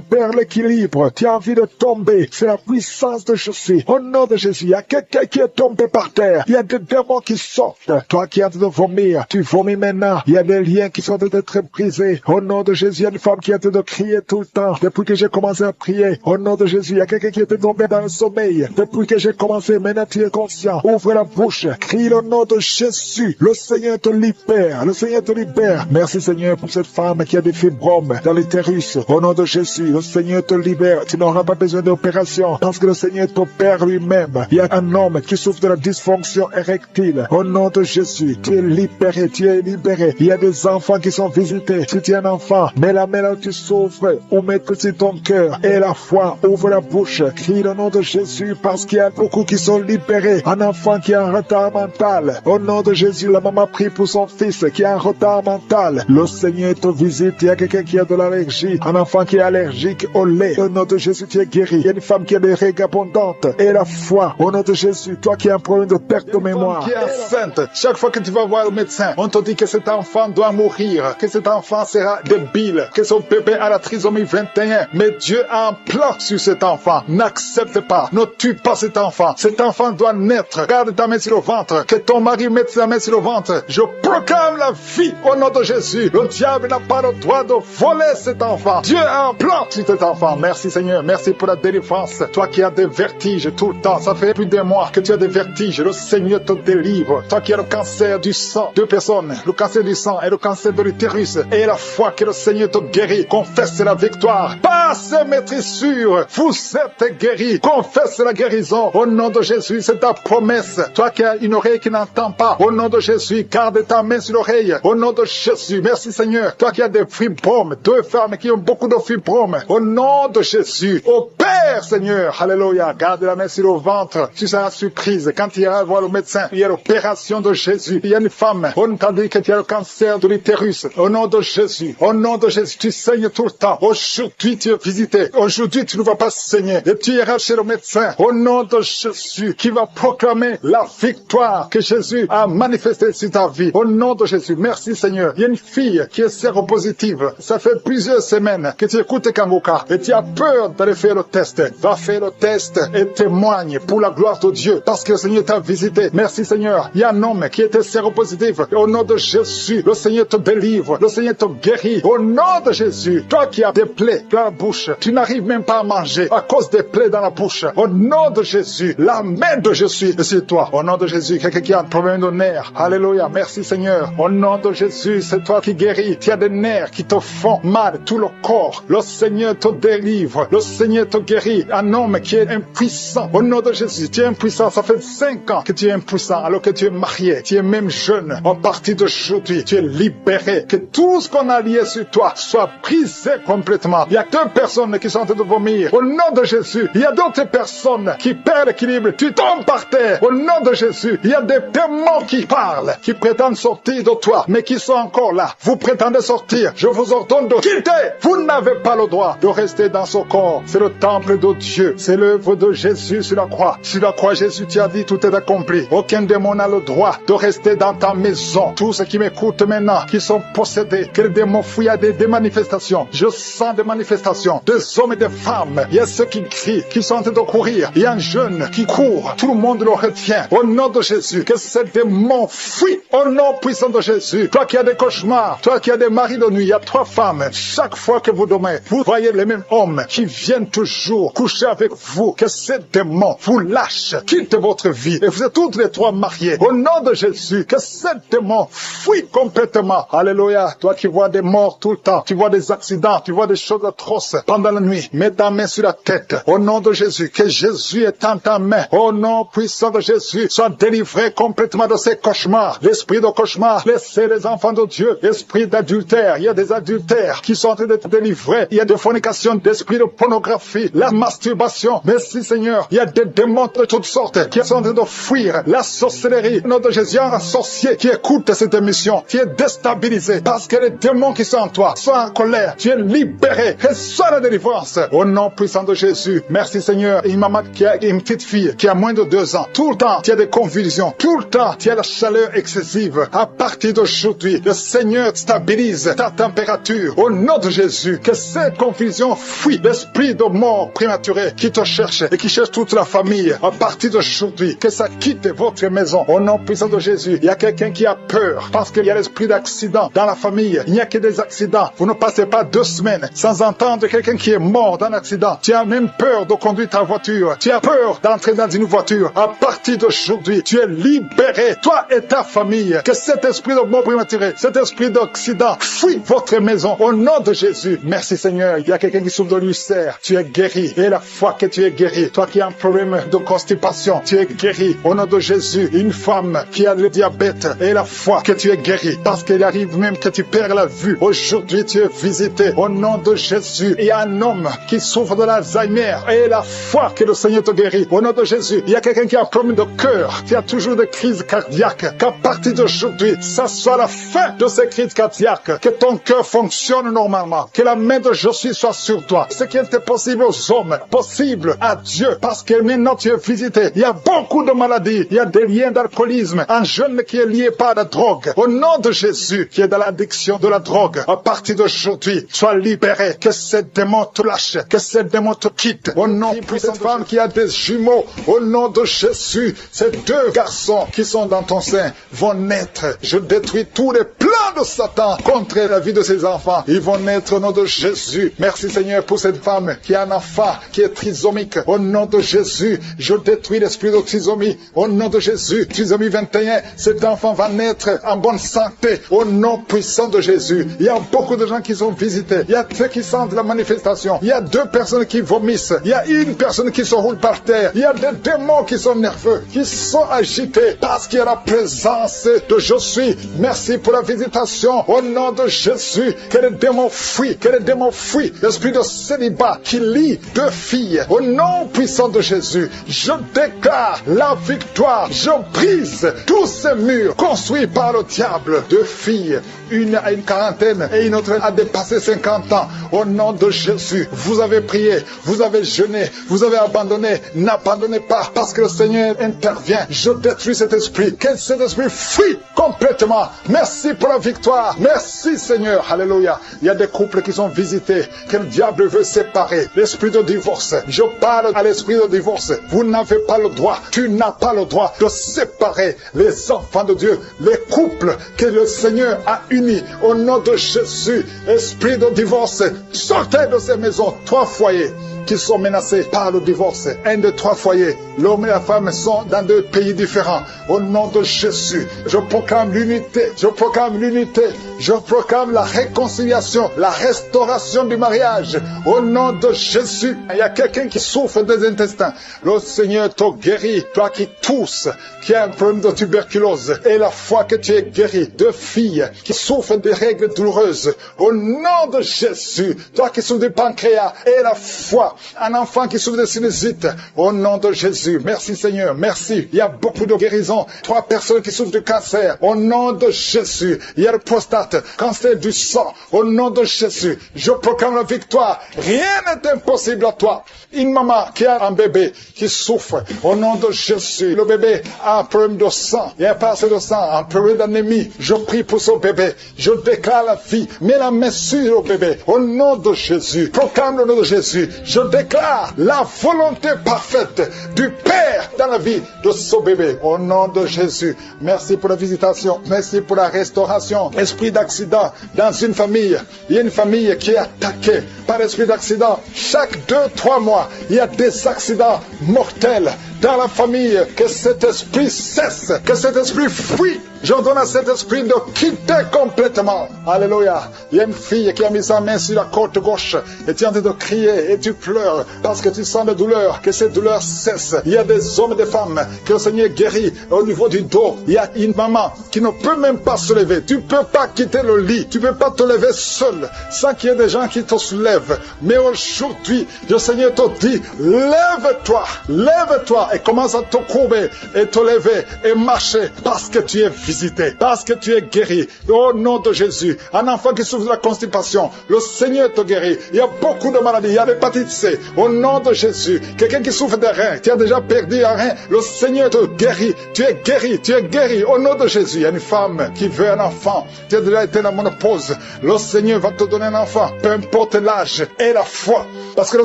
perd l'équilibre. Tu as envie de tomber. C'est la puissance de Jésus. Au nom de Jésus, il y a quelqu'un qui est tombé par terre. Il y a des démons qui sortent. Toi qui es en train de vomir, tu vomis maintenant. Il y a des liens qui sont en train d'être brisés. Au nom de Jésus, il y a une femme qui est en train de crier tout le temps. Depuis que j'ai commencé à prier, au nom de Jésus, il y a quelqu'un qui était tombé dans le sommeil. Depuis que j'ai commencé, maintenant tu es conscient. Ouvre la bouche. Crie le nom de Jésus. Le Seigneur te libère. Le Seigneur te libère. Merci Seigneur pour cette femme qui a des fibromes dans l'utérus. Au nom de Jésus, le Seigneur te libère. Tu n'auras pas besoin d'opération parce que le Seigneur t'opère lui-même. Il y a un homme qui souffre de la dysfonction érectile. Au nom de Jésus, tu es libéré, tu es libéré. Il y a des enfants qui sont visités. Si tu es un enfant, mets la main là où tu souffres ou mets-le sur ton cœur. Et la foi, ouvre la bouche. mental. Crie le nom de Jésus parce qu'il y a beaucoup qui sont libérés. Un enfant qui a un retard mental. Au nom de Jésus, la maman prie pour son fils qui a un retard mental. Le Seigneur te visite. Il y a quelqu'un qui a de l'allergie. Un enfant qui est allergique au lait. Au nom de Jésus, tu es guéri. Il y a une femme qui a des règles abondantes. Et la foi. Au nom de Jésus, toi qui as un problème de perte de mémoire. Qui est enceinte. Chaque fois que tu vas voir le médecin, on te dit que cet enfant doit mourir. Que cet enfant sera débile. Que son bébé a la trisomie 21. Mais Dieu a un plan sur cet enfant. N'accepte pas. Ne tue pas cet enfant. Cet enfant doit naître. Garde ta main sur le ventre. Que ton mari mette sa main sur le ventre. Je proclame la vie au nom de Jésus. Le diable n'a pas le droit de voler cet enfant. Dieu a un plan sur cet enfant. Merci Seigneur. Merci pour la délivrance. Toi qui as des vertiges tout le temps. Ça fait plus d'un mois que tu as des vertiges. Le Seigneur te délivre. Toi qui as le cancer du sang. Deux personnes. Le cancer du sang et le cancer de l'utérus. Et la foi que le Seigneur te guérit. Confesse la victoire. Passe maîtrise sûre. Vous êtes guéris. Confesse la guérison. Au nom de Jésus, c'est ta promesse. Toi qui as une oreille qui n'entend pas. Au nom de Jésus, garde ta main sur l'oreille. Au nom de Jésus. Merci Seigneur. Toi qui as des fibromes. Deux femmes qui ont beaucoup de fibromes. Au nom de Jésus. Au Père Seigneur. Alléluia. Garde la main sur le ventre. Tu seras surprise. Quand tu iras voir le médecin, il y a l'opération de Jésus. Il y a une femme. On t'a dit que tu as le cancer de l'utérus. Au nom de Jésus. Au nom de Jésus. Tu saignes tout le temps. Aujourd'hui, tu es visité. Aujourd'hui, tu ne vas pas saigner. Et tu iras chez le médecin. Au nom de Jésus, qui va proclamer la victoire que Jésus a manifestée sur ta vie. Au nom de Jésus. Merci Seigneur. Il y a une fille qui est séropositive. Ça fait plusieurs semaines que tu écoutes Kangoka et tu as peur d'aller faire le test. Va faire le test et témoigne pour la gloire de Dieu parce que le Seigneur t'a visité. Merci Seigneur. Il y a un homme qui était séropositif. Et au nom de Jésus, le Seigneur te délivre. Le Seigneur te guérit. Au nom de Jésus, toi qui as des plaies dans la bouche, tu n'arrives même pas à manger à cause des plaies dans la bouche. Au nom de Jésus, la main de Jésus est sur toi. Au nom de Jésus, quelqu'un qui a un problème de nerfs. Alléluia. Merci Seigneur. Au nom de Jésus, c'est toi qui guéris. Tu as des nerfs qui te font mal, tout le corps. Le Seigneur te délivre. Le Seigneur te guérit. Un homme qui est impuissant. Au nom de Jésus, tu es impuissant. Ça fait 5 ans que tu es impuissant alors que tu es marié. Tu es même jeune. À partir d'aujourd'hui, tu es libéré. Que tout ce qu'on a lié sur toi soit brisé complètement. Il y a 2 personnes qui sont en train de vomir. Au nom de Jésus, il y a d'autres personnes qui perdent l'équilibre. Tu tombes par terre. Au nom de Jésus, il y a des démons qui parlent, qui prétendent sortir de toi, mais qui sont encore là. Vous prétendez sortir. Je vous ordonne de quitter. Vous n'avez pas le droit de rester dans ce corps. C'est le temple de Dieu. C'est l'œuvre de Jésus sur la croix. Sur la croix, Jésus t'a dit tout est accompli. Aucun démon n'a le droit de rester dans ta maison. Tous ceux qui m'écoutent maintenant, qui sont possédés, que les démons fuient à des manifestations. Je sens des manifestations, des hommes et des femmes. Il y a ceux qui crient, qui sont en train de courir. Il y a un jeune qui court. Tout le monde le retient. Au nom de Jésus, que ces démons fuient. Au nom puissant de Jésus. Toi qui as des cauchemars, toi qui as des maris de nuit, il y a 3 femmes. Chaque fois que vous dormez, vous voyez les mêmes hommes qui viennent toujours coucher avec vous. Que ces démons vous lâchent, quittent votre vie. Et vous êtes toutes les 3 mariés. Au nom de Jésus, que ces démons fuient complètement. Alléluia. Toi qui vois des morts tout le temps, tu vois des accidents, tu vois des choses atroces pendant la nuit. Mets ta main sur la tête. Au nom de Jésus, que Jésus est en ta main. Au nom puissant de Jésus, sois délivré complètement de ces cauchemars. L'esprit de cauchemar, laissez les enfants de Dieu. Esprit d'adultère, il y a des adultères qui sont en train d'être délivrés. Il y a des fornications, d'esprit de pornographie, la masturbation. Merci Seigneur, il y a des démons de toutes sortes qui sont en train de fuir. La sorcellerie, au nom de Jésus, il y a un sorcier qui écoute cette émission, qui est déstabilisé parce que les démons qui sont en toi sont en colère. Tu es libéré. Reçois la délivrance. Au nom puissant de Jésus. Merci Seigneur. Une maman qui a une petite fille qui a moins de 2 ans. Tout le temps, tu as des convulsions. Tout le temps, tu as la chaleur excessive. À partir d'aujourd'hui, le Seigneur stabilise ta température. Au nom de Jésus, que cette confusion fuit. L'esprit de mort prématurée qui te cherche et qui cherche toute la famille. À partir d'aujourd'hui, que ça quitte votre maison. Au nom puissant de Jésus, il y a quelqu'un qui a peur parce qu'il y a l'esprit d'accident dans la famille. Il n'y a que des accidents. Vous ne passez pas 2 semaines sans entendre quelqu'un qui est mort dans un accident. Tu as même peur de conduire ta voiture. Tu as peur d'entrer dans une voiture. À partir d'aujourd'hui, tu es libéré. Toi et ta famille. Que cet esprit de mort prématurée, cet esprit d'accident fuit votre maison. Au nom de Jésus. Merci Seigneur. Il y a quelqu'un qui souffre de l'ulcère. Tu es guéri. guéri. Et la foi que tu es guéri. Toi qui as un problème de constipation, tu es guéri. Au nom de Jésus, une femme qui a le diabète, et la foi que tu es guéri. Parce qu'il arrive même que tu perds la vue. Aujourd'hui, tu es visité. Au nom de Jésus, il y a un homme qui souffre de l'Alzheimer. Et la foi que le Seigneur te guérit. Au nom de Jésus, il y a quelqu'un qui a un problème de cœur, qui a toujours des crises cardiaques. Qu'à partir d'aujourd'hui, ça soit la fin de ces crises cardiaques. Que ton cœur fonctionne normalement. Que la main de Jésus soit sur toi. Ce qui était possible aux hommes, possible à Dieu. Parce que maintenant tu es visité. Il y a beaucoup de maladies. Il y a des liens d'alcoolisme. Un jeune qui est lié par la drogue. Au nom de Jésus, qui est dans l'addiction de la drogue, à partir d'aujourd'hui, sois libéré. Que ces démons te lâchent. Que ces démons te quittent. Au nom de cette femme qui a des jumeaux, au nom de Jésus, ces deux garçons qui sont dans ton sein vont naître. Je détruis tous les plans de Satan contre la vie de ses enfants. Ils vont naître au nom de Jésus. Merci Seigneur pour cette femme qui a un enfant qui est trisomique. Au nom de Jésus, je détruis l'esprit de trisomie. Au nom de Jésus, trisomie 21, cet enfant va naître en bonne santé. Au nom puissant de Jésus. Il y a beaucoup de gens qui sont visités. Il y a ceux qui sentent la manifestation. Il y a 2 personnes qui vomissent. Il y a une personne qui se roule par terre. Il y a des démons qui sont nerveux, qui sont agités parce qu'il y a la présence de je suis. Merci pour la visitation. Au nom de Jésus, que les démons fuient, que les démons fuient. L'esprit de célibat qui lie 2 filles. Au nom puissant de Jésus, je déclare la victoire. Je brise tous ces murs construits par le diable. 2 filles, une à une quarantaine et une autre a dépassé 50 ans. Au nom de Jésus, vous avez prié, vous avez jeûné, vous avez abandonné. N'abandonnez pas parce que le Seigneur intervient. Je détruis cet esprit. Que cet esprit fuit complètement. Merci pour la victoire. Merci Seigneur. Alléluia. Il y a des couples qui sont visités, que le diable veut séparer. L'esprit de divorce. Je parle à l'esprit de divorce. Vous n'avez pas le droit. Tu n'as pas le droit de séparer les enfants de Dieu, les couples que le Seigneur a unis. Au nom de Jésus, esprit de divorce, sortez de ces maisons. 3 foyers qui sont menacés par le divorce. 1 de 3 foyers. L'homme et la femme sont dans 2 pays différents. Au nom de Jésus, je proclame l'unité. Je proclame l'unité. Je proclame la réconciliation, la restauration du mariage. Au nom de Jésus, il y a quelqu'un qui souffre des intestins. Le Seigneur te guérit. Toi qui tousses, qui a un problème de tuberculose. Et la foi que tu es guéri. 2 filles qui souffrent de règles douloureuses. Au nom de Jésus, toi qui souffres du pancréas. Et la foi, un enfant qui souffre de sinusite. Au nom de Jésus. Merci Seigneur. Merci. Il y a beaucoup de guérisons. 3 personnes qui souffrent du cancer. Au nom de Jésus. Il y a le prostate. Cancer du sang. Au nom de Jésus. Je proclame la victoire. Rien n'est impossible à toi. Une maman qui a un bébé qui souffre. Au nom de Jésus. Le bébé a un problème de sang. Il n'y a pas assez de sang. Un problème d'anémie. Je prie pour ce bébé. Je déclare la vie. Mets la main sur le bébé. Au nom de Jésus. Proclame le nom de Jésus. Je déclare la volonté parfaite du Père dans la vie de ce bébé. Au nom de Jésus. Merci pour la visitation. Merci pour la restauration. Esprit d'accident dans une famille. Il y a une famille qui est attaquée par l'esprit d'accident. Chaque 2-3 mois, il y a des accidents mortels dans la famille. Que cet esprit cesse. Que cet esprit fuit. J'ordonne à cet esprit de quitter complètement. Alléluia. Il y a une fille qui a mis sa main sur la côte gauche et tu es en train de crier et tu pleures parce que tu sens la douleur. Que cette douleur cesse. Il y a des hommes et des femmes que le Seigneur guérit au niveau du dos. Il y a une maman qui ne peut même pas se lever. Tu ne peux pas quitter le lit. Tu ne peux pas te lever seul sans qu'il y ait des gens qui te soulèvent. Mais aujourd'hui, le Seigneur te dit, lève-toi, lève-toi et commence à te courber et te lever et marcher parce que tu es visité, parce que tu es guéri. Au nom de Jésus, un enfant qui souffre de la constipation, le Seigneur te guérit. Il y a beaucoup de maladies, il y a l'hépatite C. Au nom de Jésus, quelqu'un qui souffre des reins, tu as déjà perdu un rein, le Seigneur te guérit. Tu es guéri, tu es guéri. Au nom de Jésus, il y a une femme qui veut un enfant, tu as déjà été dans la ménopause. Le Seigneur va te donner un enfant, peu importe l'âge et la foi. Parce que le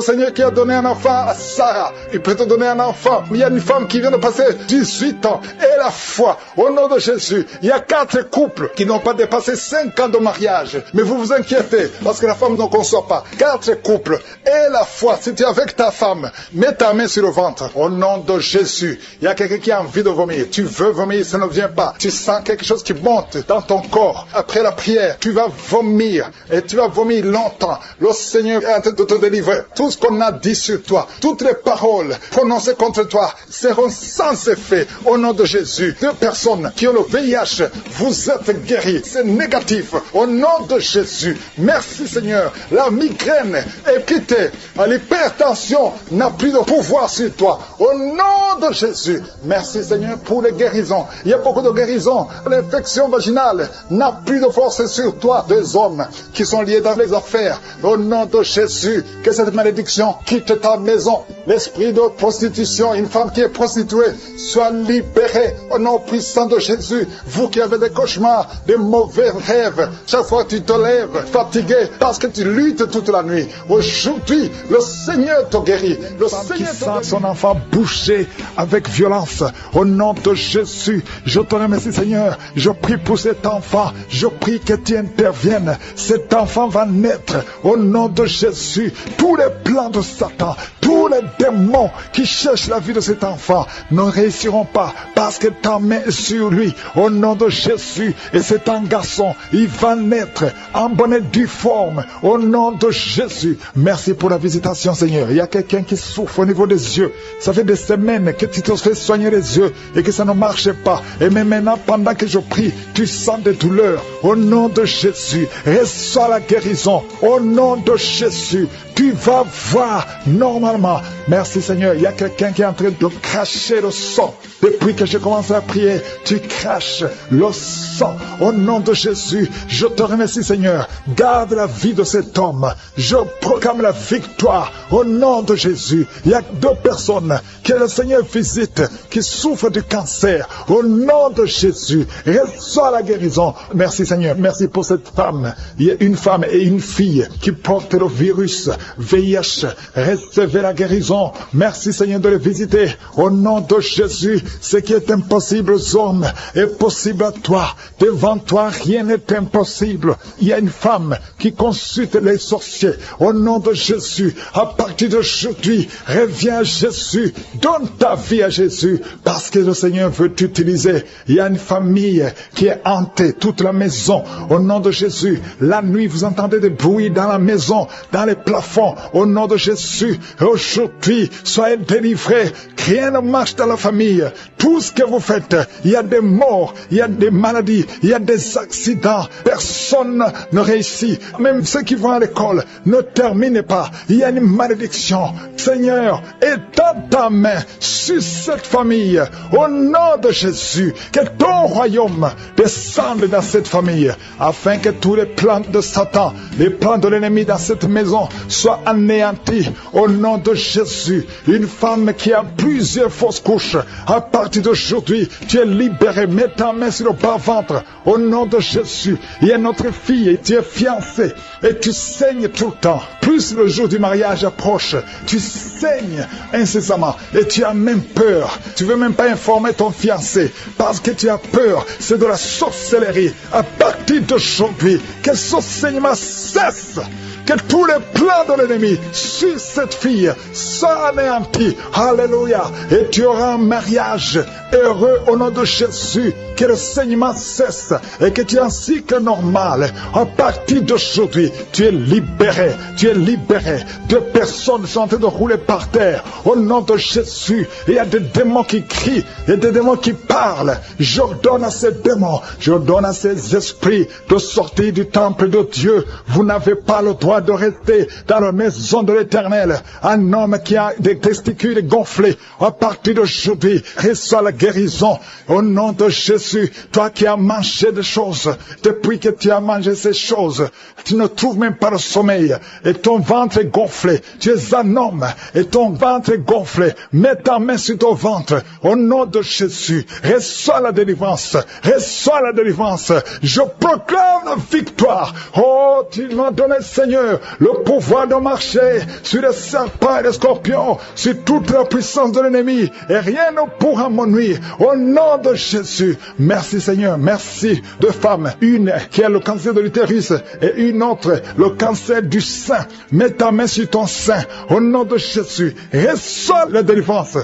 Seigneur qui a donné un enfant à Sarah, il peut te donner un enfant Il y a une femme qui vient de passer 18 ans et la foi, au nom de Jésus. Il y a 4 couples qui n'ont pas dépassé 5 ans de mariage. Mais vous vous inquiétez parce que la femme ne conçoit pas. 4 couples et la foi. Si tu es avec ta femme, mets ta main sur le ventre. Au nom de Jésus. Il y a quelqu'un qui a envie de vomir. Tu veux vomir, ça ne vient pas. Tu sens quelque chose qui monte dans ton corps. Après la prière, tu vas vomir. Et tu vas vomir longtemps. Le Seigneur est en train de te délivrer. Tout ce qu'on a dit sur toi, toutes les paroles prononcées contre toi seront sans effet. Au nom de Jésus. 2 personnes qui ont le VIH, vous êtes guéris. C'est négatif. Au nom de Jésus. Merci Seigneur. La migraine est quittée. L'hypertension n'a plus de pouvoir sur toi. Au nom de Jésus. Merci Seigneur pour les guérisons. Il y a beaucoup de guérisons. L'infection vaginale n'a plus de force sur toi. 2 hommes qui sont liés dans les affaires. Au nom de Jésus. Que cette malédiction quitte ta maison. L'esprit de prostitution, une femme qui est prostituée, soit libérée. Au nom puissant de Jésus. Vous qui avez des cauchemars, des mauvais rêves, chaque fois que tu te lèves fatigué parce que tu luttes toute la nuit. Aujourd'hui, le Seigneur te guérit. Le Seigneur te guérit. Son enfant bouché avec violence. Au nom de Jésus, je te remercie Seigneur. Je prie pour cet enfant. Je prie que tu interviennes. Cet enfant va naître. Au nom de Jésus, tous les plans de Satan, tous les démons qui cherchent la vie de cet enfant ne réussiront pas parce que ta main est sur lui. Au nom de Jésus, et c'est un garçon, il va naître en bonne et due forme. Au nom de Jésus, merci pour la visitation Seigneur. Il y a quelqu'un qui souffre au niveau des yeux. Ça fait des semaines que tu te fais soigner les yeux et que ça ne marche pas. Et même maintenant, pendant que je prie, tu sens des douleurs. Au nom de Jésus, reçois la guérison. Au nom de Jésus, tu vas voir normalement. Merci Seigneur. Il y a quelqu'un qui est en train de cracher le sang. Depuis que j'ai commencé à prier, tu craches le sang. Au nom de Jésus, je te remercie Seigneur. Garde la vie de cet homme. Je proclame la victoire. Au nom de Jésus, il y a 2 personnes que le Seigneur visite, qui souffrent du cancer. Au nom de Jésus, reçois la guérison. Merci Seigneur. Merci pour cette femme. Il y a une femme et une fille qui portent le virus VIH. Recevez la guérison. Merci Seigneur de les visiter. Au nom de Jésus, ce qui est impossible aux hommes est possible à toi. Devant toi, rien n'est impossible. Il y a une femme qui consulte les sorciers. Au nom de Jésus, à partir d'aujourd'hui, reviens à Jésus. Donne ta vie à Jésus parce que le Seigneur veut t'utiliser. Il y a une famille qui est hantée, toute la maison. Au nom de Jésus, la nuit, vous entendez des bruits dans la maison, dans les plafonds. Au nom de Jésus, aujourd'hui, soyez délivrés. Rien ne marche dans la famille. Tout ce que vous faites, il y a des morts, il y a des maladies, il y a des accidents. Personne ne réussit. Même ceux qui vont à l'école ne terminent pas. Il y a une malédiction. Seigneur, étends ta main sur cette famille. Au nom de Jésus, que ton royaume descende dans cette famille, afin que tous les plans de Satan, les plans de l'ennemi dans cette maison soient anéantis. Au nom de Jésus, une femme qui a plusieurs fausses couches, à partir d'aujourd'hui, tu es libéré. Mets ta main sur le bas-ventre. Au nom de Jésus, il y a notre fille, tu es fiancée et tu saignes tout le temps. Plus le jour du mariage approche, tu saignes incessamment et tu as même peur. Tu ne veux même pas informer ton fiancé parce que tu as peur. C'est de la sorcellerie. À partir d'aujourd'hui, que ce saignement cesse. Que tous les plans de l'ennemi sur cette fille soient anéantis. Alléluia. Et tu auras un mariage heureux au nom de Jésus. Que le saignement cesse et que tu aies un cycle normal. À partir d'aujourd'hui, tu es libéré. Tu es libéré. 2 personnes sont en train de rouler par terre. Au nom de Jésus, il y a des démons qui crient. Il y a des démons qui parlent. J'ordonne à ces démons, j'ordonne à ces esprits de sortir du temple de Dieu. Vous n'avez pas le droit de rester dans la maison de l'Éternel. Un homme qui a des testicules gonflés, à partir d'aujourd'hui, reçoit la guérison. Au nom de Jésus, toi qui as mangé des choses, depuis que tu as mangé ces choses, tu ne trouves même pas le sommeil, et ton ventre est gonflé. Tu es un homme, et ton ventre est gonflé. Mets ta main sur ton ventre. Au nom de Jésus, reçois la délivrance. Reçois la délivrance. Je proclame la victoire. Oh, tu m'as donné, Seigneur, Seigneur, le pouvoir de marcher sur les serpents et les scorpions, sur toute la puissance de l'ennemi, et rien ne pourra me nuire. Au nom de Jésus, merci Seigneur, merci. Deux femmes, une qui a le cancer de l'utérus et une autre le cancer du sein. Mets ta main sur ton sein, au nom de Jésus, reçois la délivrance.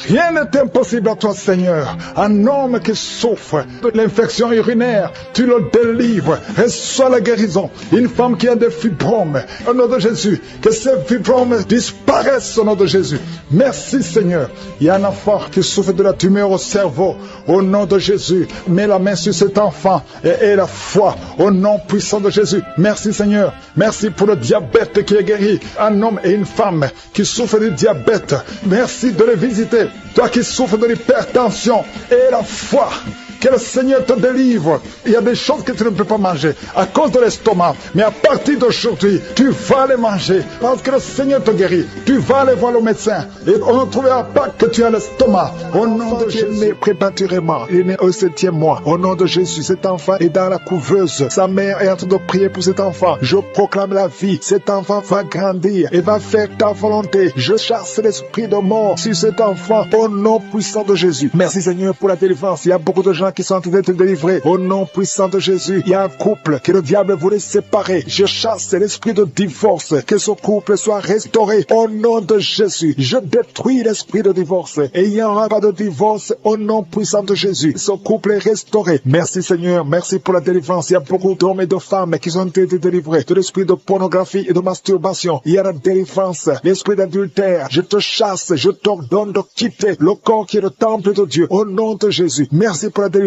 Rien n'est impossible à toi, Seigneur. Un homme qui souffre de l'infection urinaire, tu le délivres. Reçois la guérison. Une femme qui a des fibromes, au nom de Jésus, que ces fibromes disparaissent au nom de Jésus. Merci, Seigneur. Il y a un enfant qui souffre de la tumeur au cerveau, au nom de Jésus. Mets la main sur cet enfant et aie la foi, au nom puissant de Jésus. Merci, Seigneur. Merci pour le diabète qui est guéri. Un homme et une femme qui souffrent du diabète. Merci de les visiter. Toi qui souffres de l'hypertension, aie la foi. Que le Seigneur te délivre. Il y a des choses que tu ne peux pas manger à cause de l'estomac. Mais à partir d'aujourd'hui, tu vas les manger. Parce que le Seigneur te guérit. Tu vas aller voir le médecin. Et on ne trouvera pas que tu as l'estomac. Au nom de Jésus. Il est né prématurément. Il est né au 7e mois. Au nom de Jésus, cet enfant est dans la couveuse. Sa mère est en train de prier pour cet enfant. Je proclame la vie. Cet enfant va grandir et va faire ta volonté. Je chasse l'esprit de mort sur cet enfant. Au nom puissant de Jésus. Merci Seigneur pour la délivrance. Il y a beaucoup de gens qui sont en train d'être délivrés. Au nom puissant de Jésus, il y a un couple que le diable voulait séparer. Je chasse l'esprit de divorce. Que ce couple soit restauré. Au nom de Jésus, je détruis l'esprit de divorce. Et il n'y aura pas de divorce au nom puissant de Jésus. Ce couple est restauré. Merci Seigneur. Merci pour la délivrance. Il y a beaucoup d'hommes et de femmes qui ont été délivrés de l'esprit de pornographie et de masturbation. Il y a la délivrance. L'esprit d'adultère. Je te chasse. Je t'ordonne de quitter le corps qui est le temple de Dieu. Au nom de Jésus. Merci pour la délivrance.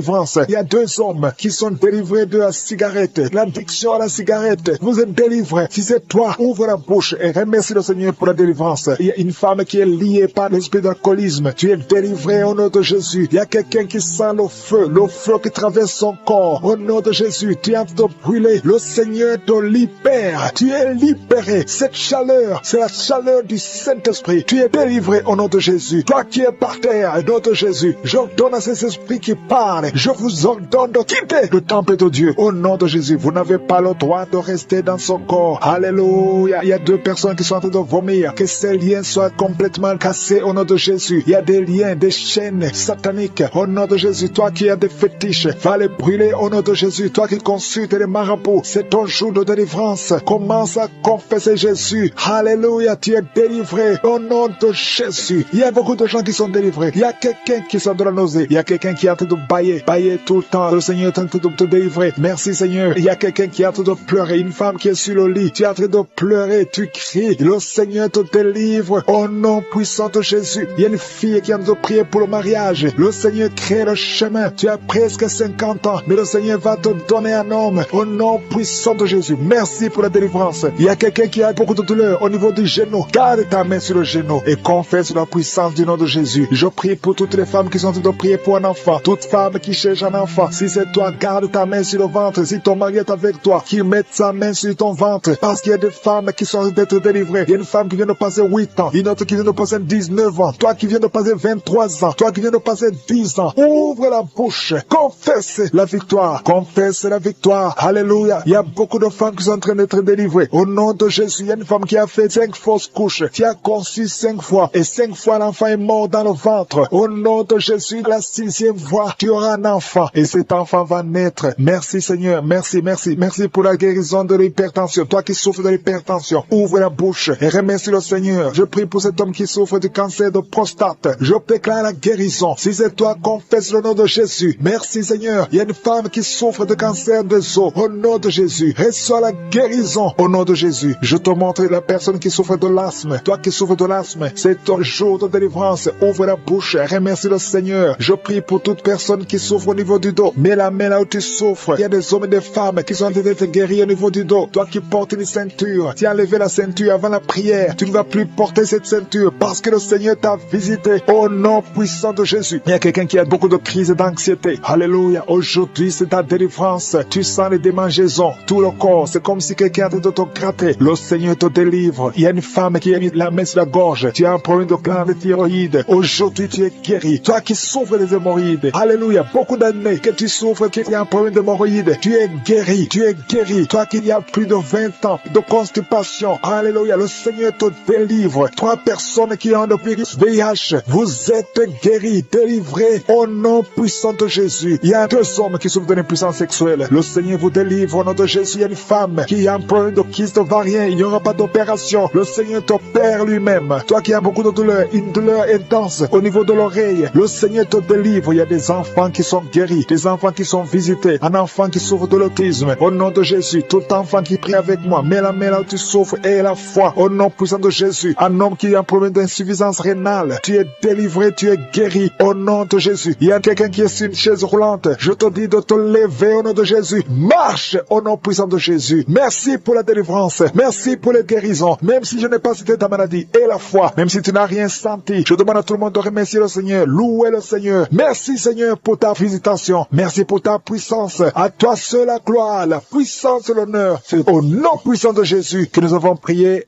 Il y a 2 hommes qui sont délivrés de la cigarette, l'addiction à la cigarette. Vous êtes délivrés. Si c'est toi, ouvre la bouche et remercie le Seigneur pour la délivrance. Il y a une femme qui est liée par l'esprit d'alcoolisme. Tu es délivré au nom de Jésus. Il y a quelqu'un qui sent le feu qui traverse son corps. Au nom de Jésus, tu es en train de brûler. Le Seigneur te libère. Tu es libéré. Cette chaleur, c'est la chaleur du Saint-Esprit. Tu es délivré au nom de Jésus. Toi qui es par terre, au nom de Jésus, j'ordonne à ces esprits qui parlent. Je vous ordonne de quitter le temple de Dieu. Au nom de Jésus, vous n'avez pas le droit de rester dans son corps. Alléluia. Il y a 2 personnes qui sont en train de vomir. Que ces liens soient complètement cassés au nom de Jésus. Il y a des liens, des chaînes sataniques. Au nom de Jésus, toi qui as des fétiches, va les brûler au nom de Jésus. Toi qui consultes les marabouts, c'est ton jour de délivrance. Commence à confesser Jésus. Alléluia, tu es délivré au nom de Jésus. Il y a beaucoup de gens qui sont délivrés. Il y a quelqu'un qui sort de la nausée. Il y a quelqu'un qui est en train de bailler tout le temps. Le Seigneur est en train de te délivrer. Merci Seigneur. Il y a quelqu'un qui est en train de pleurer. Une femme qui est sur le lit. Tu es en train de pleurer. Tu cries. Le Seigneur te délivre au nom puissant de Jésus. Il y a une fille qui est en train de prier pour le mariage. Le Seigneur crée le chemin. Tu as presque 50 ans. Mais le Seigneur va te donner un homme au nom puissant de Jésus. Merci pour la délivrance. Il y a quelqu'un qui a beaucoup de douleur au niveau du genou. Garde ta main sur le genou et confesse la puissance du nom de Jésus. Je prie pour toutes les femmes qui sont en train de prier pour un enfant. Toute femme qui cherche un enfant. Si c'est toi, garde ta main sur le ventre. Si ton mari est avec toi, qu'il mette sa main sur ton ventre. Parce qu'il y a des femmes qui sont en train d'être délivrées. Il y a une femme qui vient de passer 8 ans. Une autre qui vient de passer 19 ans. Toi qui viens de passer 23 ans. Toi qui viens de passer 10 ans. Ouvre la bouche. Confesse la victoire. Confesse la victoire. Alléluia. Il y a beaucoup de femmes qui sont en train d'être délivrées. Au nom de Jésus, il y a une femme qui a fait 5 fausses couches. Qui a conçu 5 fois. Et 5 fois l'enfant est mort dans le ventre. Au nom de Jésus, la 6e fois, tu auras un enfant. Et cet enfant va naître. Merci Seigneur. Merci, merci. Merci pour la guérison de l'hypertension. Toi qui souffres de l'hypertension, ouvre la bouche et remercie le Seigneur. Je prie pour cet homme qui souffre du cancer de prostate. Je déclare la guérison. Si c'est toi, confesse le nom de Jésus. Merci Seigneur. Il y a une femme qui souffre de cancer des os. Au nom de Jésus, reçois la guérison. Au nom de Jésus, je te montre la personne qui souffre de l'asthme. Toi qui souffres de l'asthme, c'est ton jour de délivrance. Ouvre la bouche et remercie le Seigneur. Je prie pour toute personne qui souffre au niveau du dos. Mets la main là où tu souffres. Il y a des hommes et des femmes qui sont en train d'être guéris au niveau du dos. Toi qui portes une ceinture, tu as enlevé la ceinture avant la prière. Tu ne vas plus porter cette ceinture parce que le Seigneur t'a visité. Au nom puissant de Jésus. Il y a quelqu'un qui a beaucoup de crises d'anxiété. Alléluia. Aujourd'hui, c'est ta délivrance. Tu sens les démangeaisons. Tout le corps, c'est comme si quelqu'un était de te gratter. Le Seigneur te délivre. Il y a une femme qui a mis la main sur la gorge. Tu as un problème de glande thyroïde. Aujourd'hui, tu es guéri. Toi qui souffres des hémorroïdes. Alléluia. a beaucoup d'années que tu souffres, qu'il y a un problème d'hémorroïde, tu es guéri, tu es guéri. Toi qui y a plus de 20 ans de constipation, alléluia, le Seigneur te délivre. 3 personnes qui ont le virus VIH, vous êtes guéris, délivrés au nom puissant de Jésus. Il y a 2 hommes qui souffrent d'une impuissance sexuelle. Le Seigneur vous délivre au nom de Jésus. Il y a une femme qui a un problème de kyste ovarien. Il n'y aura pas d'opération. Le Seigneur t'opère lui-même. Toi qui as beaucoup de douleur, une douleur intense au niveau de l'oreille, le Seigneur te délivre. Il y a des enfants qui sont guéris, des enfants qui sont visités, un enfant qui souffre de l'autisme. Au nom de Jésus, tout enfant qui prie avec moi, mets la main là où tu souffres et la foi. Au nom puissant de Jésus, un homme qui a un problème d'insuffisance rénale, tu es délivré, tu es guéri. Au nom de Jésus, il y a quelqu'un qui est sur une chaise roulante. Je te dis de te lever au nom de Jésus. Marche au nom puissant de Jésus. Merci pour la délivrance. Merci pour les guérisons. Même si je n'ai pas cité ta maladie et la foi, même si tu n'as rien senti, je demande à tout le monde de remercier le Seigneur, louer le Seigneur. Merci Seigneur pour ta visitation. Merci pour ta puissance. À toi seul la gloire, la puissance et l'honneur. C'est au nom puissant de Jésus que nous avons prié.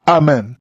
Amen.